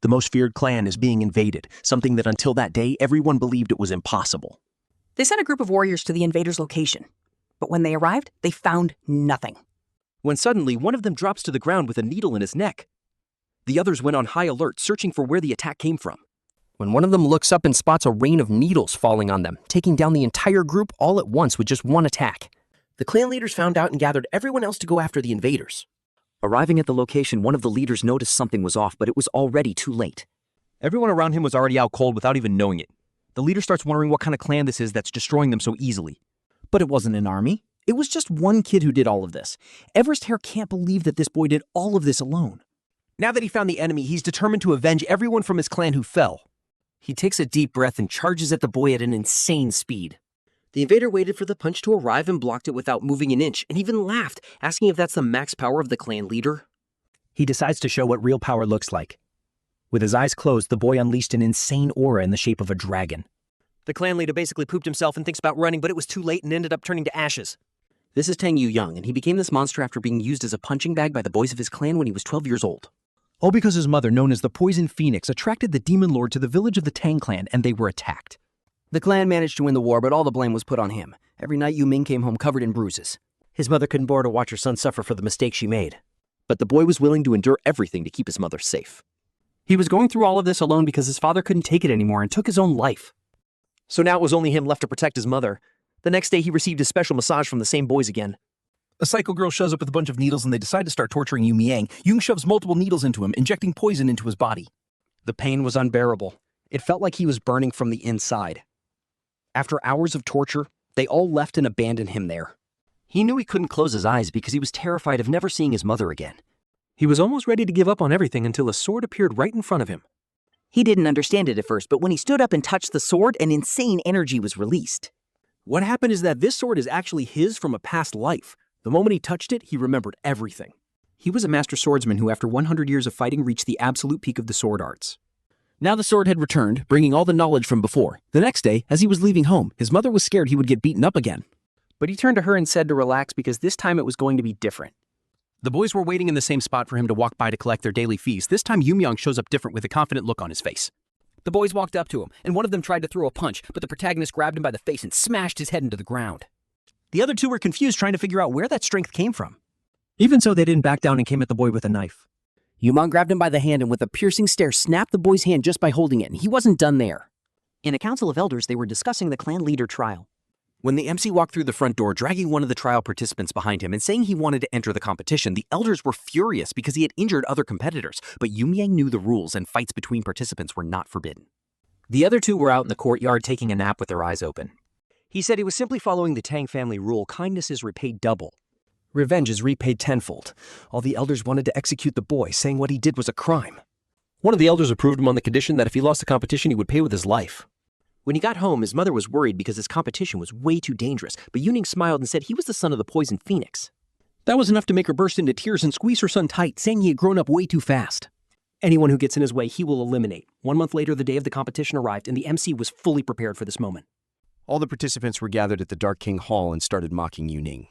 The most feared clan is being invaded, something that until that day everyone believed it was impossible. They sent a group of warriors to the invaders' location, but when they arrived, they found nothing. When suddenly one of them drops to the ground with a needle in his neck. The others went on high alert, searching for where the attack came from. When one of them looks up and spots a rain of needles falling on them, taking down the entire group all at once with just one attack. The clan leaders found out and gathered everyone else to go after the invaders. Arriving at the location, one of the leaders noticed something was off, but it was already too late. Everyone around him was already out cold without even knowing it. The leader starts wondering what kind of clan this is that's destroying them so easily. But it wasn't an army. It was just one kid who did all of this. Everest Hare can't believe that this boy did all of this alone. Now that he found the enemy, he's determined to avenge everyone from his clan who fell. He takes a deep breath and charges at the boy at an insane speed. The invader waited for the punch to arrive and blocked it without moving an inch, and even laughed, asking if that's the max power of the clan leader. He decides to show what real power looks like. With his eyes closed, the boy unleashed an insane aura in the shape of a dragon. The clan leader basically pooped himself and thinks about running, but it was too late and ended up turning to ashes. This is Tang Yuyang, and he became this monster after being used as a punching bag by the boys of his clan when he was 12 years old. All because his mother, known as the Poison Phoenix, attracted the demon lord to the village of the Tang clan, and they were attacked. The clan managed to win the war, but all the blame was put on him. Every night Yuming came home covered in bruises. His mother couldn't bear to watch her son suffer for the mistake she made. But the boy was willing to endure everything to keep his mother safe. He was going through all of this alone because his father couldn't take it anymore and took his own life. So now it was only him left to protect his mother. The next day he received a special massage from the same boys again. A psycho girl shows up with a bunch of needles and they decide to start torturing Yuyang. Yung shoves multiple needles into him, injecting poison into his body. The pain was unbearable. It felt like he was burning from the inside. After hours of torture, they all left and abandoned him there. He knew he couldn't close his eyes because he was terrified of never seeing his mother again. He was almost ready to give up on everything until a sword appeared right in front of him. He didn't understand it at first, but when he stood up and touched the sword, an insane energy was released. What happened is that this sword is actually his from a past life. The moment he touched it, he remembered everything. He was a master swordsman who, after 100 years of fighting, reached the absolute peak of the sword arts. Now the sword had returned, bringing all the knowledge from before. The next day, as he was leaving home, his mother was scared he would get beaten up again. But he turned to her and said to relax because this time it was going to be different. The boys were waiting in the same spot for him to walk by to collect their daily fees. This time Yumyang shows up different with a confident look on his face. The boys walked up to him, and one of them tried to throw a punch, but the protagonist grabbed him by the face and smashed his head into the ground. The other two were confused, trying to figure out where that strength came from. Even so, they didn't back down and came at the boy with a knife. Yumang grabbed him by the hand and with a piercing stare snapped the boy's hand just by holding it, and he wasn't done there. In a council of elders, they were discussing the clan leader trial. When the MC walked through the front door, dragging one of the trial participants behind him and saying he wanted to enter the competition, the elders were furious because he had injured other competitors, but Yumyang knew the rules and fights between participants were not forbidden. The other two were out in the courtyard taking a nap with their eyes open. He said he was simply following the Tang family rule, kindness is repaid double. Revenge is repaid tenfold. All the elders wanted to execute the boy, saying what he did was a crime. One of the elders approved him on the condition that if he lost the competition, he would pay with his life. When he got home, his mother was worried because his competition was way too dangerous, but Yuning smiled and said he was the son of the Poison Phoenix. That was enough to make her burst into tears and squeeze her son tight, saying he had grown up way too fast. Anyone who gets in his way, he will eliminate. 1 month later, the day of the competition arrived, and the MC was fully prepared for this moment. All the participants were gathered at the Dark King Hall and started mocking Yuning.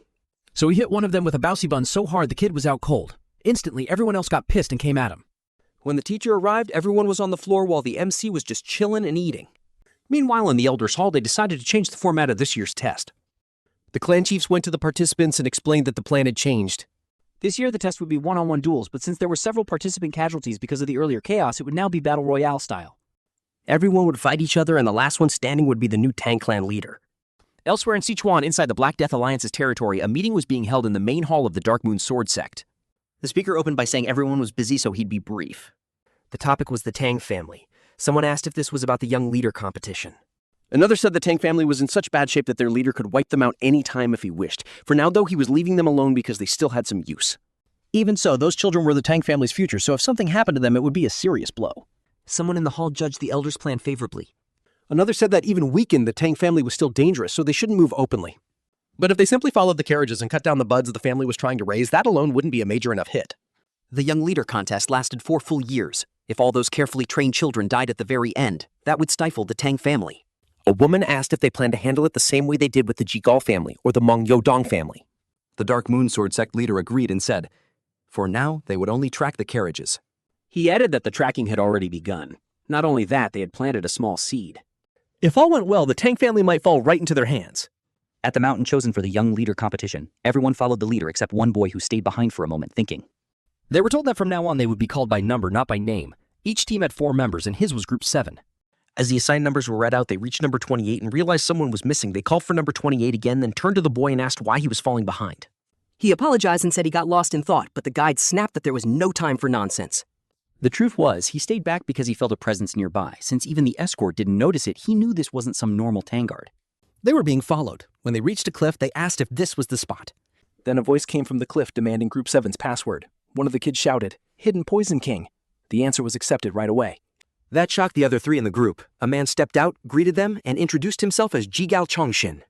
So he hit one of them with a bouncy bun so hard the kid was out cold. Instantly, everyone else got pissed and came at him. When the teacher arrived, everyone was on the floor while the MC was just chilling and eating. Meanwhile, in the Elders' Hall, they decided to change the format of this year's test. The clan chiefs went to the participants and explained that the plan had changed. This year, the test would be one-on-one duels, but since there were several participant casualties because of the earlier chaos, it would now be Battle Royale style. Everyone would fight each other, and the last one standing would be the new Tang clan leader. Elsewhere in Sichuan, inside the Black Death Alliance's territory, a meeting was being held in the main hall of the Dark Moon Sword Sect. The speaker opened by saying everyone was busy, so he'd be brief. The topic was the Tang family. Someone asked if this was about the young leader competition. Another said the Tang family was in such bad shape that their leader could wipe them out any time if he wished. For now, though, he was leaving them alone because they still had some use. Even so, those children were the Tang family's future, so if something happened to them, it would be a serious blow. Someone in the hall judged the elders' plan favorably. Another said that even weakened, the Tang family was still dangerous, so they shouldn't move openly. But if they simply followed the carriages and cut down the buds the family was trying to raise, that alone wouldn't be a major enough hit. The young leader contest lasted 4 full years. If all those carefully trained children died at the very end, that would stifle the Tang family. A woman asked if they planned to handle it the same way they did with the 𝗙𝘂𝗹𝗹 family or the Manhwa family. The Dark Moon Sword Sect leader agreed and said, for now, they would only track the carriages. He added that the tracking had already begun. Not only that, they had planted a small seed. If all went well, the Tang family might fall right into their hands. At the mountain chosen for the young leader competition, everyone followed the leader except one boy who stayed behind for a moment thinking. They were told that from now on they would be called by number, not by name. Each team had 4 members, and his was Group 7. As the assigned numbers were read out, they reached number 28 and realized someone was missing. They called for number 28 again, then turned to the boy and asked why he was falling behind. He apologized and said he got lost in thought, but the guide snapped that there was no time for nonsense. The truth was, he stayed back because he felt a presence nearby. Since even the escort didn't notice it, he knew this wasn't some normal Tang guard. They were being followed. When they reached a cliff, they asked if this was the spot. Then a voice came from the cliff demanding Group 7's password. One of the kids shouted, "Hidden Poison King." The answer was accepted right away. That shocked the other 3 in the group. A man stepped out, greeted them, and introduced himself as 𝗙𝘂𝗹𝗹.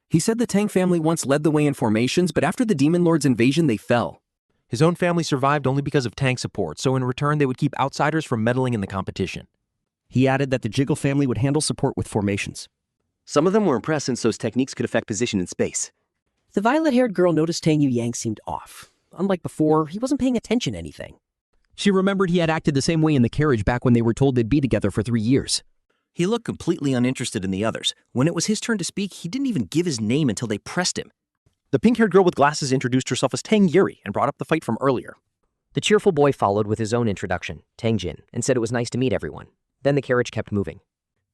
He said the Tang family once led the way in formations, but after the Demon Lord's invasion, they fell. His own family survived only because of Tang support, so in return they would keep outsiders from meddling in the competition. He added that the 𝗙𝘂𝗹 family would handle support with formations. Some of them were impressed since those techniques could affect position in space. The violet-haired girl noticed Tang Yuyang seemed off. Unlike before, he wasn't paying attention to anything. She remembered he had acted the same way in the carriage back when they were told they'd be together for 3 years. He looked completely uninterested in the others. When it was his turn to speak, he didn't even give his name until they pressed him. The pink-haired girl with glasses introduced herself as Tang Yuri and brought up the fight from earlier. The cheerful boy followed with his own introduction, Tang Jin, and said it was nice to meet everyone. Then the carriage kept moving.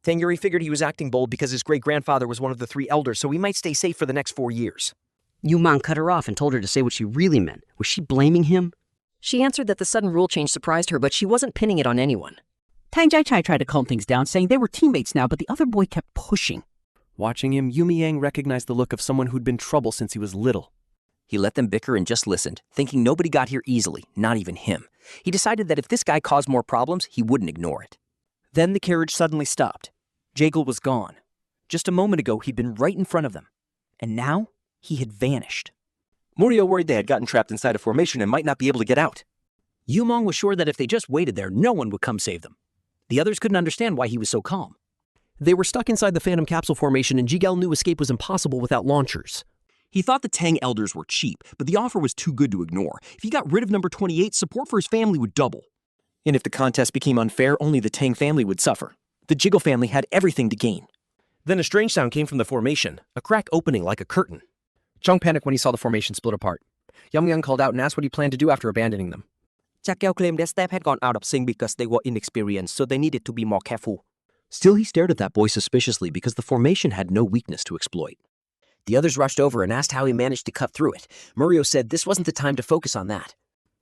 Tang Yuri figured he was acting bold because his great-grandfather was one of the 3 elders, so he might stay safe for the next 4 years. Yumang cut her off and told her to say what she really meant. Was she blaming him? She answered that the sudden rule change surprised her, but she wasn't pinning it on anyone. Tang Jai-chai tried to calm things down, saying they were teammates now, but the other boy kept pushing. Watching him, Yumyang recognized the look of someone who'd been trouble since he was little. He let them bicker and just listened, thinking nobody got here easily, not even him. He decided that if this guy caused more problems, he wouldn't ignore it. Then the carriage suddenly stopped. 𝗙𝘂𝗹 was gone. Just a moment ago, he'd been right in front of them. And now, he had vanished. Murio worried they had gotten trapped inside a formation and might not be able to get out. Yumong was sure that if they just waited there, no one would come save them. The others couldn't understand why he was so calm. They were stuck inside the Phantom Capsule formation, and 𝗙𝘂𝗹 knew escape was impossible without launchers. He thought the Tang elders were cheap, but the offer was too good to ignore. If he got rid of number 28, support for his family would double. And if the contest became unfair, only the Tang family would suffer. The 𝗙𝘂𝗹 family had everything to gain. Then a strange sound came from the formation, a crack opening like a curtain. Chung panicked when he saw the formation split apart. Yumyang called out and asked what he planned to do after abandoning them. 𝗙𝘂𝗹 claimed their staff had gone out of sync because they were inexperienced, so they needed to be more careful. Still, he stared at that boy suspiciously because the formation had no weakness to exploit. The others rushed over and asked how he managed to cut through it. Murio said this wasn't the time to focus on that.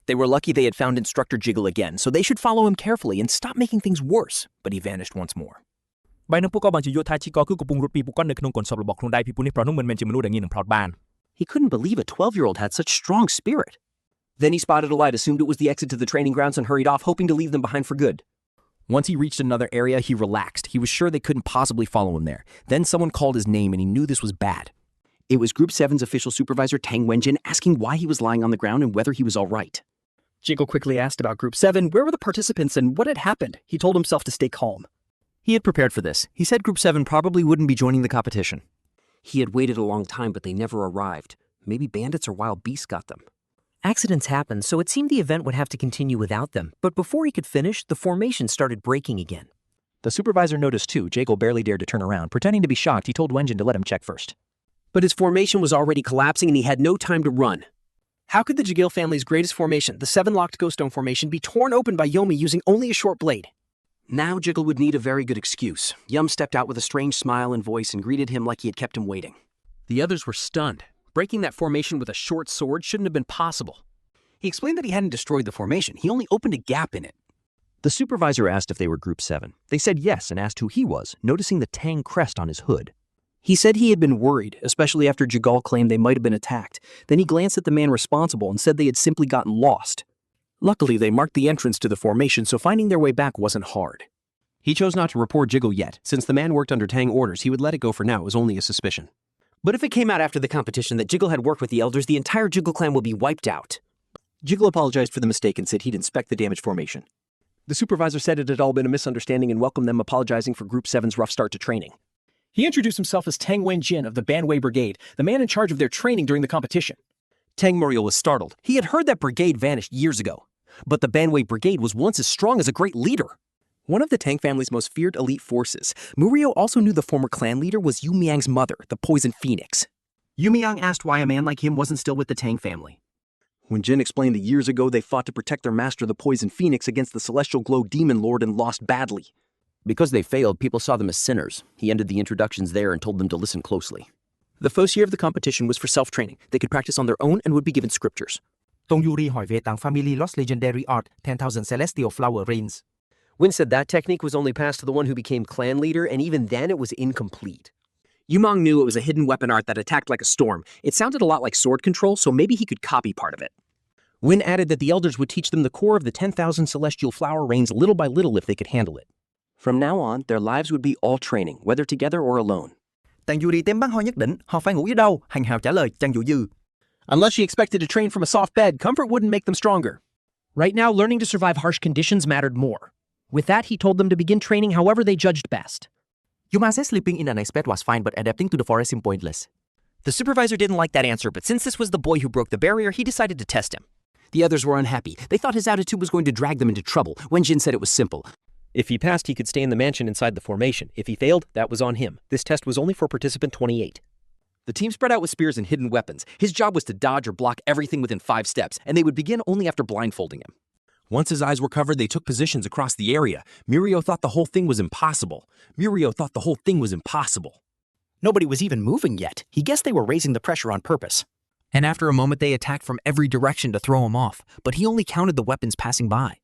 They were lucky they had found Instructor 𝗙𝘂𝗹 again, so they should follow him carefully and stop making things worse, but he vanished once more. បាយនឹងពួកគាត់បានជាយោធាជីកគឺកំពុងរត់ពីពួកគាត់នៅក្នុងកន្សប់របស់ខ្លួនដៃពីពួកនេះប្រនោះមិនមែនជាមនុស្សដែលងាយនឹងប្រោតបាន He couldn't believe a 12-year-old had such strong spirit. Then he spotted a light, assumed it was the exit to the training grounds, and hurried off, hoping to leave them behind for good. Once he reached another area, he relaxed. He was sure they couldn't possibly follow him there. Then someone called his name, and he knew this was bad. It was Group 7's official supervisor, Tang Wenjin, asking why he was lying on the ground and whether he was all right. 𝗙𝘂𝗹 quickly asked about Group 7, where were the participants and what had happened. He told himself to stay calm. He had prepared for this. He said Group 7 probably wouldn't be joining the competition. He had waited a long time, but they never arrived. Maybe bandits or wild beasts got them. Accidents happened, so it seemed the event would have to continue without them. But before he could finish, the formation started breaking again. The supervisor noticed too. 𝗙𝘂𝗹 barely dared to turn around. Pretending to be shocked, he told Wenjin to let him check first. But his formation was already collapsing and he had no time to run. How could the 𝗙𝘂𝗹 family's greatest formation, the 7-locked ghost stone formation, be torn open by Yomi using only a short blade? Now 𝗙𝘂𝗹 would need a very good excuse. Yum stepped out with a strange smile and voice and greeted him like he had kept him waiting. The others were stunned. Breaking that formation with a short sword shouldn't have been possible. He explained that he hadn't destroyed the formation. He only opened a gap in it. The supervisor asked if they were Group 7. They said yes and asked who he was, noticing the Tang crest on his hood. He said he had been worried, especially after 𝗙𝘂𝗹 claimed they might have been attacked. Then he glanced at the man responsible and said they had simply gotten lost. Luckily, they marked the entrance to the formation, so finding their way back wasn't hard. He chose not to report 𝗙𝘂𝗹 yet. Since the man worked under Tang orders, he would let it go for now. It was only a suspicion. But if it came out after the competition that 𝗙𝘂𝗹 had worked with the elders, the entire 𝗙𝘂 clan will be wiped out. 𝗙𝘂𝗹 apologized for the mistake and said he'd inspect the damaged formation. The supervisor said it had all been a misunderstanding and welcomed them, apologizing for Group 7's rough start to training. He introduced himself as Tang Wenjin of the Banwei Brigade, the man in charge of their training during the competition. Tang Muriel was startled. He had heard that brigade vanished years ago. But the Manhwa brigade was once as strong as a great leader. One of the Tang family's most feared elite forces, Manhwa also knew the former clan leader was Yuyang's mother, the Poison Phoenix. Yuyang asked why a man like him wasn't still with the Tang family. When Jin explained that years ago they fought to protect their master, the Poison Phoenix, against the Celestial Glow Demon Lord and lost badly. Because they failed, people saw them as sinners. He ended the introductions there and told them to listen closely. The first year of the competition was for self-training. They could practice on their own and would be given scriptures. Tông Yuri hỏi về Tang family lost legendary art 10,000 celestial flower rains. Win said that technique was only passed to the one who became clan leader, and even then it was incomplete. Yumang knew it was a hidden weapon art that attacked like a storm. It sounded a lot like sword control, so maybe he could copy part of it. Win added that the elders would teach them the core of the 10,000 celestial flower rains little by little if they could handle it. From now on, their lives would be all training, whether together or alone. Tang Yuri tem Manhwa nhất định, họ phải ngủ ở đâu? Hành hào trả lời, Chang Dụ Dư. Unless she expected to train from a soft bed, comfort wouldn't make them stronger. Right now, learning to survive harsh conditions mattered more. With that, he told them to begin training however they judged best. Yuma said sleeping in a nice bed was fine, but adapting to the forest seemed pointless. The supervisor didn't like that answer, but since this was the boy who broke the barrier, he decided to test him. The others were unhappy. They thought his attitude was going to drag them into trouble. Wenjin said it was simple. If he passed, he could stay in the mansion inside the formation. If he failed, that was on him. This test was only for participant 28. The team spread out with spears and hidden weapons. His job was to dodge or block everything within 5 steps, and they would begin only after blindfolding him. Once his eyes were covered, they took positions across the area. Manhwa thought the whole thing was impossible. Nobody was even moving yet. He guessed they were raising the pressure on purpose. And after a moment, they attacked from every direction to throw him off, but he only counted the weapons passing by.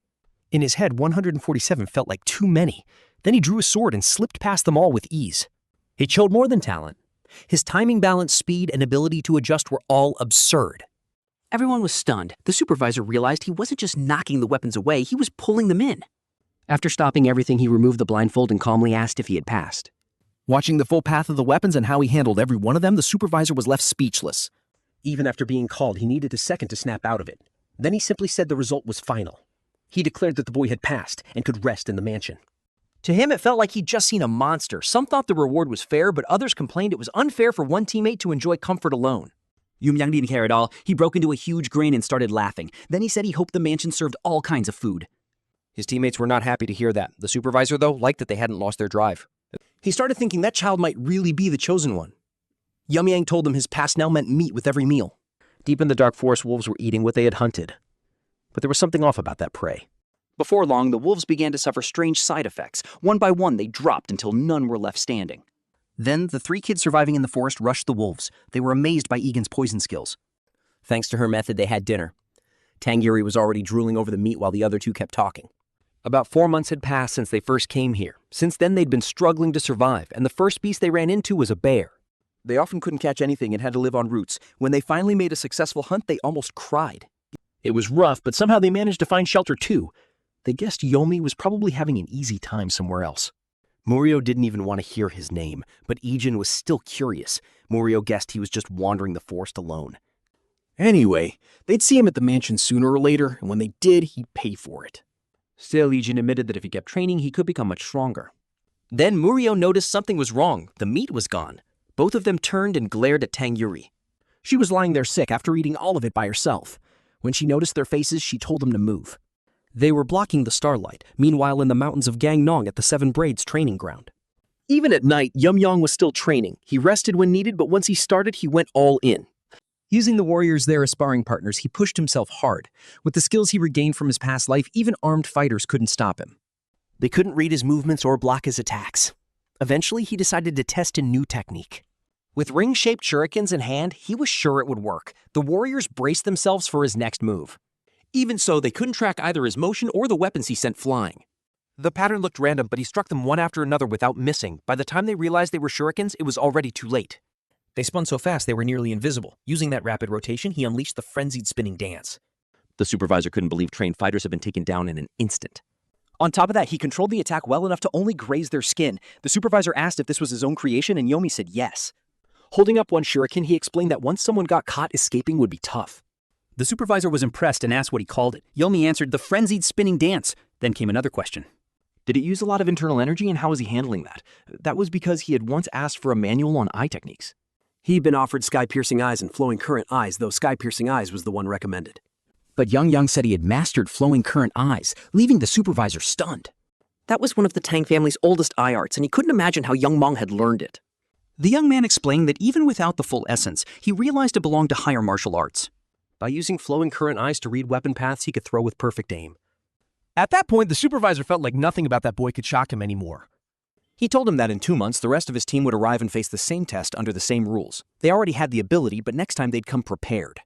In his head, 147 felt like too many. Then he drew a sword and slipped past them all with ease. He showed more than talent. His timing, balance, speed, and ability to adjust were all absurd. Everyone was stunned. The supervisor realized he wasn't just knocking the weapons away, he was pulling them in. After stopping everything, he removed the blindfold and calmly asked if he had passed. Watching the full path of the weapons and how he handled every one of them, the supervisor was left speechless. Even after being called, he needed a second to snap out of it. Then he simply said the result was final. He declared that the boy had passed and could rest in the mansion. To him, it felt like he'd just seen a monster. Some thought the reward was fair, but others complained it was unfair for one teammate to enjoy comfort alone. Yuyang didn't care at all. He broke into a huge grin and started laughing. Then he said he hoped the mansion served all kinds of food. His teammates were not happy to hear that. The supervisor, though, liked that they hadn't lost their drive. He started thinking that child might really be the chosen one. Yumyang told him his past now meant meat with every meal. Deep in the dark forest, wolves were eating what they had hunted. But there was something off about that prey. Before long, the wolves began to suffer strange side effects. One by one, they dropped until none were left standing. Then, the 3 kids surviving in the forest rushed the wolves. They were amazed by Egan's poison skills. Thanks to her method, they had dinner. Tang Yuri was already drooling over the meat while the other 2 kept talking. About 4 months had passed since they first came here. Since then, they'd been struggling to survive, and the first beast they ran into was a bear. They often couldn't catch anything and had to live on roots. When they finally made a successful hunt, they almost cried. It was rough, but somehow they managed to find shelter too. They guessed Yomi was probably having an easy time somewhere else. Murio didn't even want to hear his name, but Ijin was still curious. Murio guessed he was just wandering the forest alone. Anyway, they'd see him at the mansion sooner or later, and when they did, he'd pay for it. Still, Ijin admitted that if he kept training, he could become much stronger. Then Murio noticed something was wrong. The meat was gone. Both of them turned and glared at Tang Yuri. She was lying there sick after eating all of it by herself. When she noticed their faces, she told them to move. They were blocking the starlight, meanwhile in the mountains of Gangnong at the Seven Braids training ground. Even at night, Yumyang was still training. He rested when needed, but once he started, he went all in. Using the warriors there as sparring partners, he pushed himself hard. With the skills he regained from his past life, even armed fighters couldn't stop him. They couldn't read his movements or block his attacks. Eventually, he decided to test a new technique. With ring-shaped shurikens in hand, he was sure it would work. The warriors braced themselves for his next move. Even so, they couldn't track either his motion or the weapons he sent flying. The pattern looked random, but he struck them one after another without missing. By the time they realized they were shurikens, it was already too late. They spun so fast they were nearly invisible. Using that rapid rotation, he unleashed the frenzied spinning dance. The supervisor couldn't believe trained fighters had been taken down in an instant. On top of that, he controlled the attack well enough to only graze their skin. The supervisor asked if this was his own creation, and Yomi said yes. Holding up one shuriken, he explained that once someone got caught, escaping would be tough. The supervisor was impressed and asked what he called it. Yomi answered, the frenzied spinning dance. Then came another question. Did it use a lot of internal energy, and how was he handling that? That was because he had once asked for a manual on eye techniques. He'd been offered sky-piercing eyes and flowing current eyes, though sky-piercing eyes was the one recommended. But Yuyang said he had mastered flowing current eyes, leaving the supervisor stunned. That was one of the Tang family's oldest eye arts, and he couldn't imagine how young Manhw had learned it. The young man explained that even without the full essence, he realized it belonged to higher martial arts. By using flowing current eyes to read weapon paths, he could throw with perfect aim. At that point, the supervisor felt like nothing about that boy could shock him anymore. He told him that in 2 months, the rest of his team would arrive and face the same test under the same rules. They already had the ability, but next time they'd come prepared.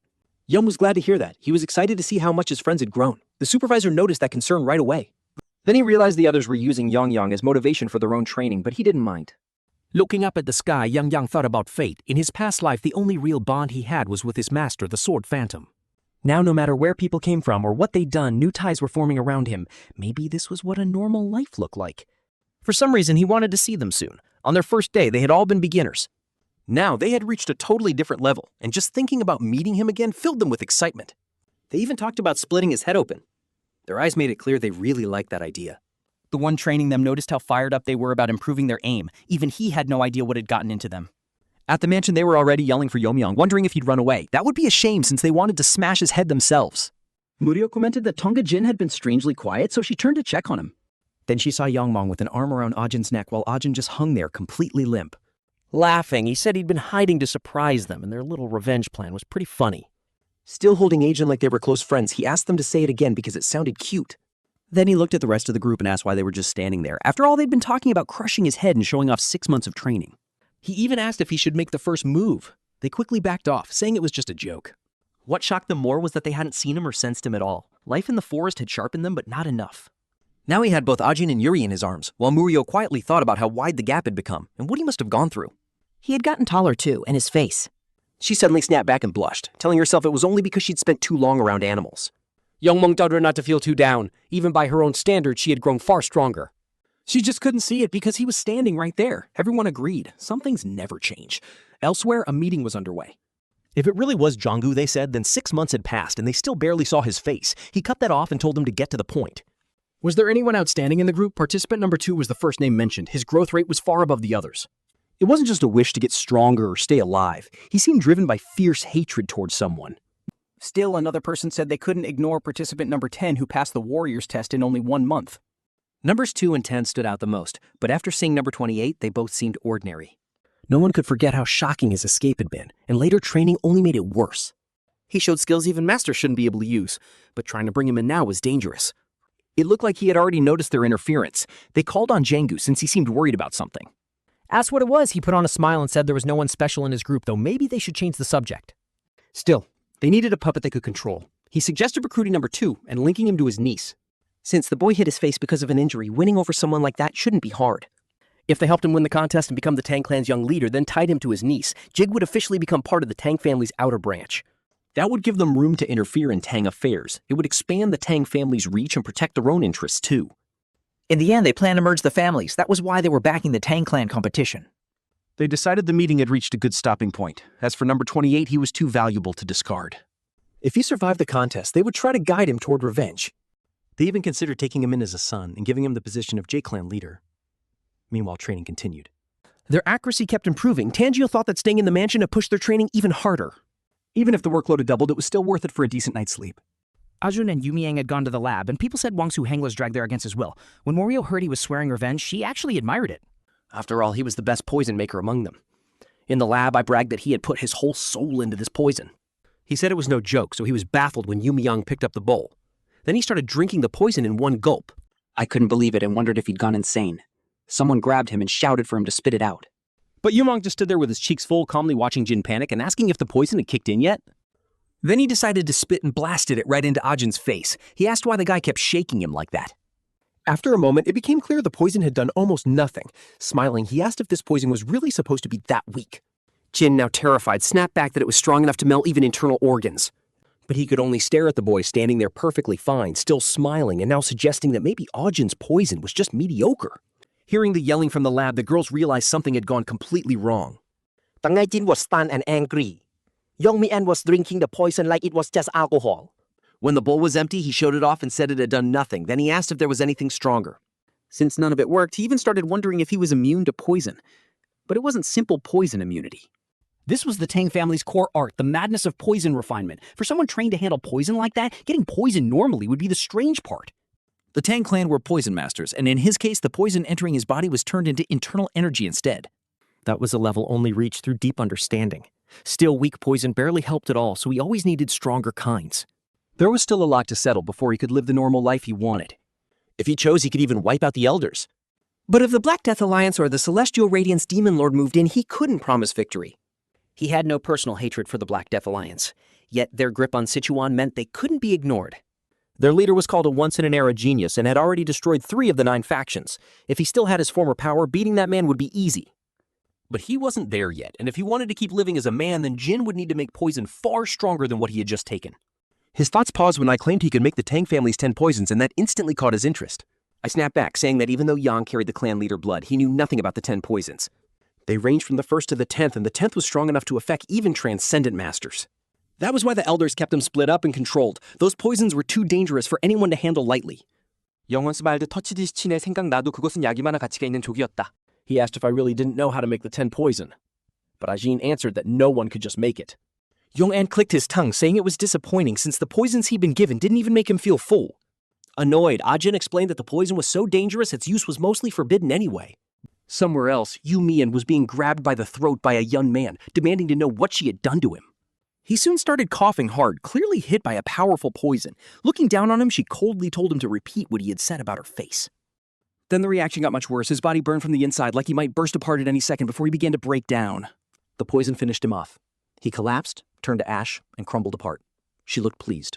Yum was glad to hear that. He was excited to see how much his friends had grown. The supervisor noticed that concern right away. Then he realized the others were using Yuyang as motivation for their own training, but he didn't mind. Looking up at the sky, Yuyang thought about fate. In his past life, the only real bond he had was with his master, the Sword Phantom. Now, no matter where people came from or what they'd done, new ties were forming around him. Maybe this was what a normal life looked like. For some reason, he wanted to see them soon. On their first day, they had all been beginners. Now they had reached a totally different level, and just thinking about meeting him again filled them with excitement. They even talked about splitting his head open. Their eyes made it clear they really liked that idea. The one training them noticed how fired up they were about improving their aim. Even he had no idea what had gotten into them. At the mansion, they were already yelling for Yuyang, wondering if he'd run away. That would be a shame since they wanted to smash his head themselves. Muriel commented that Tonga Jin had been strangely quiet, so she turned to check on him. Then she saw Yangmong with an arm around Ajin's neck while Ajin just hung there completely limp. Laughing, he said he'd been hiding to surprise them, and their little revenge plan was pretty funny. Still holding Ajin like they were close friends, he asked them to say it again because it sounded cute. Then he looked at the rest of the group and asked why they were just standing there. After all, they'd been talking about crushing his head and showing off 6 months of training. He even asked if he should make the first move. They quickly backed off, saying it was just a joke. What shocked them more was that they hadn't seen him or sensed him at all. Life in the forest had sharpened them, but not enough. Now he had both Ajin and Yuri in his arms, while Muriel quietly thought about how wide the gap had become and what he must have gone through. He had gotten taller too, and his face. She suddenly snapped back and blushed, telling herself it was only because she'd spent too long around animals. Yangmong told her not to feel too down. Even by her own standards, she had grown far stronger. She just couldn't see it because he was standing right there. Everyone agreed. Some things never change. Elsewhere, a meeting was underway. If it really was Jonggu, they said, then 6 months had passed and they still barely saw his face. He cut that off and told them to get to the point. Was there anyone outstanding in the group? Participant number 2 was the first name mentioned. His growth rate was far above the others. It wasn't just a wish to get stronger or stay alive. He seemed driven by fierce hatred towards someone. Still, another person said they couldn't ignore participant number 10 who passed the Warriors test in only 1 month. Numbers 2 and 10 stood out the most, but after seeing number 28, they both seemed ordinary. No one could forget how shocking his escape had been, and later training only made it worse. He showed skills even Master shouldn't be able to use, but trying to bring him in now was dangerous. It looked like he had already noticed their interference. They called on Janggu since he seemed worried about something. Asked what it was, he put on a smile and said there was no one special in his group, though maybe they should change the subject. Still, they needed a puppet they could control. He suggested recruiting number 2 and linking him to his niece. Since the boy hit his face because of an injury, winning over someone like that shouldn't be hard. If they helped him win the contest and become the Tang clan's young leader, then tied him to his niece, Jig would officially become part of the Tang family's outer branch. That would give them room to interfere in Tang affairs. It would expand the Tang family's reach and protect their own interests, too. In the end, they planned to merge the families. That was why they were backing the Tang clan competition. They decided the meeting had reached a good stopping point. As for number 28, he was too valuable to discard. If he survived the contest, they would try to guide him toward revenge. They even considered taking him in as a son and giving him the position of J-Clan leader. Meanwhile, training continued. Their accuracy kept improving. Tanjiro thought that staying in the mansion had pushed their training even harder. Even if the workload had doubled, it was still worth it for a decent night's sleep. Ajun and Yumyang had gone to the lab, and people said Wangsu Heng was dragged there against his will. When Morio heard he was swearing revenge, she actually admired it. After all, he was the best poison maker among them. In the lab, I bragged that he had put his whole soul into this poison. He said it was no joke, so he was baffled when Yumyang picked up the bowl. Then he started drinking the poison in one gulp. I couldn't believe it and wondered if he'd gone insane. Someone grabbed him and shouted for him to spit it out. But Yumyang just stood there with his cheeks full, calmly watching Jin panic and asking if the poison had kicked in yet. Then he decided to spit and blasted it right into Ajin's face. He asked why the guy kept shaking him like that. After a moment, it became clear the poison had done almost nothing. Smiling, he asked if this poison was really supposed to be that weak. Jin, now terrified, snapped back that it was strong enough to melt even internal organs. But he could only stare at the boy standing there perfectly fine, still smiling, and now suggesting that maybe Ajin's poison was just mediocre. Hearing the yelling from the lab, the girls realized something had gone completely wrong. Tang Jin was stunned and angry. Young Mi-an was drinking the poison like it was just alcohol. When the bowl was empty, he showed it off and said it had done nothing. Then he asked if there was anything stronger. Since none of it worked, he even started wondering if he was immune to poison. But it wasn't simple poison immunity. This was the Tang family's core art, the madness of poison refinement. For someone trained to handle poison like that, getting poisoned normally would be the strange part. The Tang clan were poison masters, and in his case, the poison entering his body was turned into internal energy instead. That was a level only reached through deep understanding. Still, weak poison barely helped at all, so he always needed stronger kinds. There was still a lot to settle before he could live the normal life he wanted. If he chose, he could even wipe out the elders. But if the Black Death Alliance or the Celestial Radiance Demon Lord moved in, he couldn't promise victory. He had no personal hatred for the Black Death Alliance, yet their grip on Sichuan meant they couldn't be ignored. Their leader was called a once-in-an-era genius and had already destroyed 3 of the 9 factions. If he still had his former power, beating that man would be easy. But he wasn't there yet, and if he wanted to keep living as a man, then Jin would need to make poison far stronger than what he had just taken. His thoughts paused when I claimed he could make the Tang family's 10 poisons, and that instantly caught his interest. I snapped back, saying that even though Yang carried the clan leader blood, he knew nothing about the 10 poisons. They ranged from the 1st to the 10th, and the 10th was strong enough to affect even transcendent masters. That was why the elders kept them split up and controlled. Those poisons were too dangerous for anyone to handle lightly. 영원스 말드 터치디스 친의 생각나도 그것은 약이마나 가치가 있는 족이었다. He asked if I really didn't know how to make the 10 poison. But Ajin answered that no one could just make it. Yuyang clicked his tongue, saying it was disappointing since the poisons he'd been given didn't even make him feel full. Annoyed, Ajin explained that the poison was so dangerous its use was mostly forbidden anyway. Somewhere else, Yumian was being grabbed by the throat by a young man, demanding to know what she had done to him. He soon started coughing hard, clearly hit by a powerful poison. Looking down on him, she coldly told him to repeat what he had said about her face. Then the reaction got much worse. His body burned from the inside like he might burst apart at any second before he began to break down. The poison finished him off. He collapsed, turned to ash, and crumbled apart. She looked pleased.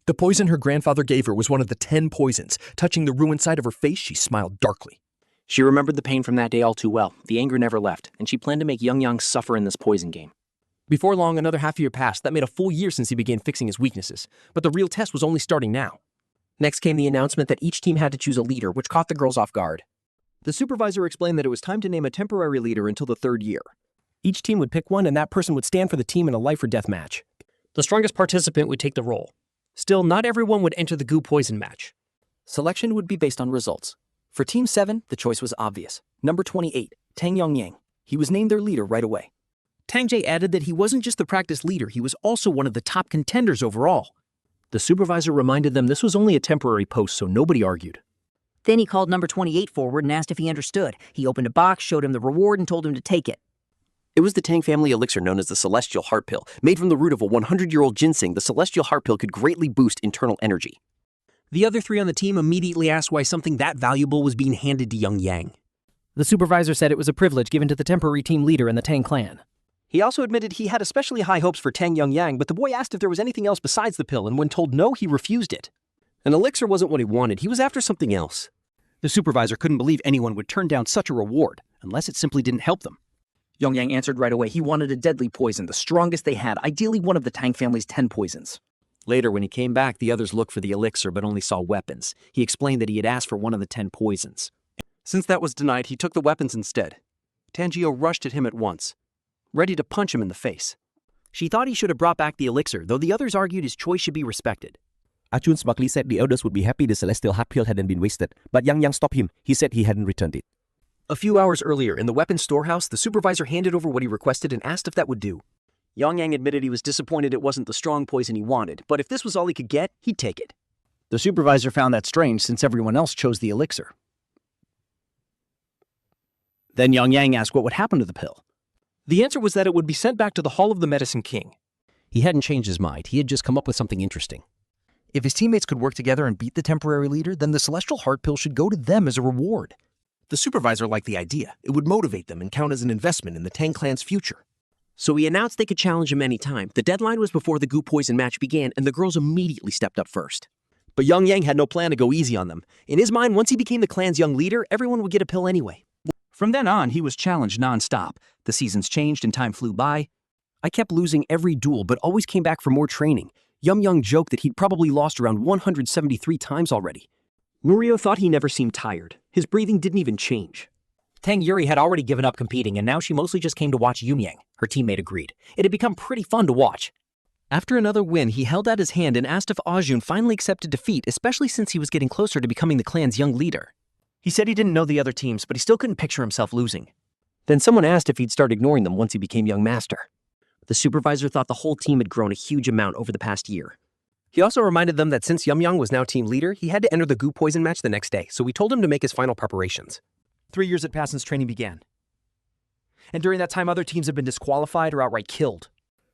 The poison her grandfather gave her was one of the 10 poisons. Touching the ruined side of her face, she smiled darkly. She remembered the pain from that day all too well. The anger never left, and she planned to make Yuyang suffer in this poison game. Before long, another half-year passed. That made a full year since he began fixing his weaknesses. But the real test was only starting now. Next came the announcement that each team had to choose a leader, which caught the girls off guard. The supervisor explained that it was time to name a temporary leader until the 3rd year. Each team would pick one, and that person would stand for the team in a life-or-death match. The strongest participant would take the role. Still, not everyone would enter the goo poison match. Selection would be based on results. For Team 7, the choice was obvious. Number 28, Tang Yongyang. He was named their leader right away. Tang Jie added that he wasn't just the practice leader, he was also one of the top contenders overall. The supervisor reminded them this was only a temporary post, so nobody argued. Then he called number 28 forward and asked if he understood. He opened a box, showed him the reward, and told him to take it. It was the Tang family elixir known as the Celestial Heart Pill. Made from the root of a 100-year-old ginseng, the Celestial Heart Pill could greatly boost internal energy. The other 3 on the team immediately asked why something that valuable was being handed to Yuyang. The supervisor said it was a privilege given to the temporary team leader in the Tang clan. He also admitted he had especially high hopes for Tang Yongyang, but the boy asked if there was anything else besides the pill, and when told no, he refused it. An elixir wasn't what he wanted, he was after something else. The supervisor couldn't believe anyone would turn down such a reward, unless it simply didn't help them. Yuyang answered right away he wanted a deadly poison, the strongest they had, ideally one of the Tang family's 10 poisons. Later, when he came back, the others looked for the elixir but only saw weapons. He explained that he had asked for one of the 10 poisons. Since that was denied, he took the weapons instead. Tangio rushed at him at once, ready to punch him in the face. She thought he should have brought back the elixir, though the others argued his choice should be respected. Achun smartly said the elders would be happy the Celestial Heart Pill hadn't been wasted, but Yang stopped him. He said he hadn't returned it. A few hours earlier, in the weapons storehouse, the supervisor handed over what he requested and asked if that would do. Yang admitted he was disappointed it wasn't the strong poison he wanted, but if this was all he could get, he'd take it. The supervisor found that strange since everyone else chose the elixir. Then Yang asked what would happen to the pill. The answer was that it would be sent back to the Hall of the Medicine King. He hadn't changed his mind. He had just come up with something interesting. If his teammates could work together and beat the temporary leader, then the Celestial Heart Pill should go to them as a reward. The supervisor liked the idea. It would motivate them and count as an investment in the Tang clan's future. So he announced they could challenge him anytime. The deadline was before the goo poison match began, and the girls immediately stepped up first. But Yang had no plan to go easy on them. In his mind, once he became the clan's young leader, everyone would get a pill anyway. From then on, he was challenged non-stop. The seasons changed and time flew by. I kept losing every duel, but always came back for more training. Yuyang joked that he'd probably lost around 173 times already. Murio thought he never seemed tired. His breathing didn't even change. Tang Yuri had already given up competing, and now she mostly just came to watch Yuyang. Her teammate agreed. It had become pretty fun to watch. After another win, he held out his hand and asked if Ajun finally accepted defeat, especially since he was getting closer to becoming the clan's young leader. He said he didn't know the other teams, but he still couldn't picture himself losing. Then someone asked if he'd start ignoring them once he became young master. The supervisor thought the whole team had grown a huge amount over the past year. He also reminded them that since Yuyang was now team leader, he had to enter the goo poison match the next day, so he told him to make his final preparations. 3 years had passed since training began. And during that time, other teams had been disqualified or outright killed.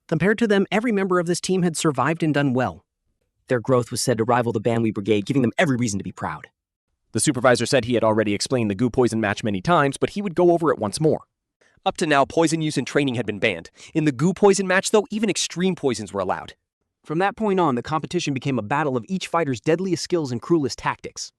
Compared to them, every member of this team had survived and done well. Their growth was said to rival the Manhwa Brigade, giving them every reason to be proud. The supervisor said he had already explained the goo poison match many times, but he would go over it once more. Up to now, poison use in training had been banned. In the goo poison match, though, even extreme poisons were allowed. From that point on, the competition became a battle of each fighter's deadliest skills and cruelest tactics.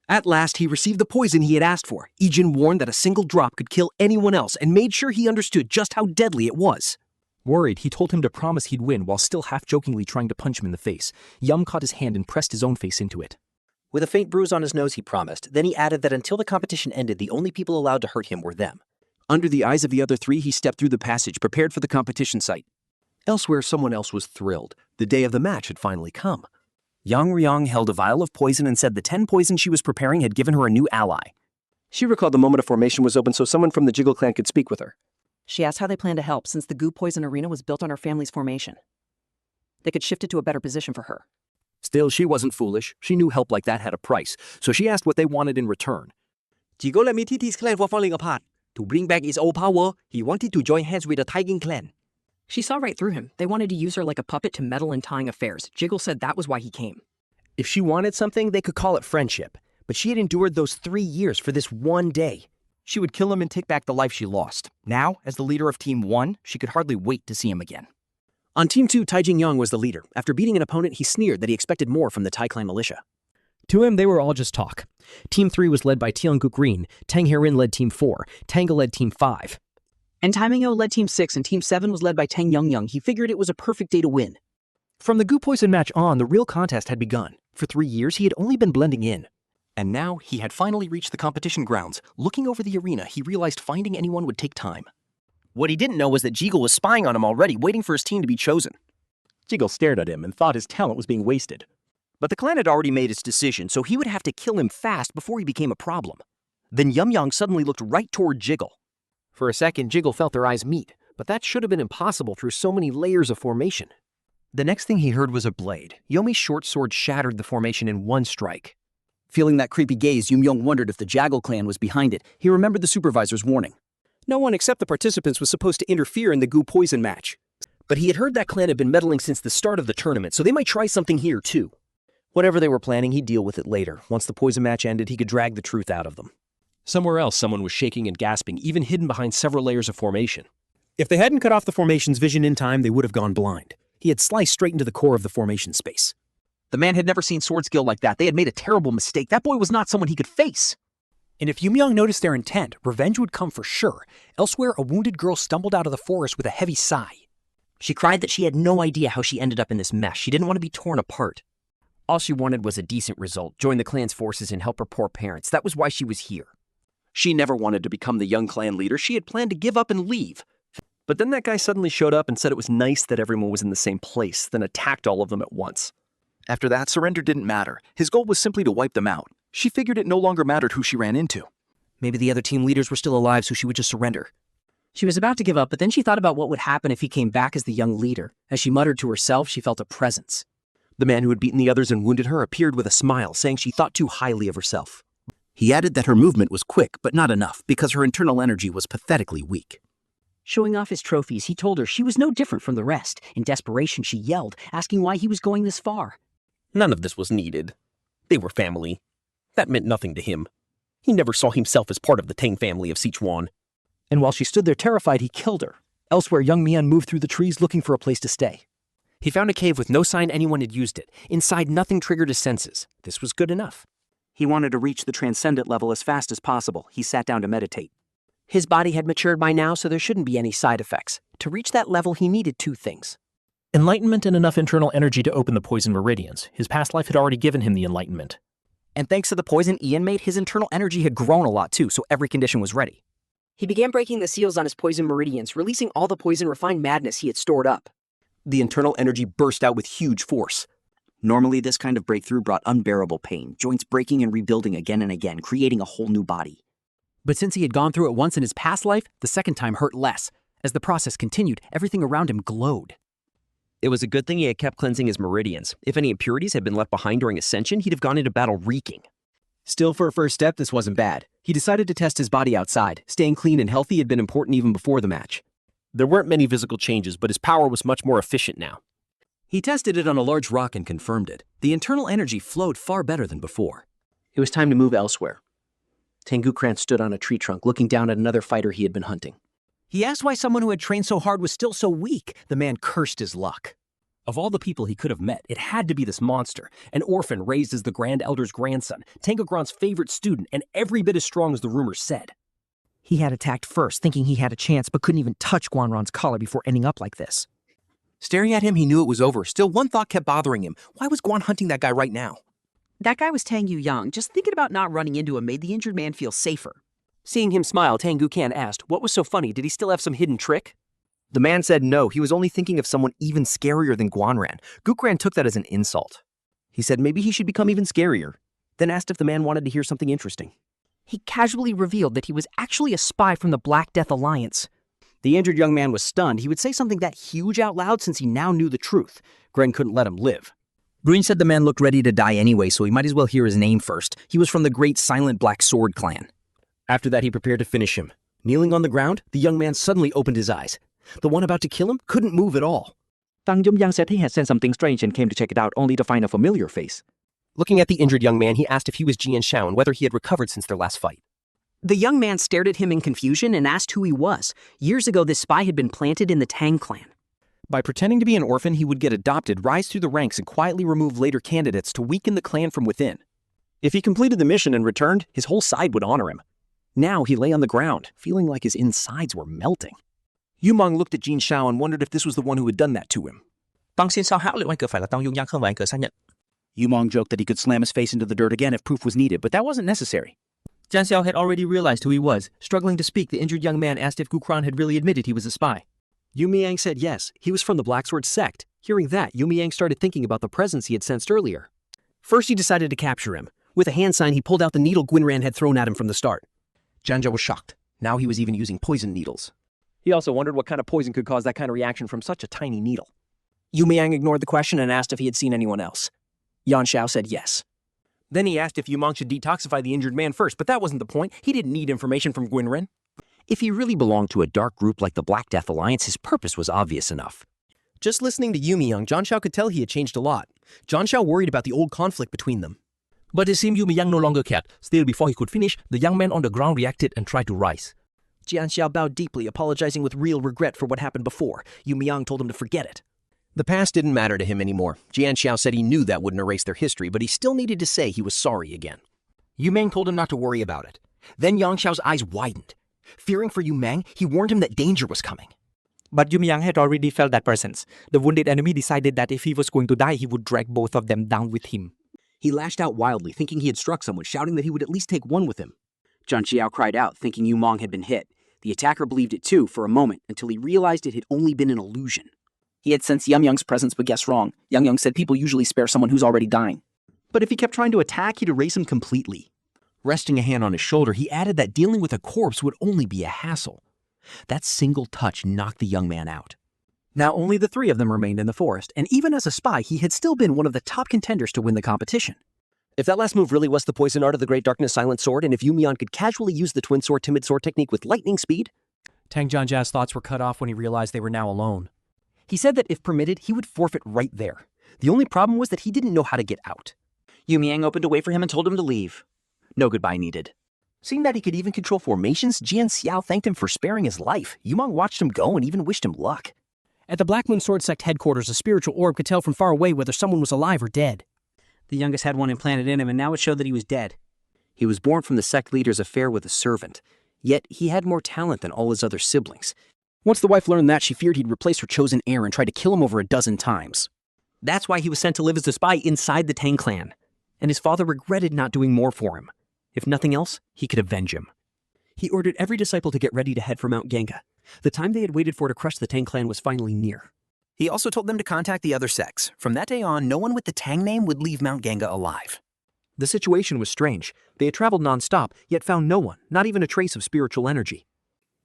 At last, he received the poison he had asked for. Ijin warned that a single drop could kill anyone else and made sure he understood just how deadly it was. Worried, he told him to promise he'd win while still half-jokingly trying to punch him in the face. Yum caught his hand and pressed his own face into it. With a faint bruise on his nose, he promised. Then he added that until the competition ended, the only people allowed to hurt him were them. Under the eyes of the other three, he stepped through the passage, prepared for the competition site. Elsewhere, someone else was thrilled. The day of the match had finally come. Yuyang held a vial of poison and said the 10 poisons she was preparing had given her a new ally. She recalled the moment of formation was open so someone from the 𝗙𝗂𝗹𝗹 clan could speak with her. She asked how they planned to help since the goo poison arena was built on her family's formation. They could shift it to a better position for her. Still, she wasn't foolish. She knew help like that had a price, so she asked what they wanted in return. 𝗙𝗂𝗹𝗹's clan were falling apart. To bring back its old power, he wanted to join hands with the Tang clan. She saw right through him. They wanted to use her like a puppet to meddle in Tang affairs. 𝗙𝗂𝗹 said that was why he came. If she wanted something, they could call it friendship. But she had endured those 3 years for this one day. She would kill him and take back the life she lost. Now, as the leader of Team 1, she could hardly wait to see him again. On Team 2, Yuyang was the leader. After beating an opponent, he sneered that he expected more from the Tai clan militia. To him, they were all just talk. Team 3 was led by Tianguk Green, Tang Herin led Team 4, Tanga led Team 5. And Manhwa led Team 6 and Team 7 was led by Tang Yuyang. He figured it was a perfect day to win. From the goo poison match on, the real contest had begun. For 3 years, he had only been blending in. And now, he had finally reached the competition grounds. Looking over the arena, he realized finding anyone would take time. What he didn't know was that 𝗙𝗂𝗹 was spying on him already, waiting for his team to be chosen. 𝗙𝗂𝗹 stared at him and thought his talent was being wasted. But the clan had already made its decision, so he would have to kill him fast before he became a problem. Then Yuyang suddenly looked right toward 𝗙𝗂𝗹. For a second, 𝗙𝗂𝗹 felt their eyes meet, but that should have been impossible through so many layers of formation. The next thing he heard was a blade. Yomi's short sword shattered the formation in one strike. Feeling that creepy gaze, Yuyang wondered if the 𝗙𝗂𝗹 clan was behind it. He remembered the supervisor's warning. No one except the participants was supposed to interfere in the goo poison match. But he had heard that clan had been meddling since the start of the tournament, so they might try something here too. Whatever they were planning, he'd deal with it later. Once the poison match ended, he could drag the truth out of them. Somewhere else, someone was shaking and gasping, even hidden behind several layers of formation. If they hadn't cut off the formation's vision in time, they would have gone blind. He had sliced straight into the core of the formation space. The man had never seen sword skill like that. They had made a terrible mistake. That boy was not someone he could face. And if Yuyang noticed their intent, revenge would come for sure. Elsewhere, a wounded girl stumbled out of the forest with a heavy sigh. She cried that she had no idea how she ended up in this mess. She didn't want to be torn apart. All she wanted was a decent result, join the clan's forces and help her poor parents. That was why she was here. She never wanted to become the young clan leader. She had planned to give up and leave. But then that guy suddenly showed up and said it was nice that everyone was in the same place, then attacked all of them at once. After that, surrender didn't matter. His goal was simply to wipe them out. She figured it no longer mattered who she ran into. Maybe the other team leaders were still alive, so she would just surrender. She was about to give up, but then she thought about what would happen if he came back as the young leader. As she muttered to herself, she felt a presence. The man who had beaten the others and wounded her appeared with a smile, saying she thought too highly of herself. He added that her movement was quick, but not enough, because her internal energy was pathetically weak. Showing off his trophies, he told her she was no different from the rest. In desperation, she yelled, asking why he was going this far. None of this was needed. They were family. That meant nothing to him. He never saw himself as part of the Tang family of 𝗙𝗂𝗹. And while she stood there terrified, he killed her. Elsewhere, young Mian moved through the trees looking for a place to stay. He found a cave with no sign anyone had used it. Inside, nothing triggered his senses. This was good enough. He wanted to reach the transcendent level as fast as possible. He sat down to meditate. His body had matured by now, so there shouldn't be any side effects. To reach that level, he needed 2 things. Enlightenment and enough internal energy to open the poison meridians. His past life had already given him the enlightenment. And thanks to the poison Ian made, his internal energy had grown a lot too, so every condition was ready. He began breaking the seals on his poison meridians, releasing all the poison refined madness he had stored up. The internal energy burst out with huge force. Normally, this kind of breakthrough brought unbearable pain, joints breaking and rebuilding again and again, creating a whole new body. But since he had gone through it once in his past life, the second time hurt less. As the process continued, everything around him glowed. It was a good thing he had kept cleansing his meridians. If any impurities had been left behind during ascension, he'd have gone into battle reeking. Still, for a first step, this wasn't bad. He decided to test his body outside. Staying clean and healthy had been important even before the match. There weren't many physical changes, but his power was much more efficient now. He tested it on a large rock and confirmed it. The internal energy flowed far better than before. It was time to move elsewhere. 𝗙𝘂𝗹𝗹 stood on a tree trunk, looking down at another fighter he had been hunting. He asked why someone who had trained so hard was still so weak. The man cursed his luck. Of all the people he could have met, it had to be this monster, an orphan raised as the Grand Elder's grandson, 𝗙𝘂𝗹𝗹's favorite student, and every bit as strong as the rumors said. He had attacked first, thinking he had a chance, but couldn't even touch Guanran's collar before ending up like this. Staring at him, he knew it was over. Still, one thought kept bothering him. Why was Guan hunting that guy right now? That guy was Tang Yuyang. Just thinking about not running into him made the injured man feel safer. Seeing him smile, 𝗙𝘂𝗹𝗹 asked, what was so funny? Did he still have some hidden trick? The man said no, he was only thinking of someone even scarier than Guanran. 𝗙𝘂𝗹 took that as an insult. He said maybe he should become even scarier, then asked if the man wanted to hear something interesting. He casually revealed that he was actually a spy from the Black Death Alliance. The injured young man was stunned. He would say something that huge out loud since he now knew the truth. Gren couldn't let him live. Green said the man looked ready to die anyway, so he might as well hear his name first. He was from the great silent Black Sword clan. After that, he prepared to finish him. Kneeling on the ground, the young man suddenly opened his eyes. The one about to kill him couldn't move at all. Tang Yuyang said he had sensed something strange and came to check it out, only to find a familiar face. Looking at the injured young man, he asked if he was 𝗙𝘂𝗹 and whether he had recovered since their last fight. The young man stared at him in confusion and asked who he was. Years ago, this spy had been planted in the Tang clan. By pretending to be an orphan, he would get adopted, rise through the ranks, and quietly remove later candidates to weaken the clan from within. If he completed the mission and returned, his whole side would honor him. Now he lay on the ground, feeling like his insides were melting. Yumong looked at 𝗙𝘂𝗹 and wondered if this was the one who had done that to him. Tang xin sao hão liệu anh phải là Tang Yuyang không và anh xác nhận. Yumong joked that he could slam his face into the dirt again if proof was needed, but that wasn't necessary. Jian Xiao had already realized who he was. Struggling to speak, the injured young man asked if Guanran had really admitted he was a spy. Yumyang said yes, he was from the Black Sword sect. Hearing that, Yumyang started thinking about the presence he had sensed earlier. First, he decided to capture him. With a hand sign, he pulled out the needle Guanran had thrown at him from the start. Jianzhou was shocked. Now he was even using poison needles. He also wondered what kind of poison could cause that kind of reaction from such a tiny needle. Yumyang ignored the question and asked if he had seen anyone else. Yan Xiao said yes. Then he asked if Yumong should detoxify the injured man first, but that wasn't the point. He didn't need information from Guanran. If he really belonged to a dark group like the Black Death Alliance, his purpose was obvious enough. Just listening to Yumyang, Zhang Xiao could tell he had changed a lot. Zhang Xiao worried about the old conflict between them. But it seemed Yumyang no longer cared. Still, before he could finish, the young man on the ground reacted and tried to rise. Jian Xiao bowed deeply, apologizing with real regret for what happened before. Yumyang told him to forget it. The past didn't matter to him anymore. Jian Xiao said he knew that wouldn't erase their history, but he still needed to say he was sorry again. Yumeng told him not to worry about it. Then Yang Xiao's eyes widened. Fearing for Yumeng, he warned him that danger was coming. But Yumyang had already felt that presence. The wounded enemy decided that if he was going to die, he would drag both of them down with him. He lashed out wildly, thinking he had struck someone, shouting that he would at least take one with him. Zhang Xiao cried out, thinking Yumong had been hit. The attacker believed it too for a moment, until he realized it had only been an illusion. He had sensed Yumyang's presence but guessed wrong. Yumyang said people usually spare someone who's already dying. But if he kept trying to attack, he'd erase him completely. Resting a hand on his shoulder, he added that dealing with a corpse would only be a hassle. That single touch knocked the young man out. Now only the three of them remained in the forest, and even as a spy, he had still been one of the top contenders to win the competition. If that last move really was the poison art of the Great Darkness Silent Sword, and if Yumyang could casually use the Twin Sword Timid Sword technique with lightning speed... Tang Jianjia's thoughts were cut off when he realized they were now alone. He said that if permitted, he would forfeit right there. The only problem was that he didn't know how to get out. Yumyang opened a way for him and told him to leave. No goodbye needed. Seeing that he could even control formations, Jian Xiao thanked him for sparing his life. Yumong watched him go and even wished him luck. At the Black Moon Sword Sect headquarters, a spiritual orb could tell from far away whether someone was alive or dead. The youngest had one implanted in him, and now it showed that he was dead. He was born from the sect leader's affair with a servant, yet he had more talent than all his other siblings. Once the wife learned that, she feared he'd replace her chosen heir and tried to kill him over a dozen times. That's why he was sent to live as a spy inside the Tang clan, and his father regretted not doing more for him. If nothing else, he could avenge him. He ordered every disciple to get ready to head for Mount Ganga. The time they had waited for to crush the Tang clan was finally near. He also told them to contact the other sects. From that day on, no one with the Tang name would leave Mount Ganga alive. The situation was strange. They had traveled non-stop, yet found no one, not even a trace of spiritual energy.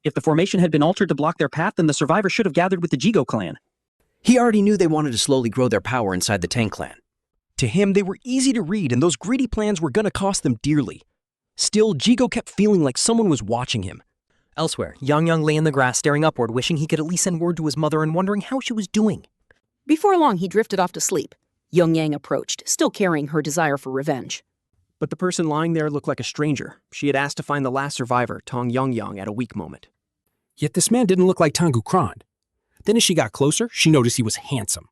If the formation had been altered to block their path, then the survivor should have gathered with the 𝗙𝗂𝗹𝗹 clan. He already knew they wanted to slowly grow their power inside the Tang clan. To him, they were easy to read, and those greedy plans were gonna cost them dearly. Still, 𝗙𝗂𝗹 kept feeling like someone was watching him. Elsewhere, Yuyang lay in the grass staring upward, wishing he could at least send word to his mother and wondering how she was doing. Before long, he drifted off to sleep. Yuyang approached, still carrying her desire for revenge. But the person lying there looked like a stranger. She had asked to find the last survivor, Tang Yongyang, at a weak moment. Yet this man didn't look like Tang Gukran. Then as she got closer, she noticed he was handsome.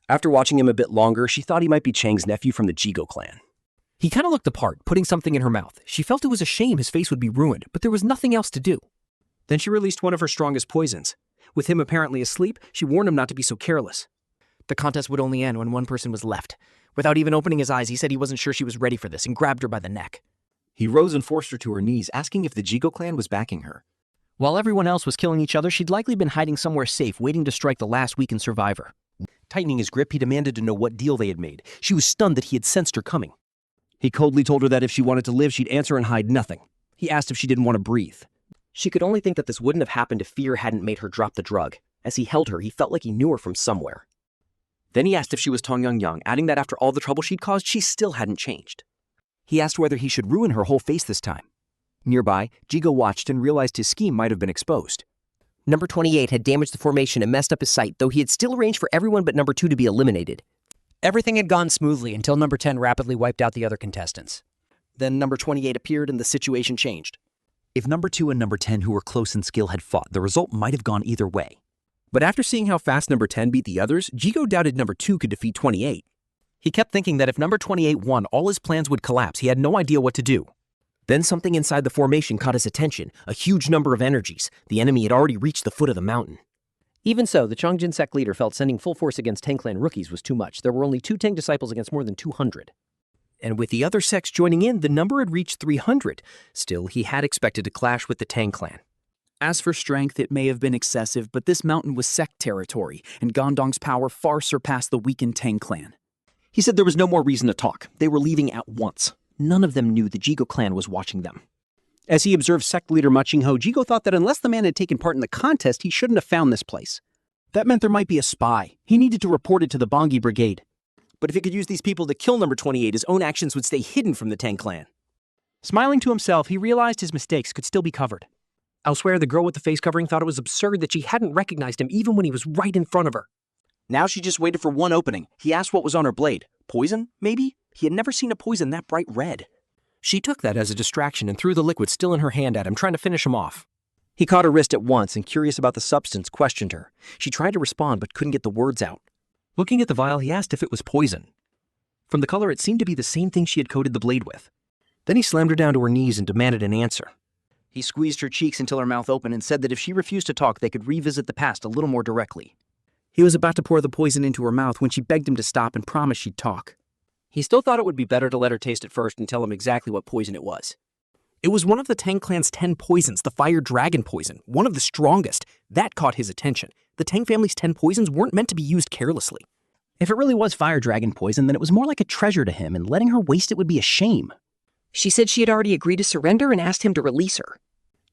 After watching him a bit longer, she thought he might be Chang's nephew from the 𝗙𝗂𝗹 clan. He kind of looked the part, putting something in her mouth. She felt it was a shame his face would be ruined, but there was nothing else to do. Then she released one of her strongest poisons. With him apparently asleep, she warned him not to be so careless. The contest would only end when one person was left. Without even opening his eyes, he said he wasn't sure she was ready for this and grabbed her by the neck. He rose and forced her to her knees, asking if the 𝗙𝗂𝗹 clan was backing her. While everyone else was killing each other, she'd likely been hiding somewhere safe, waiting to strike the last weakened survivor. Tightening his grip, he demanded to know what deal they had made. She was stunned that he had sensed her coming. He coldly told her that if she wanted to live, she'd answer and hide nothing. He asked if she didn't want to breathe. She could only think that this wouldn't have happened if fear hadn't made her drop the drug. As he held her, he felt like he knew her from somewhere. Then he asked if she was Tang Yongyang, adding that after all the trouble she'd caused, she still hadn't changed. He asked whether he should ruin her whole face this time. Nearby, 𝗙𝗂𝗹 watched and realized his scheme might have been exposed. Number 28 had damaged the formation and messed up his sight, though he had still arranged for everyone but number 2 to be eliminated. Everything had gone smoothly until number 10 rapidly wiped out the other contestants. Then number 28 appeared and the situation changed. If number 2 and number 10, who were close in skill, had fought, the result might have gone either way. But after seeing how fast number 10 beat the others, 𝗙𝗂𝗹 doubted number 2 could defeat 28. He kept thinking that if number 28 won, all his plans would collapse. He had no idea what to do. Then something inside the formation caught his attention, a huge number of energies. The enemy had already reached the foot of the mountain. Even so, the Chongjin sect leader felt sending full force against Tang clan rookies was too much. There were only 2 Tang disciples against more than 200. And with the other sects joining in, the number had reached 300. Still, he had expected to clash with the Tang clan. As for strength, it may have been excessive, but this mountain was sect territory, and Gondong's power far surpassed the weakened Tang clan. He said there was no more reason to talk. They were leaving at once. None of them knew the 𝗙𝗂𝗹 clan was watching them. As he observed sect leader Machinho, 𝗙𝗂𝗹 thought that unless the man had taken part in the contest, he shouldn't have found this place. That meant there might be a spy. He needed to report it to the Bongi brigade. But if he could use these people to kill number 28, his own actions would stay hidden from the Tang clan. Smiling to himself, he realized his mistakes could still be covered. Elsewhere, the girl with the face covering thought it was absurd that she hadn't recognized him even when he was right in front of her. Now she just waited for one opening. He asked what was on her blade. Poison, maybe? He had never seen a poison that bright red. She took that as a distraction and threw the liquid still in her hand at him, trying to finish him off. He caught her wrist at once and, curious about the substance, questioned her. She tried to respond but couldn't get the words out. Looking at the vial, he asked if it was poison. From the color, it seemed to be the same thing she had coated the blade with. Then he slammed her down to her knees and demanded an answer. He squeezed her cheeks until her mouth opened and said that if she refused to talk, they could revisit the past a little more directly. He was about to pour the poison into her mouth when she begged him to stop and promised she'd talk. He still thought it would be better to let her taste it first and tell him exactly what poison it was. It was one of the Tang clan's 10 poisons, the fire dragon poison, one of the strongest. That caught his attention. The Tang family's 10 poisons weren't meant to be used carelessly. If it really was fire dragon poison, then it was more like a treasure to him, and letting her waste it would be a shame. She said she had already agreed to surrender and asked him to release her.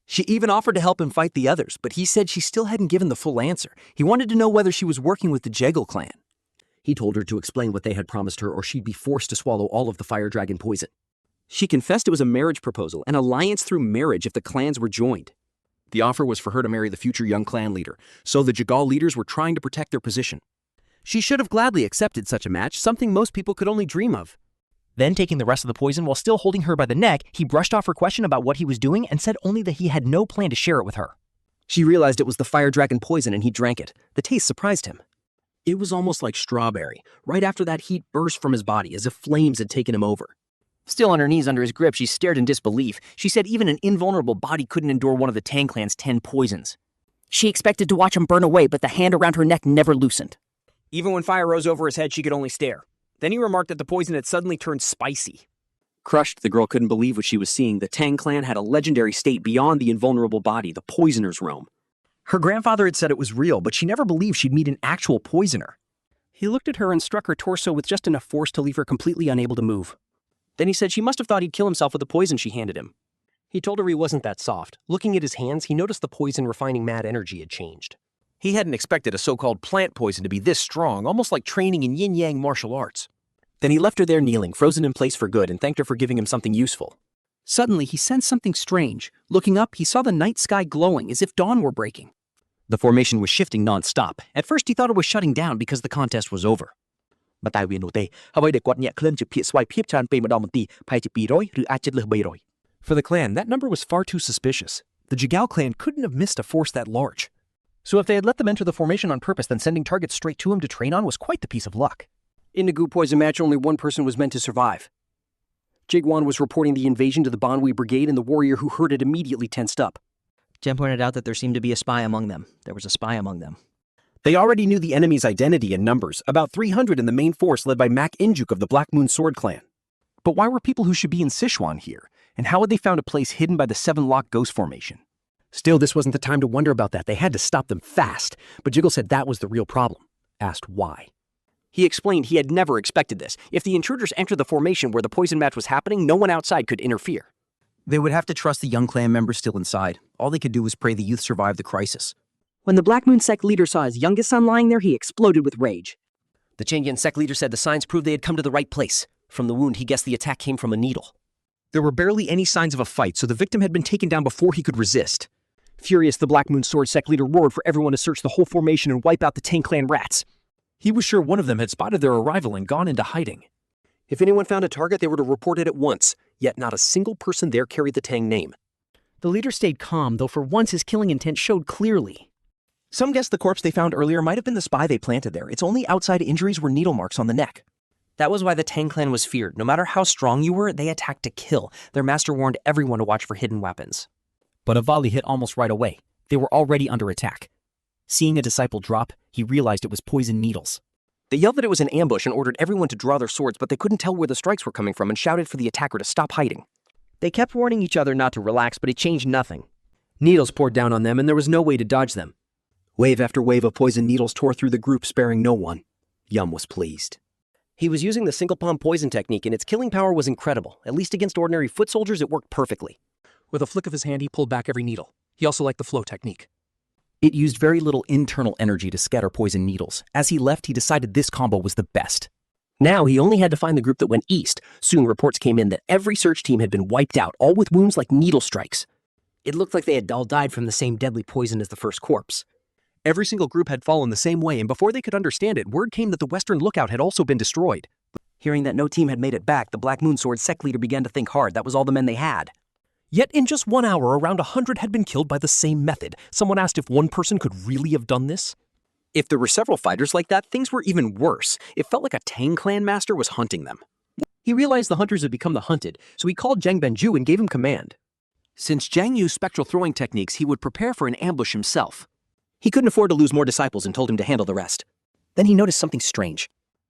She even offered to help him fight the others, but he said she still hadn't given the full answer. He wanted to know whether she was working with the 𝗙𝗂𝗹 clan. He told her to explain what they had promised her or she'd be forced to swallow all of the fire dragon poison. She confessed it was a marriage proposal, an alliance through marriage if the clans were joined. The offer was for her to marry the future young clan leader, so the 𝗙𝗂𝗹 leaders were trying to protect their position. She should have gladly accepted such a match, something most people could only dream of. Then, taking the rest of the poison while still holding her by the neck, he brushed off her question about what he was doing and said only that he had no plan to share it with her. She realized it was the fire dragon poison and he drank it. The taste surprised him. It was almost like strawberry. Right after that, heat burst from his body as if flames had taken him over. Still on her knees under his grip, she stared in disbelief. She said even an invulnerable body couldn't endure one of the Tang clan's 10 poisons. She expected to watch him burn away, but the hand around her neck never loosened. Even when fire rose over his head, she could only stare. Then he remarked that the poison had suddenly turned spicy. Crushed, the girl couldn't believe what she was seeing. The Tang clan had a legendary state beyond the invulnerable body, the poisoner's realm. Her grandfather had said it was real, but she never believed she'd meet an actual poisoner. He looked at her and struck her torso with just enough force to leave her completely unable to move. Then he said she must have thought he'd kill himself with the poison she handed him. He told her he wasn't that soft. Looking at his hands, he noticed the poison refining mad energy had changed. He hadn't expected a so-called plant poison to be this strong, almost like training in yin-yang martial arts. Then he left her there kneeling, frozen in place for good, and thanked her for giving him something useful. Suddenly, he sensed something strange. Looking up, he saw the night sky glowing as if dawn were breaking. The formation was shifting non-stop. At first, he thought it was shutting down because the contest was over. ប៉ុន្តែវានោះទេអ្វីដែលគាត់ញាក់ក្លិនជាភាគស្វ័យភាពច្រើនពេកម្ដងបន្ទីប្រហែលជា200ឬអាចជិតលើស300 For the clan, that number was far too suspicious. The 𝗙𝗂𝗹𝗹 clan couldn't have missed a force that large. So if they had let them enter the formation on purpose, then sending targets straight to him to train on was quite the piece of luck. In the group poison match, only one person was meant to survive. 𝗙𝗂𝗹𝗹 was reporting the invasion to the Manhwa brigade, and the warrior who heard it immediately tensed up. Jen pointed out that there seemed to be a spy among them. There was a spy among them. They already knew the enemy's identity and numbers, about 300 in the main force led by Mak Injuk of the Black Moon Sword clan. But why were people who should be in Sichuan here? And how had they found a place hidden by the 7-lock ghost formation? Still, this wasn't the time to wonder about that. They had to stop them fast. But 𝗙𝗂𝗹 said that was the real problem. Asked why. He explained he had never expected this. If the intruders entered the formation where the poison match was happening, no one outside could interfere. They would have to trust the young clan members still inside. All they could do was pray the youth survive the crisis. When the Black Moon sect leader saw his youngest son lying there, he exploded with rage. The Changyan sect leader said the signs proved they had come to the right place. From the wound, he guessed the attack came from a needle. There were barely any signs of a fight, so the victim had been taken down before he could resist. Furious, the Black Moon Sword sect leader roared for everyone to search the whole formation and wipe out the Tang clan rats. He was sure one of them had spotted their arrival and gone into hiding. If anyone found a target, they were to report it at once. Yet not a single person there carried the Tang name. The leader stayed calm, though for once his killing intent showed clearly. Some guessed the corpse they found earlier might have been the spy they planted there. Its only outside injuries were needle marks on the neck. That was why the Tang clan was feared. No matter how strong you were, they attacked to kill. Their master warned everyone to watch for hidden weapons. But a volley hit almost right away. They were already under attack. Seeing a disciple drop, he realized it was poison needles. They yelled that it was an ambush and ordered everyone to draw their swords, but they couldn't tell where the strikes were coming from and shouted for the attacker to stop hiding. They kept warning each other not to relax, but it changed nothing. Needles poured down on them, and there was no way to dodge them. Wave after wave of poison needles tore through the group, sparing no one. Yum was pleased. He was using the single palm poison technique, and its killing power was incredible. At least against ordinary foot soldiers, it worked perfectly. With a flick of his hand, he pulled back every needle. He also liked the flow technique. It used very little internal energy to scatter poison needles. As he left, he decided this combo was the best. Now he only had to find the group that went east. Soon reports came in that every search team had been wiped out, all with wounds like needle strikes. It looked like they had all died from the same deadly poison as the first corpse. Every single group had fallen the same way, and before they could understand it, word came that the Western Lookout had also been destroyed. Hearing that no team had made it back, the Black Moon Sword sect leader began to think hard. That was all the men they had. Yet in just 1 hour, around 100 had been killed by the same method. Someone asked if one person could really have done this. If there were several fighters like that, things were even worse. It felt like a Tang clan master was hunting them. He realized the hunters had become the hunted, so he called Zhang Benju and gave him command. Since Zhang used spectral throwing techniques, he would prepare for an ambush himself. He couldn't afford to lose more disciples and told him to handle the rest. Then he noticed something strange.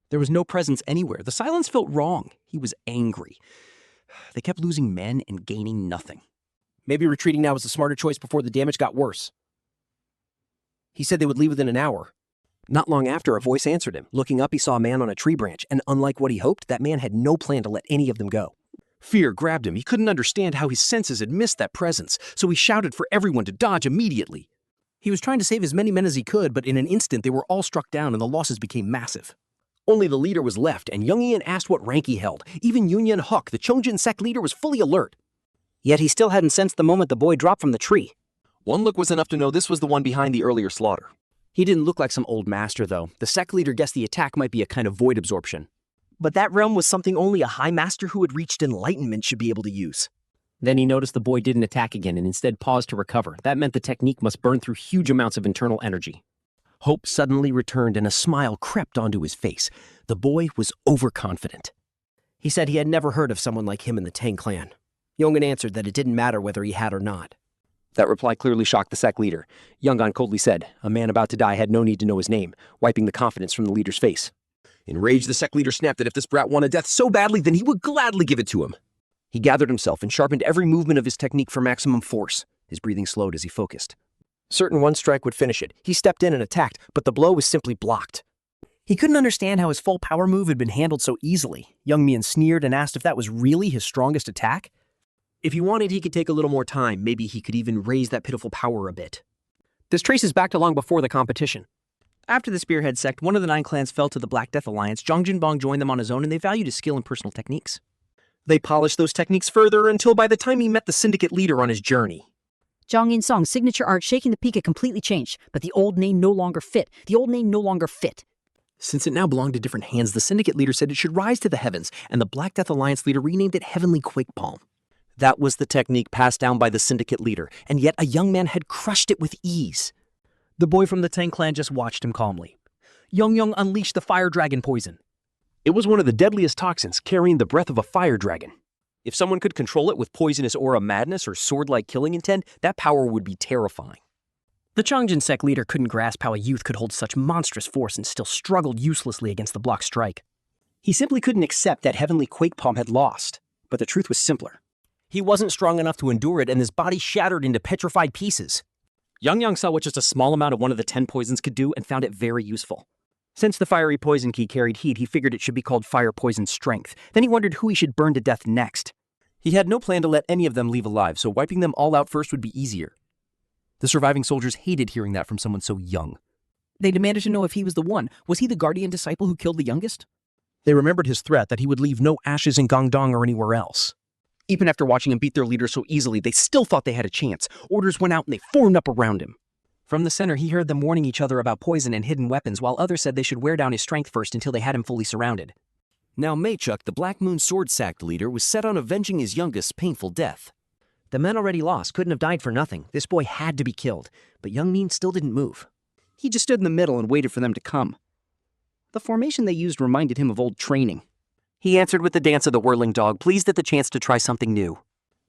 There was no presence anywhere. The silence felt wrong. He was angry. They kept losing men and gaining nothing. Maybe retreating now was the smarter choice before the damage got worse. He said they would leave within an hour. Not long after, a voice answered him. Looking up, he saw a man on a tree branch, and unlike what he hoped, that man had no plan to let any of them go. Fear grabbed him. He couldn't understand how his senses had missed that presence, so he shouted for everyone to dodge immediately. He was trying to save as many men as he could, but in an instant they were all struck down and the losses became massive. Only the leader was left, and Yuyang asked what rank he held. Even Yunyan Huck, the Chongjin sect leader, was fully alert. Yet he still hadn't sensed the moment the boy dropped from the tree. One look was enough to know this was the one behind the earlier slaughter. He didn't look like some old master, though. The sect leader guessed the attack might be a kind of void absorption. But that realm was something only a high master who had reached enlightenment should be able to use. Then he noticed the boy didn't attack again and instead paused to recover. That meant the technique must burn through huge amounts of internal energy. Hope suddenly returned and a smile crept onto his face. The boy was overconfident. He said he had never heard of someone like him in the Tang clan. Yongan answered that it didn't matter whether he had or not. That reply clearly shocked the sect leader. Yongan coldly said, a man about to die had no need to know his name, wiping the confidence from the leader's face. Enraged, the sect leader snapped that if this brat wanted death so badly, then he would gladly give it to him. He gathered himself and sharpened every movement of his technique for maximum force. His breathing slowed as he focused. Certain one strike would finish it. He stepped in and attacked, but the blow was simply blocked. He couldn't understand how his full power move had been handled so easily. Young Mian sneered and asked if that was really his strongest attack. If he wanted, he could take a little more time. Maybe he could even raise that pitiful power a bit. This traces back to long before the competition. After the Spearhead sect, one of the 9 clans fell to the Black Death Alliance. Zhang Jinbang joined them on his own, and they valued his skill and personal techniques. They polished those techniques further until by the time he met the syndicate leader on his journey. Zhang Yinsong's signature art, Shaking the Peak, had completely changed, but the old name no longer fit. The old name no longer fit. Since it now belonged to different hands, the syndicate leader said it should rise to the heavens, and the Black Death Alliance leader renamed it Heavenly 𝗙𝗂𝗹𝗹. That was the technique passed down by the syndicate leader, and yet a young man had crushed it with ease. The boy from the Tang clan just watched him calmly. Yuyang unleashed the fire dragon poison. It was one of the deadliest toxins, carrying the breath of a fire dragon. If someone could control it with poisonous aura madness or sword-like killing intent, that power would be terrifying. The Changjin sect leader couldn't grasp how a youth could hold such monstrous force and still struggled uselessly against the block strike. He simply couldn't accept that Heavenly 𝗙𝗪𝗹 had lost, but the truth was simpler. He wasn't strong enough to endure it, and his body shattered into petrified pieces. Yuyang saw what just a small amount of one of the 10 poisons could do and found it very useful. Since the fiery poison key carried heat, he figured it should be called Fire Poison Strength. Then he wondered who he should burn to death next. He had no plan to let any of them leave alive, so wiping them all out first would be easier. The surviving soldiers hated hearing that from someone so young. They demanded to know if he was the one. Was he the guardian disciple who killed the youngest? They remembered his threat that he would leave no ashes in Guangdong or anywhere else. Even after watching him beat their leader so easily, they still thought they had a chance. Orders went out and they formed up around him. From the center, he heard them warning each other about poison and hidden weapons, while others said they should wear down his strength first until they had him fully surrounded. Now Maychuk, the Black Moon Sword Sack leader, was set on avenging his youngest's painful death. The men already lost, couldn't have died for nothing. This boy had to be killed, but young Min still didn't move. He just stood in the middle and waited for them to come. The formation they used reminded him of old training. He answered with the dance of the whirling dog, pleased at the chance to try something new.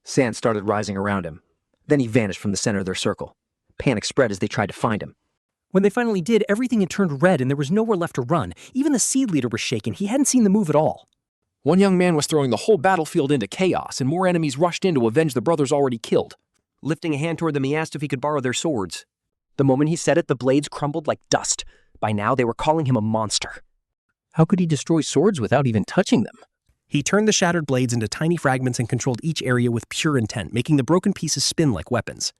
Sand started rising around him. Then he vanished from the center of their circle. Panic spread as they tried to find him. When they finally did, everything had turned red and there was nowhere left to run. Even the seed leader was shaken. He hadn't seen the move at all. One young man was throwing the whole battlefield into chaos, and more enemies rushed in to avenge the brothers already killed. Lifting a hand toward them, he asked if he could borrow their swords. The moment he said it, the blades crumbled like dust. By now, they were calling him a monster. How could he destroy swords without even touching them? He turned the shattered blades into tiny fragments and controlled each area with pure intent, making the broken pieces spin like weapons.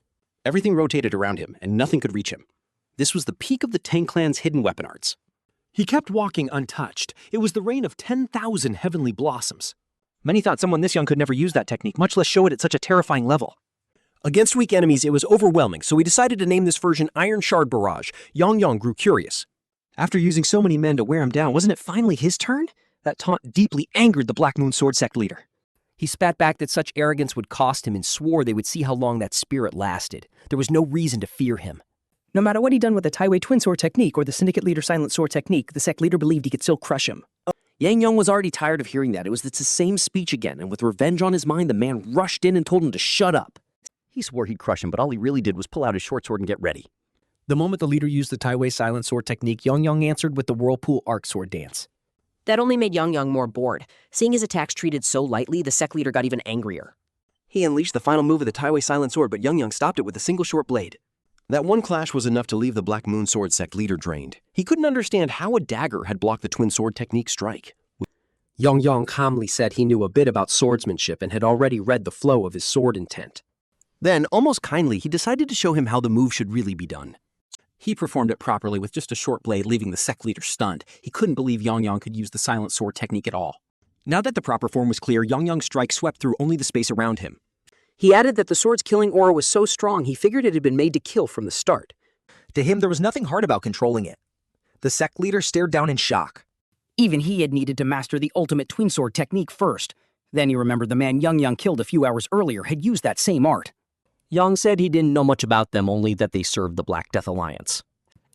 Everything rotated around him, and nothing could reach him. This was the peak of the Tang clan's hidden weapon arts. He kept walking untouched. It was the reign of 10,000 heavenly blossoms. Many thought someone this young could never use that technique, much less show it at such a terrifying level. Against weak enemies, it was overwhelming, so he decided to name this version Iron Shard Barrage. Yuyang grew curious. After using so many men to wear him down, wasn't it finally his turn? That taunt deeply angered the Black Moon Sword Sect leader. He spat back that such arrogance would cost him and swore they would see how long that spirit lasted. There was no reason to fear him. No matter what he'd done with the Tai Wei Twin Sword technique or the Syndicate Leader Silent Sword technique, the sect leader believed he could still crush him. Yang was already tired of hearing that. It's the same speech again, and with revenge on his mind, the man rushed in and told him to shut up. He swore he'd crush him, but all he really did was pull out his short sword and get ready. The moment the leader used the Tai Wei Silent Sword technique, Yuyang answered with the Whirlpool Arc Sword dance. That only made Yuyang more bored. Seeing his attacks treated so lightly, the sect leader got even angrier. He unleashed the final move of the Tai Wei Silent Sword, but Yuyang stopped it with a single short blade. That one clash was enough to leave the Black Moon Sword Sect leader drained. He couldn't understand how a dagger had blocked the twin sword technique strike. Yuyang calmly said he knew a bit about swordsmanship and had already read the flow of his sword intent. Then, almost kindly, he decided to show him how the move should really be done. He performed it properly with just a short blade, leaving the sect leader stunned. He couldn't believe Yuyang could use the silent sword technique at all. Now that the proper form was clear, Yuyang's strike swept through only the space around him. He added that the sword's killing aura was so strong, he figured it had been made to kill from the start. To him, there was nothing hard about controlling it. The sect leader stared down in shock. Even he had needed to master the ultimate twin sword technique first. Then he remembered the man Yuyang killed a few hours earlier had used that same art. Yang said he didn't know much about them, only that they served the Black Death Alliance.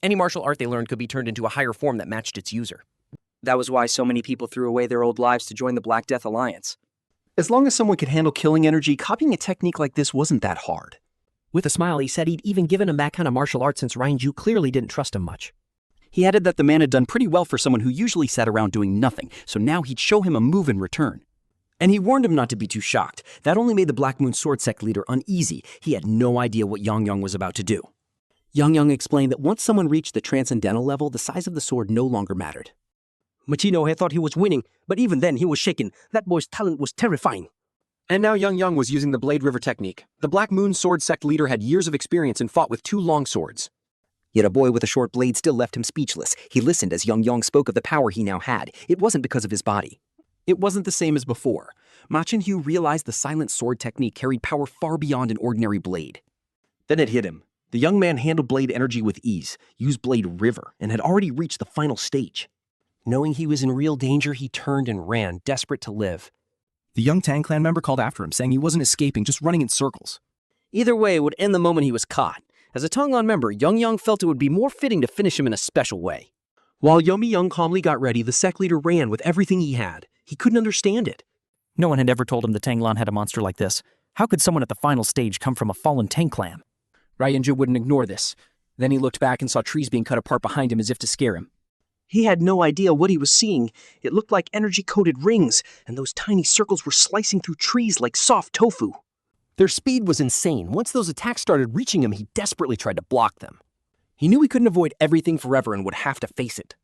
Any martial art they learned could be turned into a higher form that matched its user. That was why so many people threw away their old lives to join the Black Death Alliance. As long as someone could handle killing energy, copying a technique like this wasn't that hard. With a smile, he said he'd even given him that kind of martial art since Ryan clearly didn't trust him much. He added that the man had done pretty well for someone who usually sat around doing nothing, so now he'd show him a move in return. And he warned him not to be too shocked. That only made the Black Moon Sword Sect leader uneasy. He had no idea what Yuyang was about to do. Yuyang explained that once someone reached the transcendental level, the size of the sword no longer mattered. Machino had thought he was winning, but even then he was shaken. That boy's talent was terrifying. And now Yuyang was using the Blade River technique. The Black Moon Sword Sect leader had years of experience and fought with 2 long swords. Yet a boy with a short blade still left him speechless. He listened as Yuyang spoke of the power he now had. It wasn't because of his body. It wasn't the same as before. Manhwa realized the silent sword technique carried power far beyond an ordinary blade. Then it hit him. The young man handled blade energy with ease, used Blade River, and had already reached the final stage. Knowing he was in real danger, he turned and ran, desperate to live. The young Tang clan member called after him, saying he wasn't escaping, just running in circles. Either way, it would end the moment he was caught. As a Tonglan member, Yuyang felt it would be more fitting to finish him in a special way. While Yuyang calmly got ready, the sect leader ran with everything he had. He couldn't understand it. No one had ever told him the Tanglan had a monster like this. How could someone at the final stage come from a fallen Tang clan? Ryunju wouldn't ignore this. Then he looked back and saw trees being cut apart behind him as if to scare him. He had no idea what he was seeing. It looked like energy-coated rings, and those tiny circles were slicing through trees like soft tofu. Their speed was insane. Once those attacks started reaching him, he desperately tried to block them. He knew he couldn't avoid everything forever and would have to face it.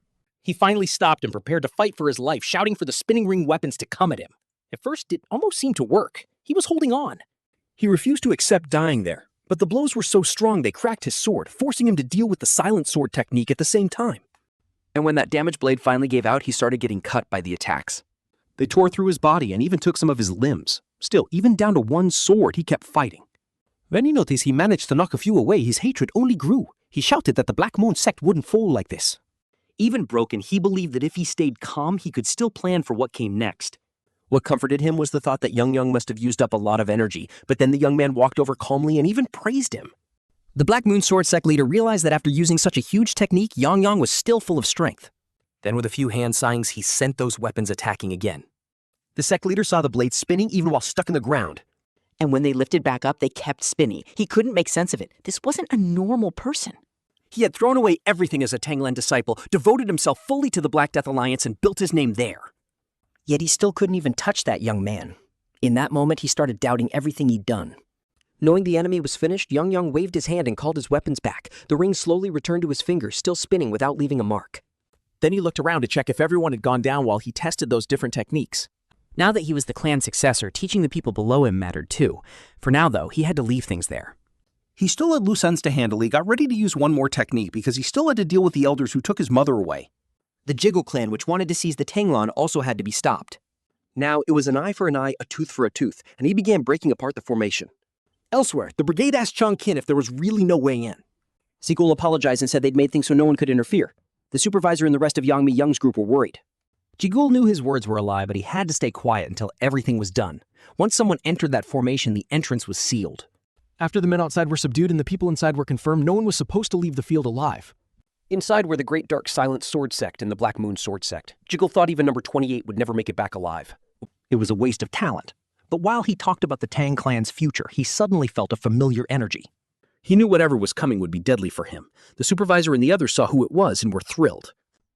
He finally stopped and prepared to fight for his life, shouting for the spinning ring weapons to come at him. At first, it almost seemed to work. He was holding on. He refused to accept dying there, but the blows were so strong they cracked his sword, forcing him to deal with the silent sword technique at the same time. And when that damaged blade finally gave out, he started getting cut by the attacks. They tore through his body and even took some of his limbs. Still, even down to one sword, he kept fighting. When he noticed he managed to knock a few away, his hatred only grew. He shouted that the Black Moon sect wouldn't fall like this. Even broken, he believed that if he stayed calm, he could still plan for what came next. What comforted him was the thought that Yuyang must have used up a lot of energy, but then the young man walked over calmly and even praised him. The Black Moon Sword Sect leader realized that after using such a huge technique, Yuyang was still full of strength. Then with a few hand signs, he sent those weapons attacking again. The sect leader saw the blade spinning even while stuck in the ground. And when they lifted back up, they kept spinning. He couldn't make sense of it. This wasn't a normal person. He had thrown away everything as a Tanglan disciple, devoted himself fully to the Black Death Alliance, and built his name there. Yet he still couldn't even touch that young man. In that moment, he started doubting everything he'd done. Knowing the enemy was finished, Yuyang waved his hand and called his weapons back. The ring slowly returned to his fingers, still spinning without leaving a mark. Then he looked around to check if everyone had gone down while he tested those different techniques. Now that he was the clan successor, teaching the people below him mattered too. For now, though, he had to leave things there. He still had loose ends to handle. He got ready to use one more technique because he still had to deal with the elders who took his mother away. The 𝗙𝘂𝗹𝗹 clan, which wanted to seize the Tanglan, also had to be stopped. Now, it was an eye for an eye, a tooth for a tooth, and he began breaking apart the formation. Elsewhere, the brigade asked Chongqing if there was really no way in. 𝗙𝘂𝗹𝗹 apologized and said they'd made things so no one could interfere. The supervisor and the rest of Yuyang's group were worried. 𝗙𝘂𝗹𝗹 knew his words were a lie, but he had to stay quiet until everything was done. Once someone entered that formation, the entrance was sealed. After the men outside were subdued and the people inside were confirmed, no one was supposed to leave the field alive. Inside were the Great Dark Silent Sword Sect and the Black Moon Sword Sect. 𝗙𝘂𝗹 thought even number 28 would never make it back alive. It was a waste of talent. But while he talked about the Tang clan's future, he suddenly felt a familiar energy. He knew whatever was coming would be deadly for him. The supervisor and the others saw who it was and were thrilled.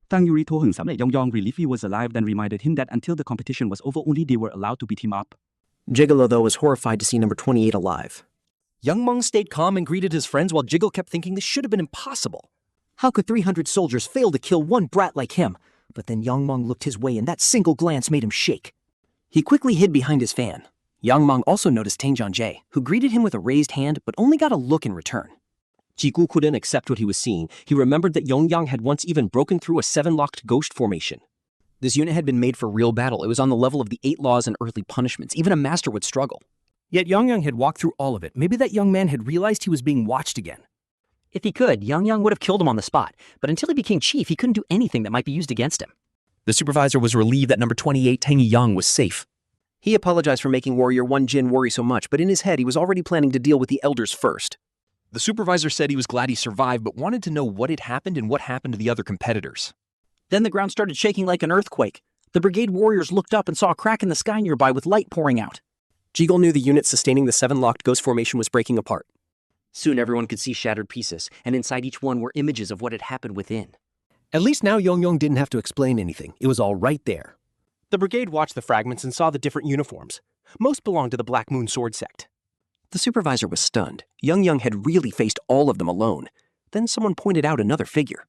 Tang Yuri told him that Yuyang relieved he was alive, then reminded him that until the competition was over, only they were allowed to beat him up. 𝗙𝘂𝗹, though, was horrified to see number 28 alive. Yuyang stayed calm and greeted his friends while 𝗙𝘂𝗹 kept thinking this should have been impossible. How could 300 soldiers fail to kill one brat like him? But then Yuyang looked his way and that single glance made him shake. He quickly hid behind his fan. Yuyang also noticed Tang Jianjie, who greeted him with a raised hand but only got a look in return. 𝗙𝘂𝗹 couldn't accept what he was seeing. He remembered that Yuyang had once even broken through a 7-locked ghost formation. This unit had been made for real battle. It was on the level of the 8 laws and earthly punishments. Even a master would struggle. Yet Yuyang had walked through all of it. Maybe that young man had realized he was being watched again. If he could, Yuyang would have killed him on the spot. But until he became chief, he couldn't do anything that might be used against him. The supervisor was relieved that number 28, Tang Yuyang, was safe. He apologized for making Warrior 1 Jin worry so much, but in his head he was already planning to deal with the elders first. The supervisor said he was glad he survived, but wanted to know what had happened and what happened to the other competitors. Then the ground started shaking like an earthquake. The brigade warriors looked up and saw a crack in the sky nearby with light pouring out. 𝗙𝘂𝗹 knew the unit sustaining the 7-locked ghost formation was breaking apart. Soon everyone could see shattered pieces, and inside each one were images of what had happened within. At least now Yuyang didn't have to explain anything. It was all right there. The brigade watched the fragments and saw the different uniforms. Most belonged to the Black Moon Sword Sect. The supervisor was stunned. Yuyang had really faced all of them alone. Then someone pointed out another figure.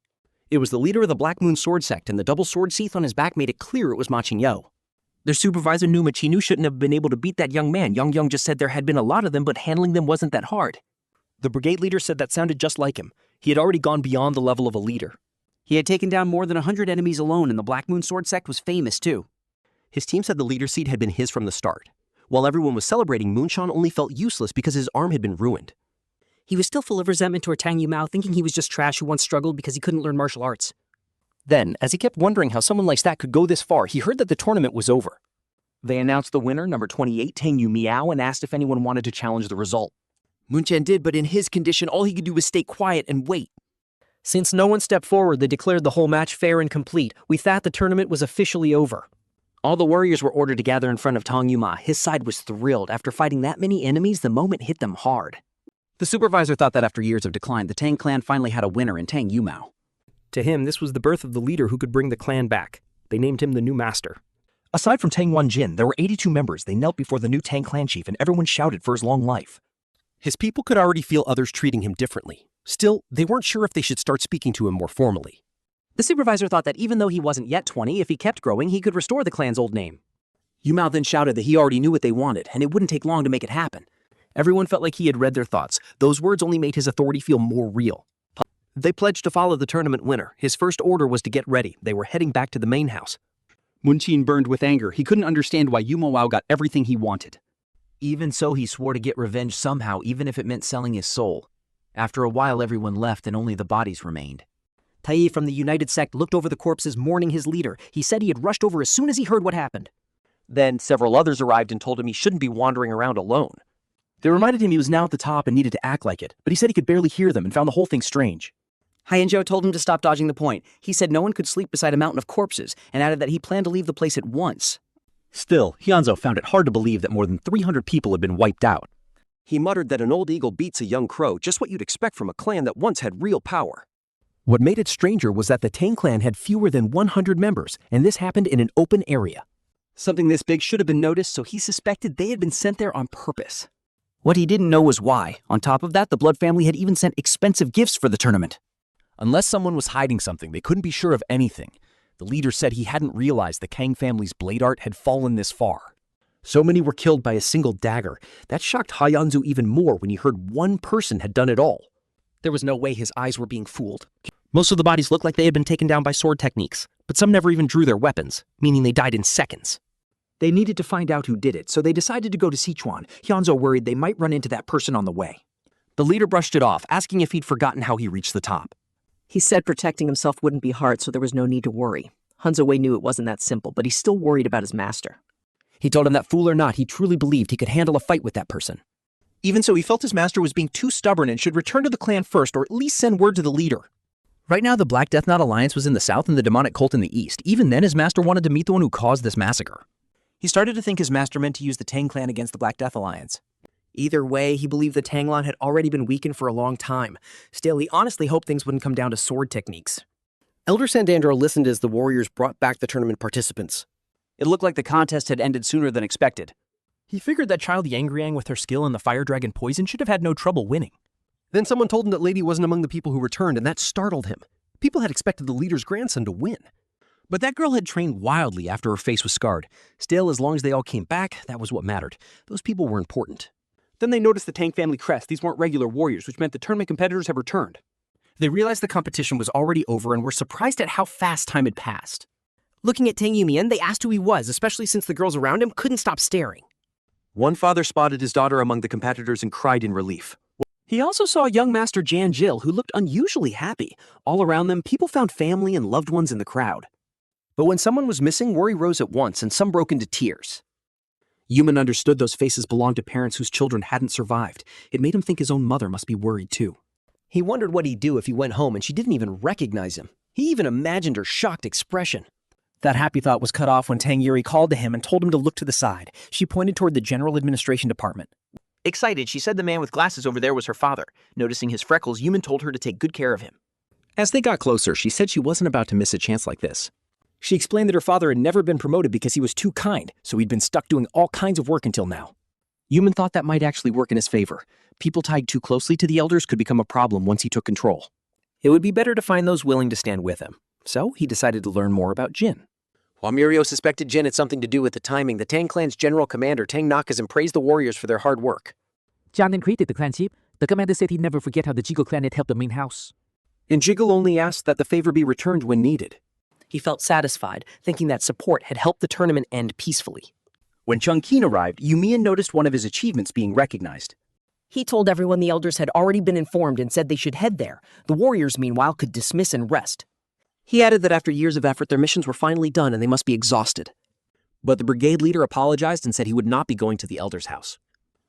It was the leader of the Black Moon Sword Sect, and the double sword sheath on his back made it clear it was Ma Qingyou. Their supervisor knew Machinu shouldn't have been able to beat that young man. Yuyang just said there had been a lot of them, but handling them wasn't that hard. The brigade leader said that sounded just like him. He had already gone beyond the level of a leader. He had taken down more than 100 enemies alone, and the Black Moon Sword sect was famous too. His team said the leader seat had been his from the start. While everyone was celebrating, Moonshan only felt useless because his arm had been ruined. He was still full of resentment toward Tang Yumao, thinking he was just trash who once struggled because he couldn't learn martial arts. Then, as he kept wondering how someone like that could go this far, he heard that the tournament was over. They announced the winner, number 28, Tang Yumao, and asked if anyone wanted to challenge the result. Moonchen did, but in his condition, all he could do was stay quiet and wait. Since no one stepped forward, they declared the whole match fair and complete. We thought the tournament was officially over. All the warriors were ordered to gather in front of Tang Yuma. His side was thrilled. After fighting that many enemies, the moment hit them hard. The supervisor thought that after years of decline, the Tang clan finally had a winner in Tang Yumao. To him, this was the birth of the leader who could bring the clan back. They named him the new master. Aside from Tang Wanjin, there were 82 members. They knelt before the new Tang clan chief, and everyone shouted for his long life. His people could already feel others treating him differently. Still, they weren't sure if they should start speaking to him more formally. The supervisor thought that even though he wasn't yet 20, if he kept growing, he could restore the clan's old name. Yumao then shouted that he already knew what they wanted, and it wouldn't take long to make it happen. Everyone felt like he had read their thoughts. Those words only made his authority feel more real. They pledged to follow the tournament winner. His first order was to get ready. They were heading back to the main house. Moonchen burned with anger. He couldn't understand why Yumao got everything he wanted. Even so, he swore to get revenge somehow, even if it meant selling his soul. After a while, everyone left and only the bodies remained. Tai from the United Sect looked over the corpses mourning his leader. He said he had rushed over as soon as he heard what happened. Then several others arrived and told him he shouldn't be wandering around alone. They reminded him he was now at the top and needed to act like it, but he said he could barely hear them and found the whole thing strange. Hyenjo told him to stop dodging the point. He said no one could sleep beside a mountain of corpses, and added that he planned to leave the place at once. Still, Hyenjo found it hard to believe that more than 300 people had been wiped out. He muttered that an old eagle beats a young crow, just what you'd expect from a clan that once had real power. What made it stranger was that the Tang clan had fewer than 100 members, and this happened in an open area. Something this big should have been noticed, so he suspected they had been sent there on purpose. What he didn't know was why. On top of that, the Blood family had even sent expensive gifts for the tournament. Unless someone was hiding something, they couldn't be sure of anything. The leader said he hadn't realized the Kang family's blade art had fallen this far. So many were killed by a single dagger. That shocked Hyenjo even more when he heard one person had done it all. There was no way his eyes were being fooled. Most of the bodies looked like they had been taken down by sword techniques, but some never even drew their weapons, meaning they died in seconds. They needed to find out who did it, so they decided to go to Sichuan. Hyenjo worried they might run into that person on the way. The leader brushed it off, asking if he'd forgotten how he reached the top. He said protecting himself wouldn't be hard, so there was no need to worry. Hanzo Wei knew it wasn't that simple, but he still worried about his master. He told him that fool or not, he truly believed he could handle a fight with that person. Even so, he felt his master was being too stubborn and should return to the clan first, or at least send word to the leader. Right now, the Black Death Knot Alliance was in the south and the demonic cult in the east. Even then, his master wanted to meet the one who caused this massacre. He started to think his master meant to use the Tang clan against the Black Death Alliance. Either way, he believed the Tanglan had already been weakened for a long time. Still, he honestly hoped things wouldn't come down to sword techniques. Elder Sandandro listened as the warriors brought back the tournament participants. It looked like the contest had ended sooner than expected. He figured that child Yang with her skill in the fire dragon poison should have had no trouble winning. Then someone told him that Lady wasn't among the people who returned, and that startled him. People had expected the leader's grandson to win. But that girl had trained wildly after her face was scarred. Still, as long as they all came back, that was what mattered. Those people were important. Then they noticed the Tang family crest. These weren't regular warriors, which meant the tournament competitors had returned. They realized the competition was already over and were surprised at how fast time had passed. Looking at Tang Yumian, they asked who he was, especially since the girls around him couldn't stop staring. One father spotted his daughter among the competitors and cried in relief. He also saw young Master Jan Jil, who looked unusually happy. All around them, people found family and loved ones in the crowd. But when someone was missing, worry rose at once, and some broke into tears. Yuman understood those faces belonged to parents whose children hadn't survived. It made him think his own mother must be worried too. He wondered what he'd do if he went home and she didn't even recognize him. He even imagined her shocked expression. That happy thought was cut off when Tang Yuri called to him and told him to look to the side. She pointed toward the General Administration Department. Excited, she said the man with glasses over there was her father. Noticing his freckles, Yuman told her to take good care of him. As they got closer, she said she wasn't about to miss a chance like this. She explained that her father had never been promoted because he was too kind, so he'd been stuck doing all kinds of work until now. Yuman thought that might actually work in his favor. People tied too closely to the elders could become a problem once he took control. It would be better to find those willing to stand with him. So he decided to learn more about Jin. While Muriel suspected Jin had something to do with the timing, the Tang clan's general commander, Tang Nakazim, praised the warriors for their hard work. Jiang then created the clan chief. The commander said he'd never forget how the 𝗙𝘂𝗹𝗹 clan had helped the main house. And 𝗙𝘂𝗹𝗹 only asked that the favor be returned when needed. He felt satisfied, thinking that support had helped the tournament end peacefully. When Chungkin arrived, Yumyan noticed one of his achievements being recognized. He told everyone the elders had already been informed and said they should head there. The warriors, meanwhile, could dismiss and rest. He added that after years of effort, their missions were finally done and they must be exhausted. But the brigade leader apologized and said he would not be going to the elders' house.